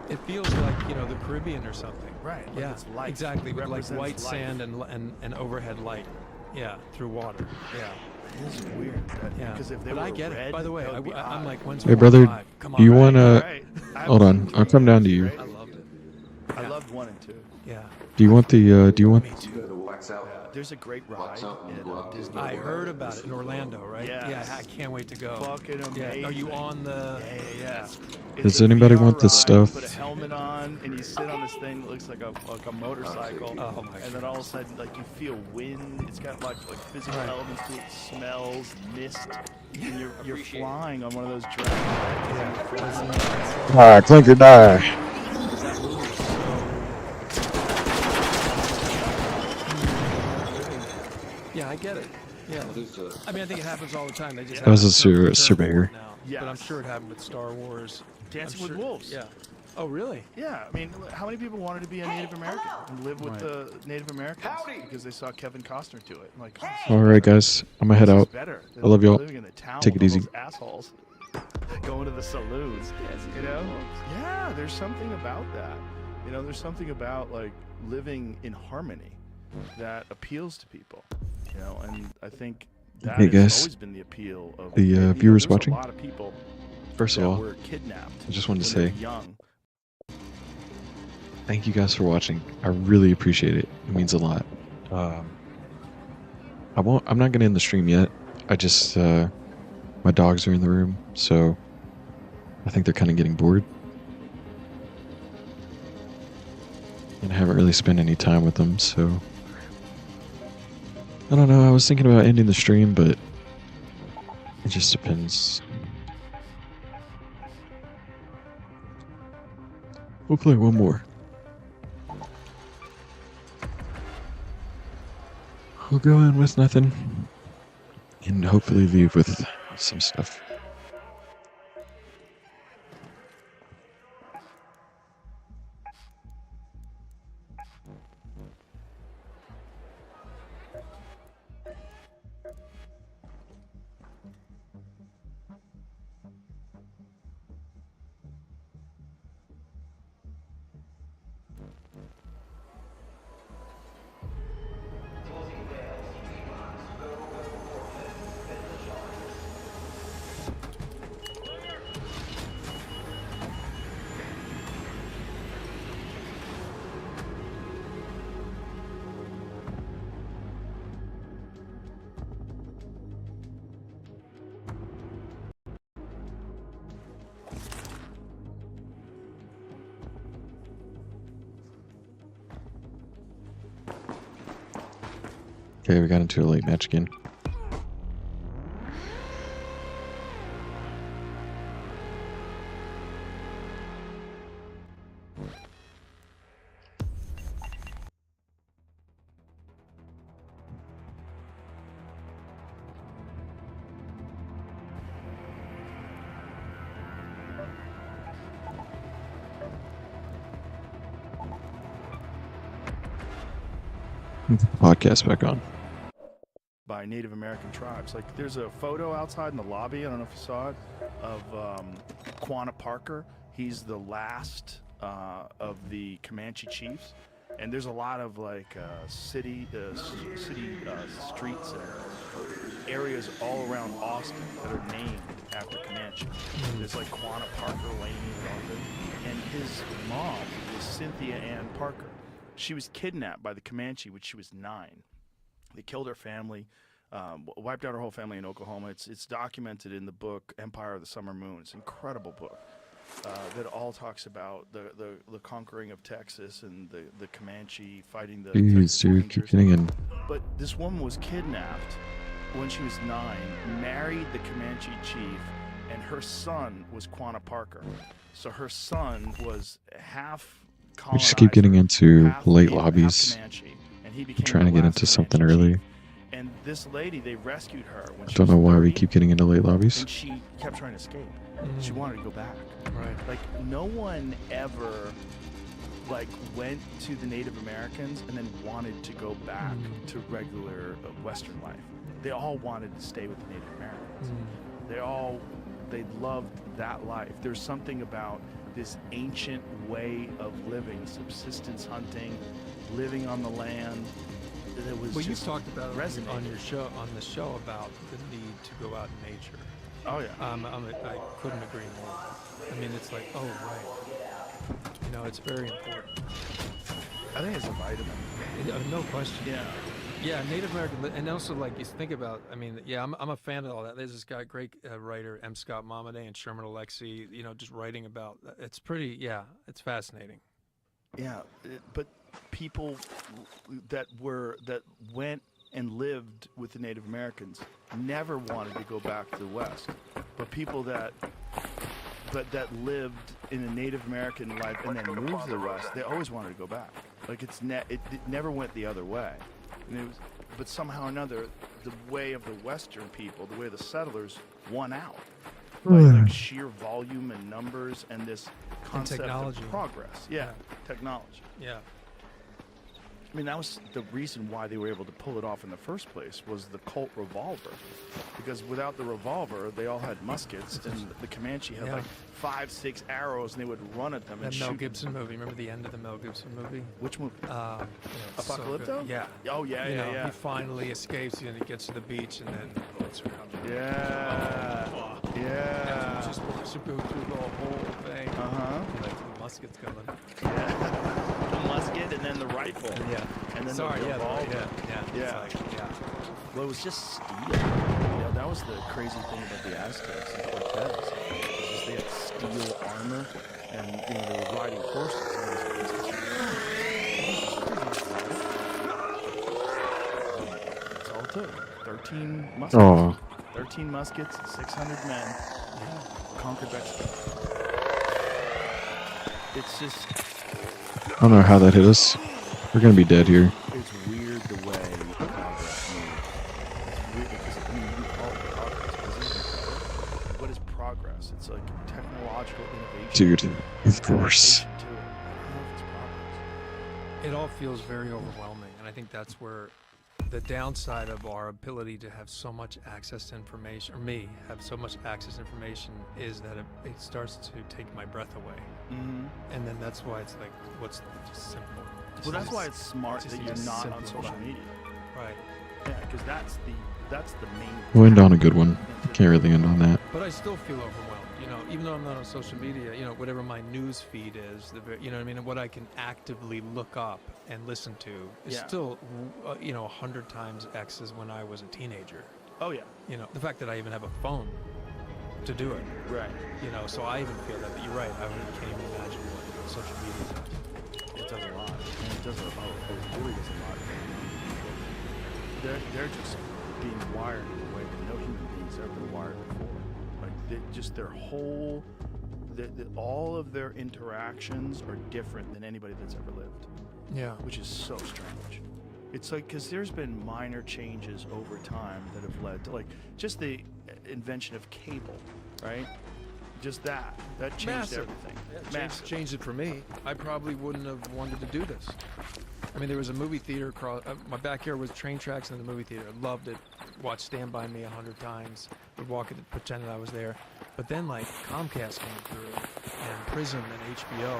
It feels like, you know, the Caribbean or something.
Right.
Yeah.
Like it's light.
Exactly. With like
Represents
white
life.
sand and overhead light. Yeah. Through water. Yeah.
It is weird.
Yeah.
Because if they
but
were
I get
red,
it. By the way,
that would be
I'm
odd.
like, when's
Hey, brother,
Five? Come on,
do you
right?
want to...
Right.
Hold on, I'll come down to you.
I loved it.
I loved 1 and 2.
Yeah.
Do you want the, do you want...
There's a great ride in Disney.
I heard about it in Orlando, right?
Yes.
Yeah, I can't wait to go.
Fucking amazing.
Yeah. Are you on the...
Yeah.
Does anybody want this stuff?
You put a helmet on and you sit on this thing that looks like a motorcycle.
Oh my
and then all of a sudden, like, you feel wind. It's got like physical elements to it, smells, mist. And you're flying on one of those dragons.
Ah, clinker die.
Yeah, I get it. Yeah. I mean, I think it happens all the time. They just
That was a
have it
surveyor.
now.
Yes.
But I'm sure it happened with Star Wars.
Dancing
I'm
with
sure-
Wolves.
Yeah. Oh, really?
Yeah, I mean, how many people wanted to be a Native American and live with the Native Americans because they saw Kevin Costner do it? Like,
All right, guys. I'm going to head
this is
out.
better than
I love y'all.
living in the town
Take
with
it
all
easy.
those assholes going to the saloons. You know? Yeah, there's something about that. You know, there's something about like living in harmony that appeals to people. You know, and I think that
Hey,
has
guys.
always been the appeal of
The,
you know,
viewers
there's
watching.
A lot of people
First of
that
all,
were kidnapped.
I just wanted to
when they
say
were young.
thank you guys for watching. I really appreciate it. It means a lot. I'm not gonna end the stream yet. I just my dogs are in the room, so I think they're kind of getting bored, and I haven't really spent any time with them. So I don't know. I was thinking about ending the stream, but it just depends. We'll play one more. We'll go in with nothing and hopefully leave with some stuff. Okay, we got into a late match again. Podcast back on.
By Native American tribes. Like, there's a photo outside in the lobby, I don't know if you saw it, of Quanah Parker. He's the last of the Comanche chiefs. And there's a lot of like city streets and areas all around Austin that are named after Comanche. There's like Quanah Parker Lane and all that. And his mom was Cynthia Ann Parker. She was kidnapped by the Comanche when she was 9. They killed her family, wiped out her whole family in Oklahoma. It's documented in the book Empire of the Summer Moon. It's an incredible book that all talks about the conquering of Texas and the Comanche fighting the
Jeez,
Texas
dude,
Rangers.
keep getting in.
But this woman was kidnapped when she was 9, married the Comanche chief, and her son was Quanah Parker. So her son was half
We just keep getting into
half
late
Native, half
lobbies.
Comanche, and he
I'm
became
trying to
the
get
last
into something
Comanche
early.
chief. And this lady, they rescued her when
I
she
don't
was
know why we
30,
keep getting into late lobbies.
and she kept trying to escape. She wanted to go back.
Right.
Like, no one ever like went to the Native Americans and then wanted to go back to regular Western life. They all wanted to stay with the Native Americans. They loved that life. There's something about this ancient way of living, subsistence hunting, living on the land. That was
Well, you've
just
talked about it
resonated.
on the show about the need to go out in nature.
Oh yeah.
I couldn't agree more. I mean, it's like, oh right. You know, it's very important.
I think it's a vitamin.
No question.
Yeah.
Yeah, Native American, and also like you think about. I mean, yeah, I'm a fan of all that. There's this guy, great writer, M. Scott Momaday and Sherman Alexie. You know, just writing about. It's pretty. Yeah, it's fascinating.
Yeah, but people that went and lived with the Native Americans never wanted to go back to the West. But people that lived in a Native American life and then moved to the West, they always wanted to go back. Like it never went the other way. And but somehow or another, the way of the Western people, the way of the settlers, won out. By like sheer volume and numbers and this concept
technology.
of progress. Yeah, technology.
Yeah.
I mean, that was the reason why they were able to pull it off in the first place, was the Colt revolver. Because without the revolver, they all had muskets, and the Comanche had like 5-6 arrows, and they would run at them and
That
shoot.
Mel Gibson movie. Remember the end of the Mel Gibson movie?
Which movie?
It's so
Apocalypto?
good. Yeah.
Oh, yeah,
You
yeah,
know,
yeah.
He finally escapes and he gets to the beach and then bullets are coming.
Yeah. Yeah.
Just wants to go through the whole thing. Like the musket's coming.
Yeah. The musket and then the rifle.
Yeah.
And then
Sorry,
the
yeah,
revolver.
yeah.
Yeah.
It's like, yeah.
Well, it was just steel. Yeah, that was the crazy thing about the Aztecs and Cortez. It's just they had steel armor, and they were riding horses. That's all it took. 13 muskets.
Oh.
13 muskets, 600 men. Conquered Mexico. It's just.
I don't know how that hit us. We're gonna be dead here.
It's weird the way progress moves. It's weird because you call it progress. What is progress? It's like technological innovation.
Dude, of course.
It all feels very overwhelming, and I think that's where the downside of our ability to have so much access to information, or me have so much access to information, is that it starts to take my breath away. And then that's why it's like, what's just simple.
Well, that's why it's smart that you're not on social media.
Right.
Yeah, because that's the main.
We'll end on a good one. Can't really end on that.
But I still feel overwhelmed, you know, even though I'm not on social media, you know, whatever my news feed is, you know what I mean, and what I can actively look up and listen to is still, you know, 100 times X as when I was a teenager.
Oh, yeah.
You know, the fact that I even have a phone to do it.
Right.
You know, so I even feel that, but you're right, I can't even imagine what social media does.
It does a lot. And it does a lot. It really does a lot. They're just being wired in a way that no human beings ever been wired before. Like just their whole, all of their interactions are different than anybody that's ever lived.
Yeah.
Which is so strange. It's like, because there's been minor changes over time that have led to, like, just the invention of cable, right? Just that changed
Massive.
everything.
Yeah, changed it for me. I probably wouldn't have wanted to do this. I mean, there was a movie theater across. My backyard was train tracks and the movie theater. Loved it. Watched Stand By Me 100 times. Would walk it, pretend that I was there. But then, like, Comcast came through, and Prism and HBO,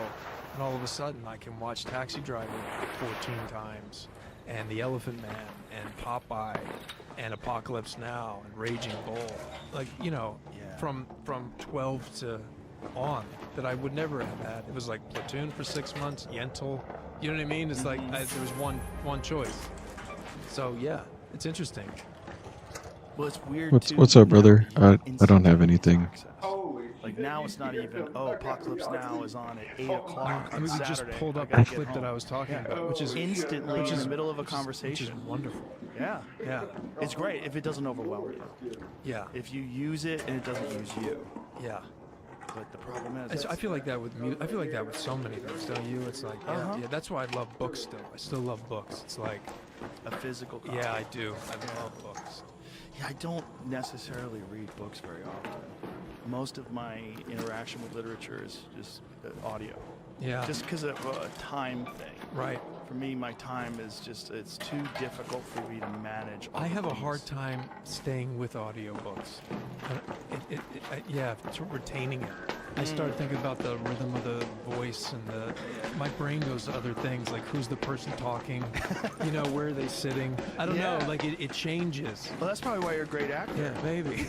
and all of a sudden, I can watch Taxi Driver 14 times, and The Elephant Man, and Popeye, and Apocalypse Now, and Raging Bull. Like, you know, from 12 to on, that I would never have had. It was like Platoon for 6 months, Yentl. You know what I mean? It's like there was one choice. So yeah, It's interesting.
Well, it's weird
What's up, brother? I don't have anything.
Like now it's not even, Apocalypse Now is on at 8 o'clock
I
on
mean, we just
Saturday.
pulled up
I gotta
the
get
clip that
home.
I was talking about, which is
instantly in the middle of a conversation.
Which is wonderful.
Yeah.
Yeah.
It's great if it doesn't overwhelm you.
Yeah.
If you use it and it doesn't use you.
Yeah.
But the problem is,
I feel like that with I feel like that with so many things, don't you? It's like, yeah, that's why I love books still. I still love books. It's like
a physical copy.
Yeah, I do. I love books.
Yeah, I don't necessarily read books very often. Most of my interaction with literature is just audio.
Yeah.
Just because of a time thing.
Right.
For me, my time is just, it's too difficult for me to manage.
I have a hard time staying with audiobooks. Retaining it. I start thinking about the rhythm of the voice and my brain goes to other things, like who's the person talking, where are they sitting? I don't know, like it changes.
Well, that's probably why you're a great actor.
Yeah, maybe.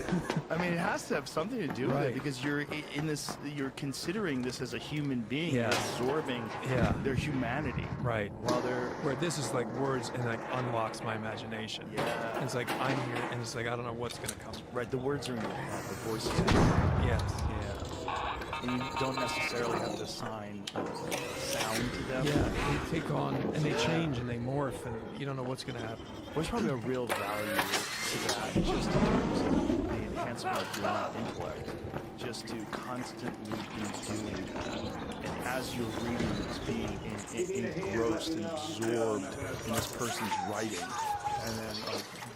I mean, it has to have something to do with it because you're in this, you're considering this as a human being, you're absorbing their humanity.
Right.
While they're...
Where this is like words and like unlocks my imagination.
Yeah.
And it's like, I'm here and it's like, I don't know what's going to come.
Right, the words are in your head, the voices.
Yes.
And you don't necessarily have to assign a sound to them.
Yeah, they take on, and they change, and they morph, and you don't know what's going to happen.
There's probably a real value to that, just in terms of the enhancement of your intellect, just to constantly be doing that. And as you're reading, it's being engrossed and absorbed in this person's writing, and then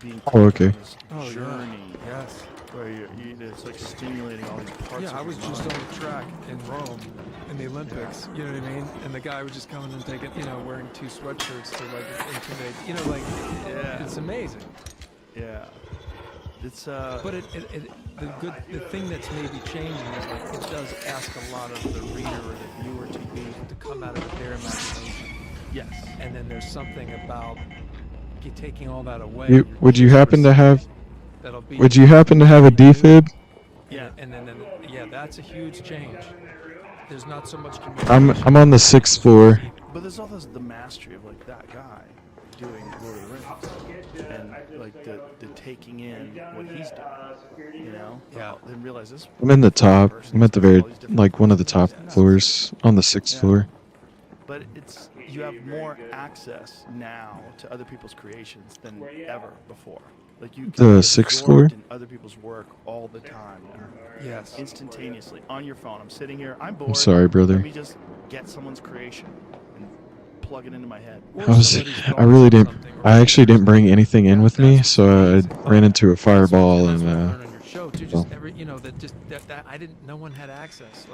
being
okay.
on this journey.
Yes.
Where it's like stimulating all these parts.
Yeah, I was just on the track in Rome in the Olympics, you know what I mean? And the guy was just coming and taking, wearing 2 sweatshirts to like intimidate, it's amazing.
Yeah. It's
but the thing that's maybe changing is like it does ask a lot of the reader or the viewer to be able to come out of their imagination.
Yes.
And then there's something about you taking all that away.
Would you happen to have a defib?
Yeah. And then that's a huge change. There's not so much communication.
I'm on the 6th floor.
But there's also the mastery of like that guy doing Lord of the Rings and like the taking in what he's doing,
Yeah.
Then realize this.
I'm in the top. I'm at the very one of the top floors on the 6th floor.
But you have more access now to other people's creations than ever before. Like you
The 6th floor?
in other people's work all the time now.
Yes.
Instantaneously on your phone. I'm sitting here. I'm bored.
I'm sorry, brother.
Let me just get someone's creation and plug it into my head.
I actually didn't bring anything in with me, so I ran into a fireball and
no one had access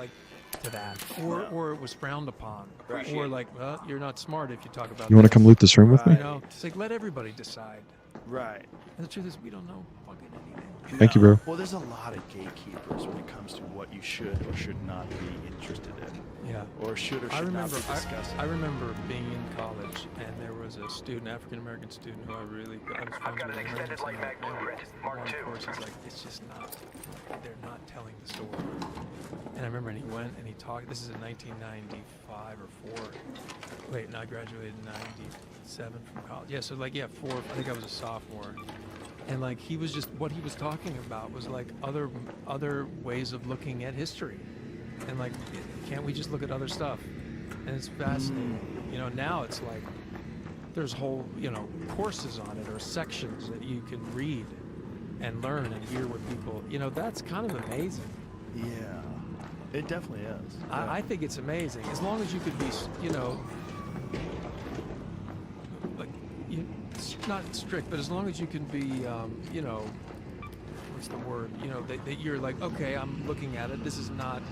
to that, or it was frowned upon, or like, well, you're not smart if you talk about.
You want to come loot this room with me?
It's like let everybody decide.
Right.
And the truth is, we don't know fucking anything.
Thank you, bro.
Well, there's a lot of gatekeepers when it comes to what you should or should not be interested in.
Yeah.
Or should or should not be discussing.
I remember being in college, and there was a student, African American student, who I was friends with. One course is like, it's just not. They're not telling the story. And I remember, and he went and he talked. This is in 1995 or 4. Wait, no, I graduated in 97 from college. Yeah, so 4. I think I was a sophomore. And like he was just what he was talking about was like other ways of looking at history, and like can't we just look at other stuff? And it's fascinating. Now it's like there's whole courses on it or sections that you can read and learn and hear what people that's kind of amazing.
Yeah, it definitely is.
I think it's amazing as long as you could be not strict, but as long as you can be, what's the word? That you're like, okay, I'm looking at it. This is not,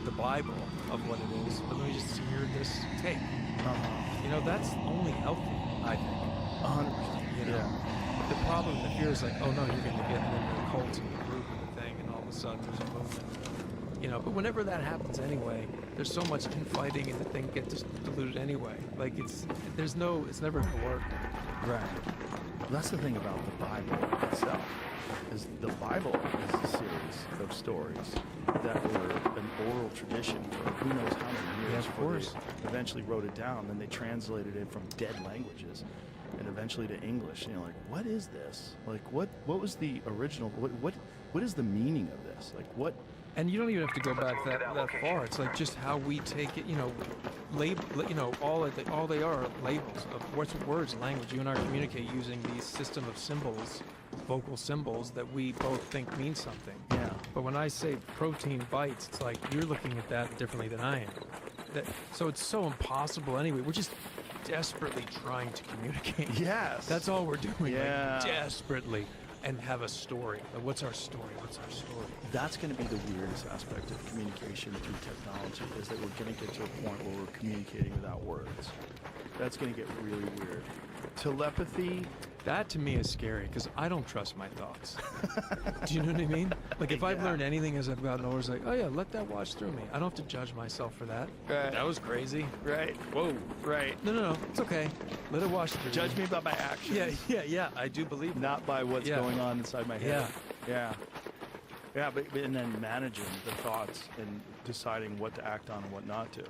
the Bible of what it is, but let me just hear this take. That's only healthy, I think.
100%.
The problem, the fear is like, oh no, you're going to get into a cult and a group and a thing, and all of a sudden there's a movement. But whenever that happens anyway, there's so much infighting and the thing gets diluted anyway. Like it's never gonna work.
Right. Well, that's the thing about the Bible itself, is the Bible is a series of stories that were an oral tradition for who knows how many years.
Yeah, of course.
They eventually wrote it down, then they translated it from dead languages. and eventually to English. You know, like, what is this? Like, what was the original? What is the meaning of this? Like, what?
And you don't even have to go back that far. It's like just how we take it, you know, all they are labels of what's words, language. You and I communicate using these system of symbols, vocal symbols that we both think mean something.
Yeah.
But when I say protein bites, it's like you're looking at that differently than I am. So it's so impossible anyway. We're just desperately trying to communicate.
Yes.
That's all we're doing.
Yeah.
Like, desperately. And have a story. Like, what's our story? What's our story?
That's going to be the weirdest aspect of communication through technology, is that we're going to get to a point where we're communicating without words. That's going to get really weird. Telepathy.
That to me is scary because I don't trust my thoughts. Do you know what I mean? Like if I've learned anything as I've gotten older, it's like, oh yeah, let that wash through me. I don't have to judge myself for that.
Right.
That was crazy.
Right.
Whoa.
Right.
No. It's okay. Let it wash through.
Judge me by my actions.
Yeah. I do believe that.
Not by what's going on inside my head.
Yeah.
But and then managing the thoughts and deciding what to act on and what not to.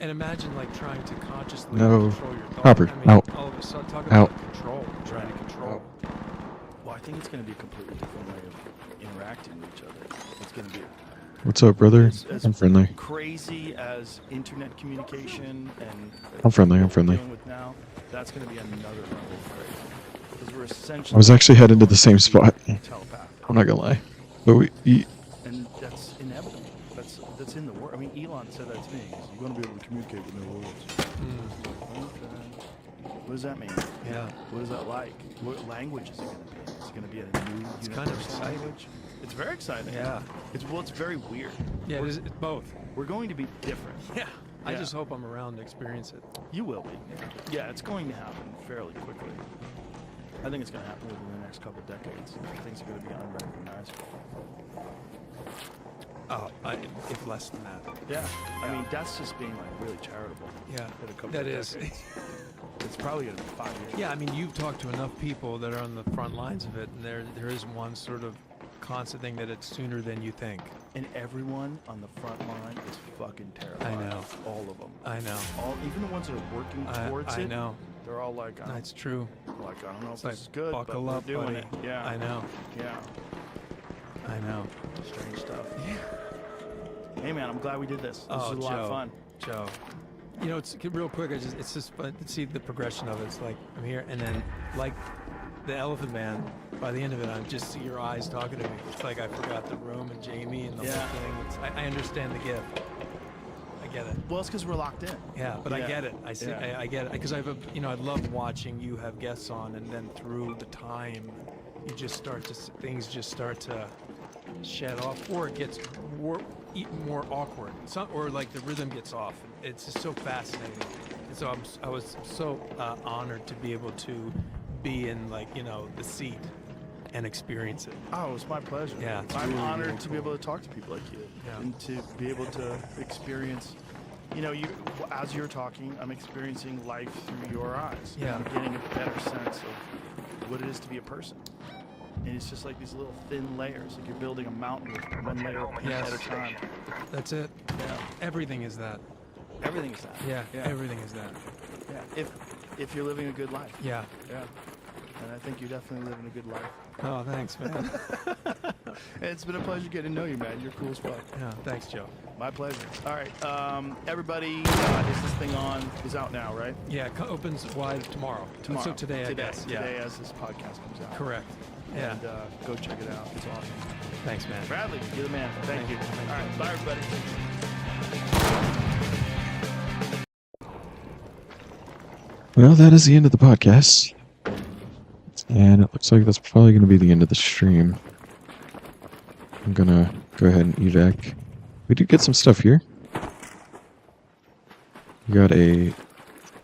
And imagine like trying to consciously
No.
control your thoughts.
Hopper,
I mean,
out.
all of a sudden, talk
Out.
about control. Trying to control.
Well, I think it's going to be a completely different way of interacting with each other. It's going to be
What's up, brother?
as
I'm friendly.
crazy as internet communication and
I'm friendly.
what we're dealing with now. That's going to be another level of crazy, because we're essentially.
I was actually headed to the same spot.
Telepath.
I'm not gonna lie, but
And that's inevitable. That's in the word. I mean, Elon said that to me. You're going to be able to communicate with no words. Okay. What does that mean?
Yeah.
What is that like? What language is it going to be? Is it going to be a new
It's kind of
universal
exciting.
language? It's very exciting.
Yeah.
It's very weird.
Yeah, it's both.
We're going to be different.
Yeah. I
Yeah.
just hope I'm around to experience it.
You will be. Yeah, it's going to happen fairly quickly. I think it's going to happen within the next couple decades. Things are going to be unrecognizable.
If less than that.
Yeah. I mean, that's just being like really charitable.
Yeah,
In a couple
that
of
is.
decades. It's probably going to be 5 years.
Yeah, I mean, you've talked to enough people that are on the front lines of it, and there is one sort of constant thing that it's sooner than you think.
And everyone on the front line is fucking terrified.
I know.
All of them.
I know.
Even the ones that are working towards
I
it.
know.
They're all like,
That's true.
Like, I don't know
It's
if
like,
this is good, but
buckle
we're
up,
doing
buddy.
it. Yeah.
I know.
Yeah.
I know.
Strange stuff. Hey man, I'm glad we did this. This was a lot
Joe,
of fun.
Joe. You know, it's real quick. It's just fun to see the progression of it. It's like I'm here, and then like the Elephant Man. By the end of it, I just see your eyes talking to me. It's like I forgot the room and Jamie and the whole thing. I understand the gift. I get it.
Well, it's because we're locked in.
Yeah, but I get it. I see.
Yeah.
I get it because I love watching you have guests on, and then through the time, you just start to things just start to shed off, or it gets more awkward. Or like the rhythm gets off. It's just so fascinating. And so I was so honored to be able to be in the seat and experience it.
Oh, it's my pleasure.
Yeah, it's
I'm
really,
honored
really
to be able to talk to people like you, and to be able to experience. You as you're talking, I'm experiencing life through your eyes.
Yeah.
I'm getting a better sense of what it is to be a person. And it's just like these little thin layers, like you're building a mountain with one layer of paint at a time.
That's it.
Yeah.
Everything is that.
Everything is that.
Yeah. Everything is that.
Yeah. If you're living a good life.
Yeah.
Yeah. And I think you're definitely living a good life.
Oh, thanks, man.
It's been a pleasure getting to know you, man. You're cool as fuck.
Yeah, thanks, Joe.
My pleasure. All right, everybody, is this thing on? Is out now, right?
Yeah, it opens wide tomorrow.
Tomorrow.
So today, I guess.
Today,
Yeah.
as this podcast comes out.
Correct. Yeah.
And go check it out. It's awesome.
Thanks, man.
Bradley, you're the man. Thank you. All right, bye, everybody.
Well, that is the end of the podcast. And it looks like that's probably going to be the end of the stream. I'm going to go ahead and evac. We did get some stuff here. We got a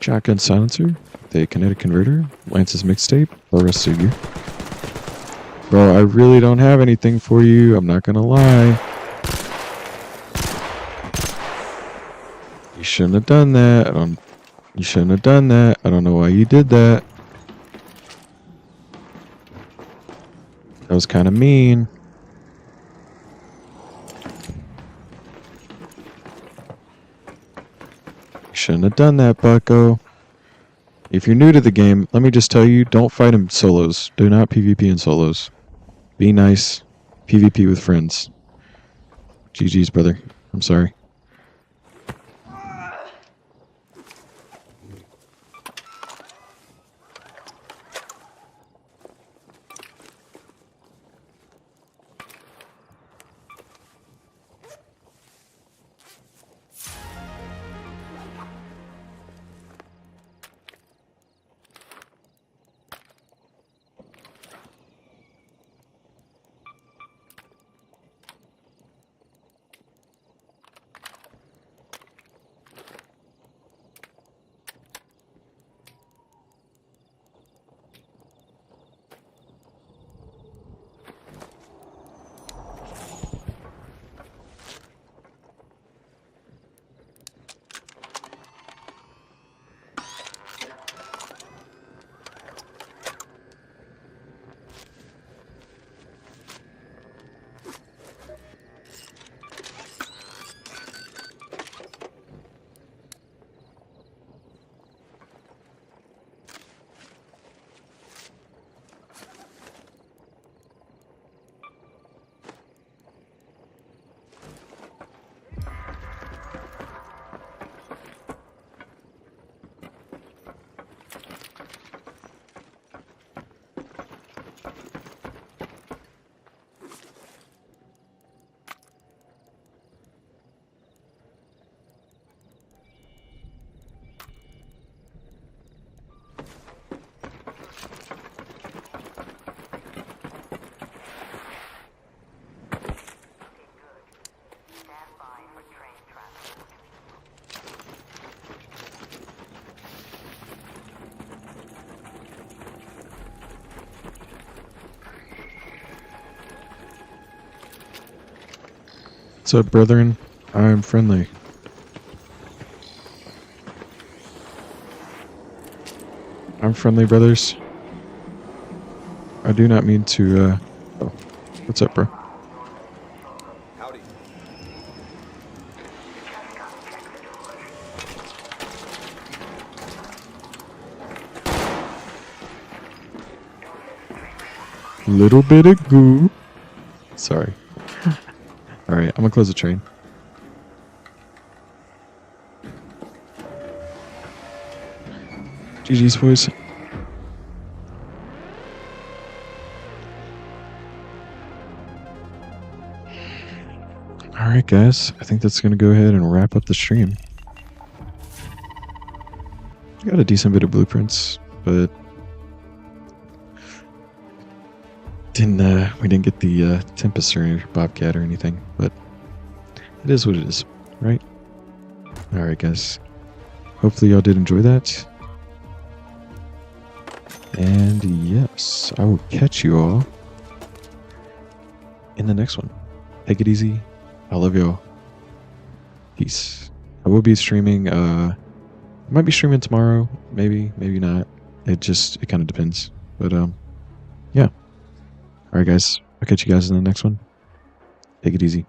shotgun silencer, the kinetic converter, Lance's mixtape, the rest of gear. Bro, I really don't have anything for you. I'm not going to lie. You shouldn't have done that. You shouldn't have done that. I don't know why you did that. That was kind of mean. You shouldn't have done that, bucko. If you're new to the game, let me just tell you, don't fight in solos. Do not PvP in solos. Be nice. PvP with friends. GG's, brother. I'm sorry. What's up, brethren? I'm friendly. I'm friendly, brothers. I do not mean to, oh. What's up, bro?
Howdy.
Little bit of goo. Sorry. Alright, I'm gonna close the train. GG's, boys. Alright, guys. I think that's gonna go ahead and wrap up the stream. Got a decent bit of blueprints, but we didn't get the Tempest or Bobcat or anything, but it is what it is, right? Alright, guys. Hopefully y'all did enjoy that. And yes, I will catch you all in the next one. Take it easy. I love y'all. Peace. I will be streaming, I might be streaming tomorrow, maybe not. It kind of depends. But yeah. Alright, guys. I'll catch you guys in the next one. Take it easy.